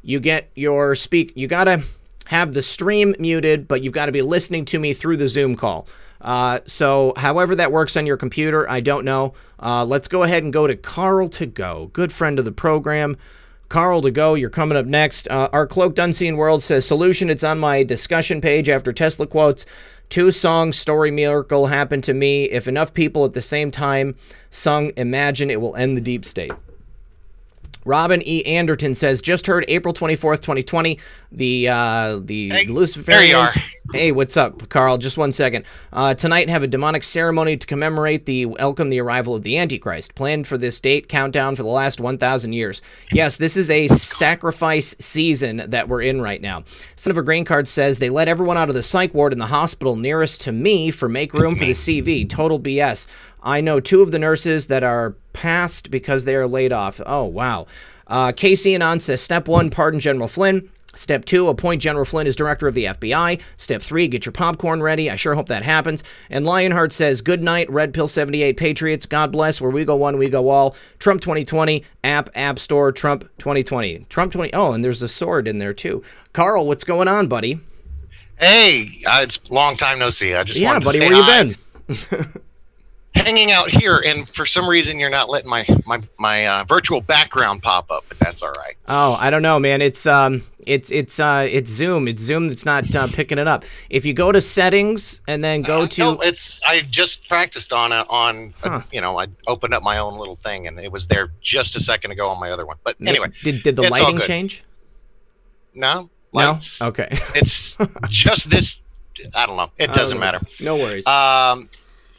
you get your you got to have the stream muted, but you've got to be listening to me through the Zoom call. So however that works on your computer, I don't know. Let's go ahead and go to Carl to Go, good friend of the program. Carl to Go, you're coming up next. Our Cloaked Unseen World says, solution, it's on my discussion page after Tesla quotes. 2 songs, story miracle happened to me. If enough people at the same time sung Imagine, it will end the deep state. Robin E. Anderton says, just heard April 24th, 2020, the Luciferians. There you are. Hey, what's up, Carl? Just one second. Tonight have a demonic ceremony to commemorate welcome the arrival of the Antichrist. Planned for this date, countdown for the last 1,000 years. Yes, this is a sacrifice season that we're in right now. Son of a Green Card says, they let everyone out of the psych ward in the hospital nearest to me for make room for the CV. Total BS. I know 2 of the nurses that are passed because they are laid off. Oh, wow. Casey Anon says, Step 1, pardon General Flynn. Step 2, appoint General Flynn as director of the FBI. Step 3, get your popcorn ready. I sure hope that happens. And Lionheart says, good night, Red Pill 78 Patriots. God bless. Where we go one, we go all. Trump 2020, App Store, Trump 2020. Trump 20. Oh, and there's a sword in there, too. Carl, what's going on, buddy? Hey, it's a long time no see. I just wanted to buddy, say where hi. you been? Hanging out here, and for some reason you're not letting my virtual background pop up, but that's all right. Oh, I don't know, man. It's Zoom. It's Zoom that's not picking it up. If you go to settings and then go to no, I just practiced on you know, I opened up my own little thing and it was there just a second ago on my other one. But anyway, did the lighting change? No. No. Okay. It's just this. I don't know. It doesn't matter. No worries.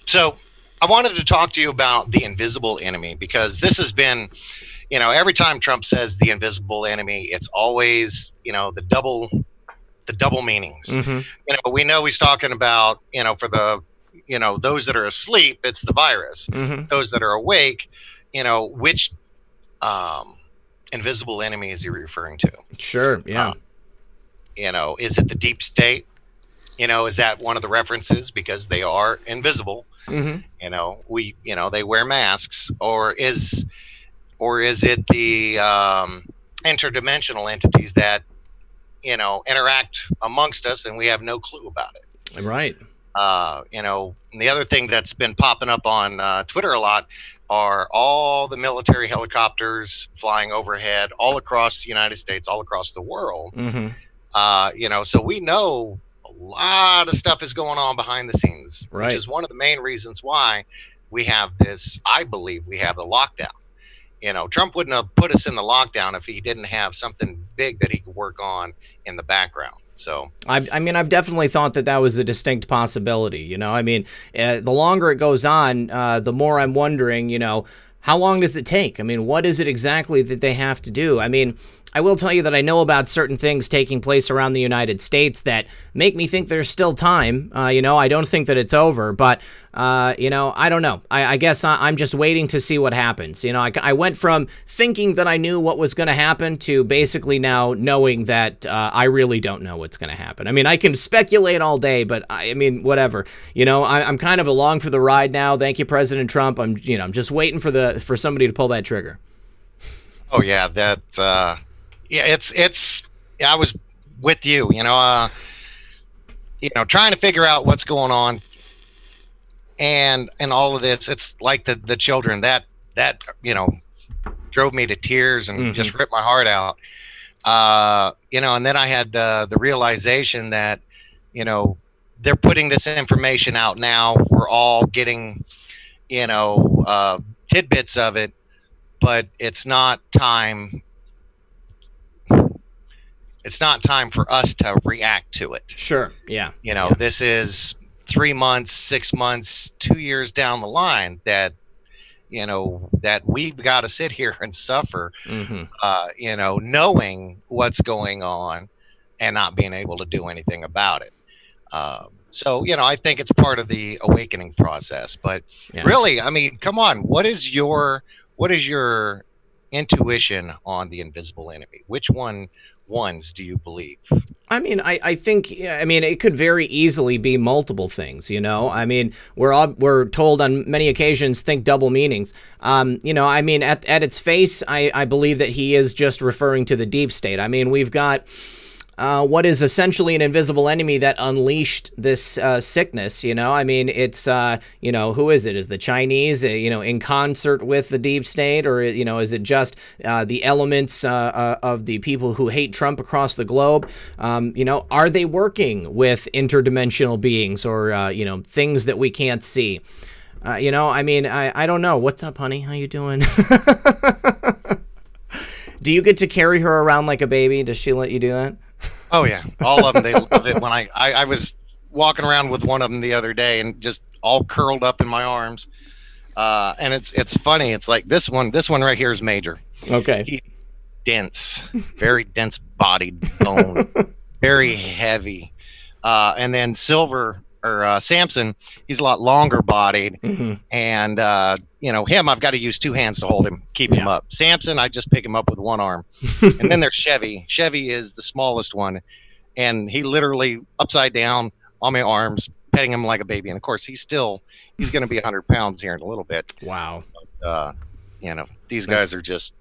So I wanted to talk to you about the invisible enemy, because this has been, you know, every time Trump says the invisible enemy, it's always, you know, the double meanings. Mm-hmm. You know, we know he's talking about, you know, for the, you know, those that are asleep, it's the virus. Mm-hmm. Those that are awake, you know, which invisible enemy is he referring to? Sure. Yeah. You know, is it the deep state? You know, is that one of the references because they are invisible? Mm-hmm. You know, they wear masks, or is it the interdimensional entities that, you know, interact amongst us and we have no clue about it? Right. You know, and the other thing that's been popping up on Twitter a lot are all the military helicopters flying overhead all across the United States, all across the world. Mm-hmm. You know, so we know a lot of stuff is going on behind the scenes, right, which is one of the main reasons why we have this. I believe we have the lockdown. You know, Trump wouldn't have put us in the lockdown if he didn't have something big that he could work on in the background. So I mean, I've definitely thought that was a distinct possibility. You know, I mean, the longer it goes on, the more I'm wondering, you know, how long does it take? I mean, what is it exactly that they have to do? I mean, I will tell you that I know about certain things taking place around the United States that make me think there's still time. You know, I don't think that it's over, but, you know, I don't know. I guess I'm just waiting to see what happens. You know, I went from thinking that I knew what was going to happen to basically now knowing that I really don't know what's going to happen. I mean, I can speculate all day, but I mean, whatever. You know, I'm kind of along for the ride now. Thank you, President Trump. I'm just waiting for somebody to pull that trigger. Oh, yeah, yeah, it's. I was with you, you know, trying to figure out what's going on, and all of this. It's like the children that you know drove me to tears and just ripped my heart out. You know, and then I had the realization that, you know, they're putting this information out now. We're all getting, you know, tidbits of it, but it's not time. It's not time for us to react to it. Sure. Yeah. You know, This is 3 months, 6 months, 2 years down the line that, you know, that we've got to sit here and suffer, you know, knowing what's going on and not being able to do anything about it. So, you know, I think it's part of the awakening process. But really, I mean, come on, what is your intuition on the invisible enemy? Which ones do you believe? I mean, I think, I mean, it could very easily be multiple things, you know? I mean, we're told on many occasions, think double meanings. You know, I mean, at its face, I believe that he is just referring to the deep state. I mean, we've got what is essentially an invisible enemy that unleashed this sickness, you know? I mean, it's, you know, who is it? Is the Chinese, you know, in concert with the deep state? Or, you know, is it just the elements of the people who hate Trump across the globe? You know, are they working with interdimensional beings or, you know, things that we can't see? You know, I mean, I don't know. What's up, honey? How you doing? Do you get to carry her around like a baby? Does she let you do that? Oh yeah, all of them. They love it. When I was walking around with one of them the other day and just all curled up in my arms. And it's funny. It's like this one right here is Major. Okay. He's dense, very dense bodied bone, very heavy. And then Silver or Samson, he's a lot longer bodied. And you know, him, I've got to use 2 hands to hold him, keep him up. Samson, I just pick him up with 1 arm. And then there's Chevy. Chevy is the smallest one, and he literally upside down on my arms, petting him like a baby. And of course, he's going to be 100 pounds here in a little bit. Wow. But, you know, these guys are just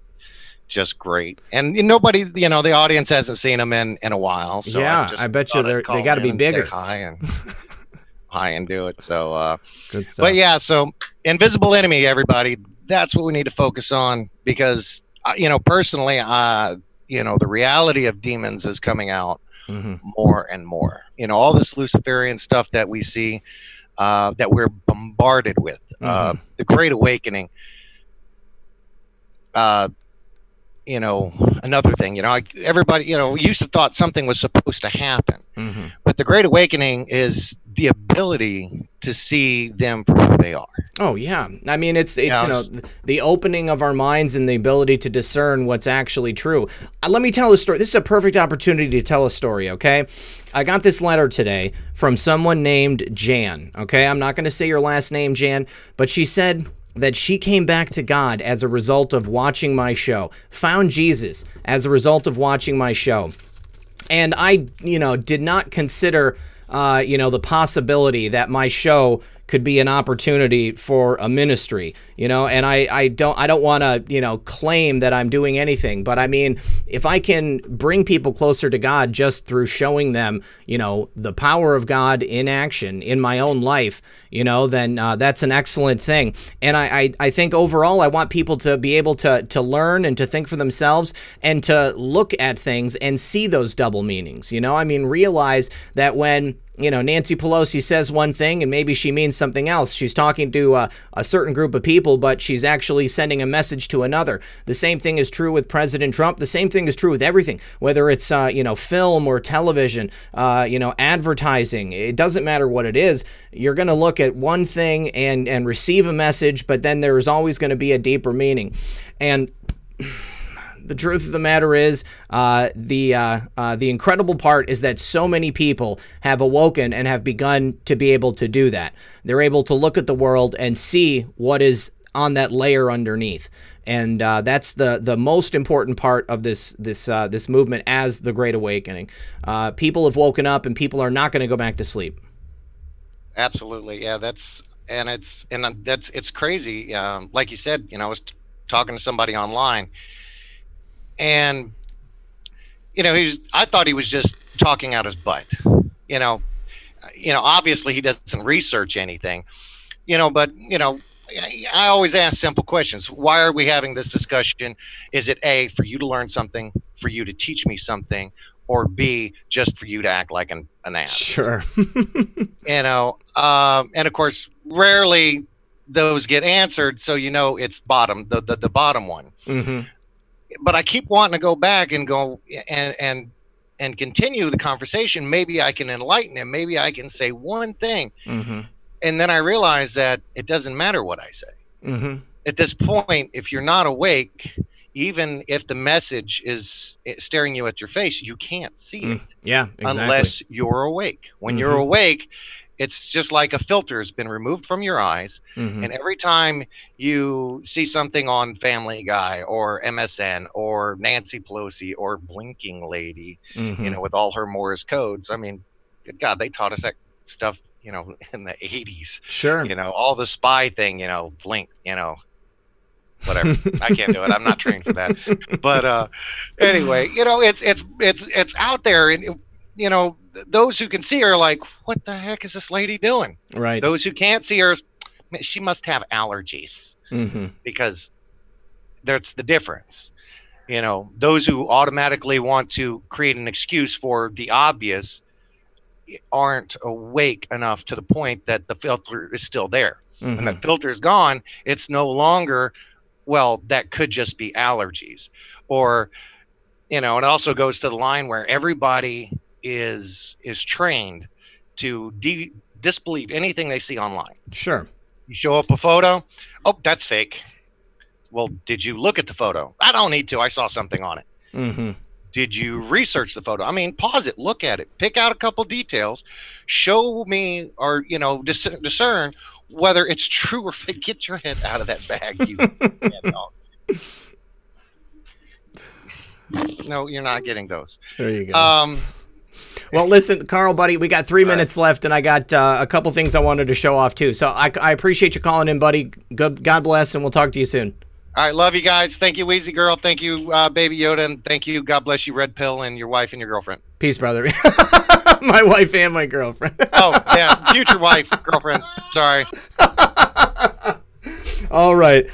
great. And nobody, you know, the audience hasn't seen them in a while. So yeah, I bet you they got to be bigger. Hi and do it. So good stuff. But yeah, so Invisible Enemy, everybody, that's what we need to focus on, because you know, personally, you know, the reality of demons is coming out more and more. You know, all this Luciferian stuff that we see, that we're bombarded with, the Great Awakening. You know, another thing, you know, everybody, you know, used to thought something was supposed to happen, but the Great Awakening is the ability to see them for who they are. Oh yeah, I mean, it's you know, the opening of our minds and the ability to discern what's actually true. Let me tell a story. This is a perfect opportunity to tell a story. Okay, I got this letter today from someone named Jan. Okay, I'm not going to say your last name, Jan, but she said that she came back to God as a result of watching my show, found Jesus as a result of watching my show. And I, you know, did not consider, you know, the possibility that my show could be an opportunity for a ministry, you know, and I don't want to, you know, claim that I'm doing anything, but I mean, if I can bring people closer to God just through showing them, you know, the power of God in action in my own life, you know, then that's an excellent thing. And I think overall, I want people to be able to learn and to think for themselves and to look at things and see those double meanings, you know, I mean, realize that when, you know, Nancy Pelosi says one thing and maybe she means something else. She's talking to a certain group of people, but she's actually sending a message to another. The same thing is true with President Trump. The same thing is true with everything, whether it's, you know, film or television, you know, advertising. It doesn't matter what it is. You're going to look at one thing and receive a message, but then there is always going to be a deeper meaning. And the truth of the matter is, the incredible part is that so many people have awoken and have begun to be able to do that. They're able to look at the world and see what is on that layer underneath. And that's the most important part of this movement as the Great Awakening. People have woken up, and people are not going to go back to sleep. Absolutely, yeah. It's crazy. Like you said, you know, I was talking to somebody online. And, you know, I thought he was just talking out his butt, you know, obviously he doesn't research anything, you know, but, you know, I always ask simple questions. Why are we having this discussion? Is it A, for you to learn something, for you to teach me something, or B, just for you to act like an ass? Sure. You know, and of course, rarely those get answered. So, you know, it's the bottom one. But I keep wanting to go back and go and continue the conversation. Maybe I can enlighten him. Maybe I can say one thing. And then I realize that it doesn't matter what I say. At this point, if you're not awake, even if the message is staring you at your face, you can't see it. Yeah, exactly. Unless you're awake. When you're awake, it's just like a filter has been removed from your eyes. And every time you see something on Family Guy or MSN or Nancy Pelosi or Blinking Lady, you know, with all her Morse codes, I mean, good God, they taught us that stuff, you know, in the 80s. Sure. You know, all the spy thing, you know, blink, you know, whatever. I can't do it. I'm not trained for that. But anyway, you know, it's out there. And, you know, those who can see her are like, what the heck is this lady doing? Right. Those who can't see her, she must have allergies, because that's the difference. You know, those who automatically want to create an excuse for the obvious aren't awake enough to the point that the filter is still there. When the filter is gone, it's no longer well, that could just be allergies. Or, you know, it also goes to the line where everybody is trained to disbelieve anything they see online. Sure. You show up a photo, oh, that's fake. Well, did you look at the photo? I don't need to. I saw something on it. Mm-hmm. Did you research the photo? I mean, pause it, look at it, pick out a couple details, show me, or, you know, discern whether it's true or fake. Get your head out of that bag, you dog. No, you're not getting those. There you go. Well, listen, Carl, buddy, we got 3 minutes left, and I got a couple things I wanted to show off, too. So I appreciate you calling in, buddy. God bless, and we'll talk to you soon. All right, love you guys. Thank you, Wheezy Girl. Thank you, Baby Yoda, and thank you, God bless you, Red Pill, and your wife and your girlfriend. Peace, brother. My wife and my girlfriend. Oh, yeah, future wife, girlfriend. Sorry. All right.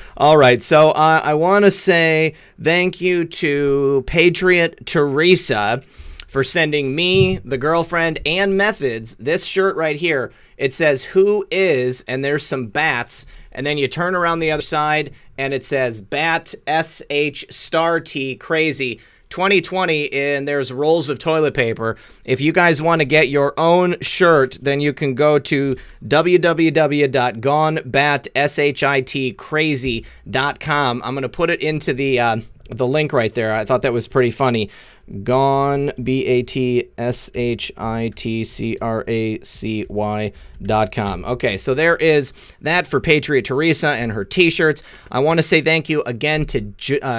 So I want to say thank you to Patriot Teresa for sending me, the girlfriend, and Methods this shirt right here. It says, "Who is," and there's some bats, and then you turn around the other side, and it says, "Bat SH star T crazy 2020," and there's rolls of toilet paper. If you guys want to get your own shirt, then you can go to www.gonebatshitcrazy.com. I'm going to put it into the link right there. I thought that was pretty funny. Gone, BATSHITCRACY.com. Okay, so there is that for Patriot Teresa and her t-shirts. I want to say thank you again to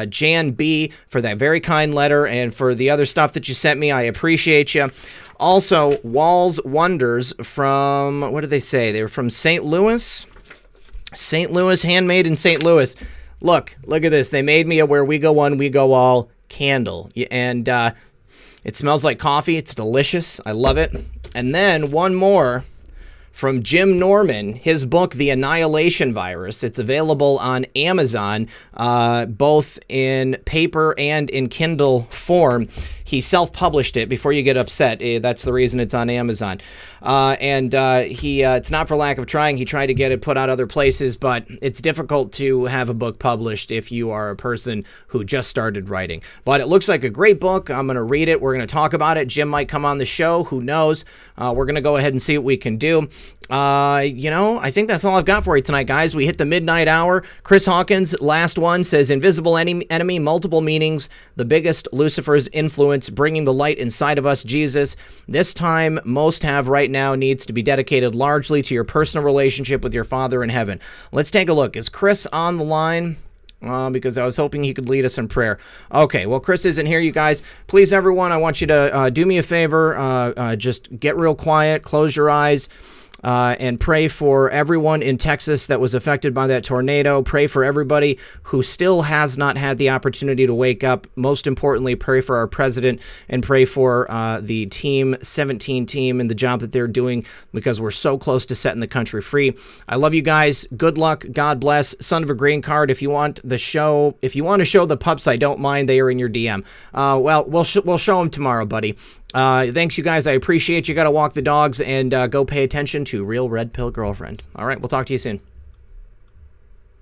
Jan B for that very kind letter and for the other stuff that you sent me. I appreciate you. Also, Walls Wonders from, what did they say? They were from St. Louis? St. Louis, handmade in St. Louis. Look at this. They made me a Where We Go One, We Go All candle, and it smells like coffee. It's delicious. I love it. And then one more from Jim Norman, his book, The Annihilation Virus. It's available on Amazon, both in paper and in Kindle form. He self-published it. Before you get upset, that's the reason it's on Amazon. It's not for lack of trying. He tried to get it put out other places, but it's difficult to have a book published if you are a person who just started writing. But it looks like a great book. I'm going to read it. We're going to talk about it. Jim might come on the show. Who knows? We're going to go ahead and see what we can do. You know, I think that's all I've got for you tonight, guys. We hit the midnight hour. Chris Hawkins, last one, says, "Invisible enemy, multiple meanings, the biggest Lucifer's influence, bringing the light inside of us, Jesus. This time most have right now needs to be dedicated largely to your personal relationship with your Father in heaven." Let's take a look. Is Chris on the line? Because I was hoping he could lead us in prayer. Okay, well, Chris isn't here, you guys. Please, everyone, I want you to do me a favor. Just get real quiet, close your eyes, and pray for everyone in Texas that was affected by that tornado. Pray for everybody who still has not had the opportunity to wake up. Most importantly, pray for our president and pray for the Team 17 team and the job that they're doing, because we're so close to setting the country free. I love you guys. Good luck. God bless. Son of a green card. If you want to show the pups, I don't mind. They are in your DM. Well, we'll show them tomorrow, buddy. Thanks, you guys. I appreciate you. Got to walk the dogs and go pay attention to Real Red Pill Girlfriend. All right, we'll talk to you soon.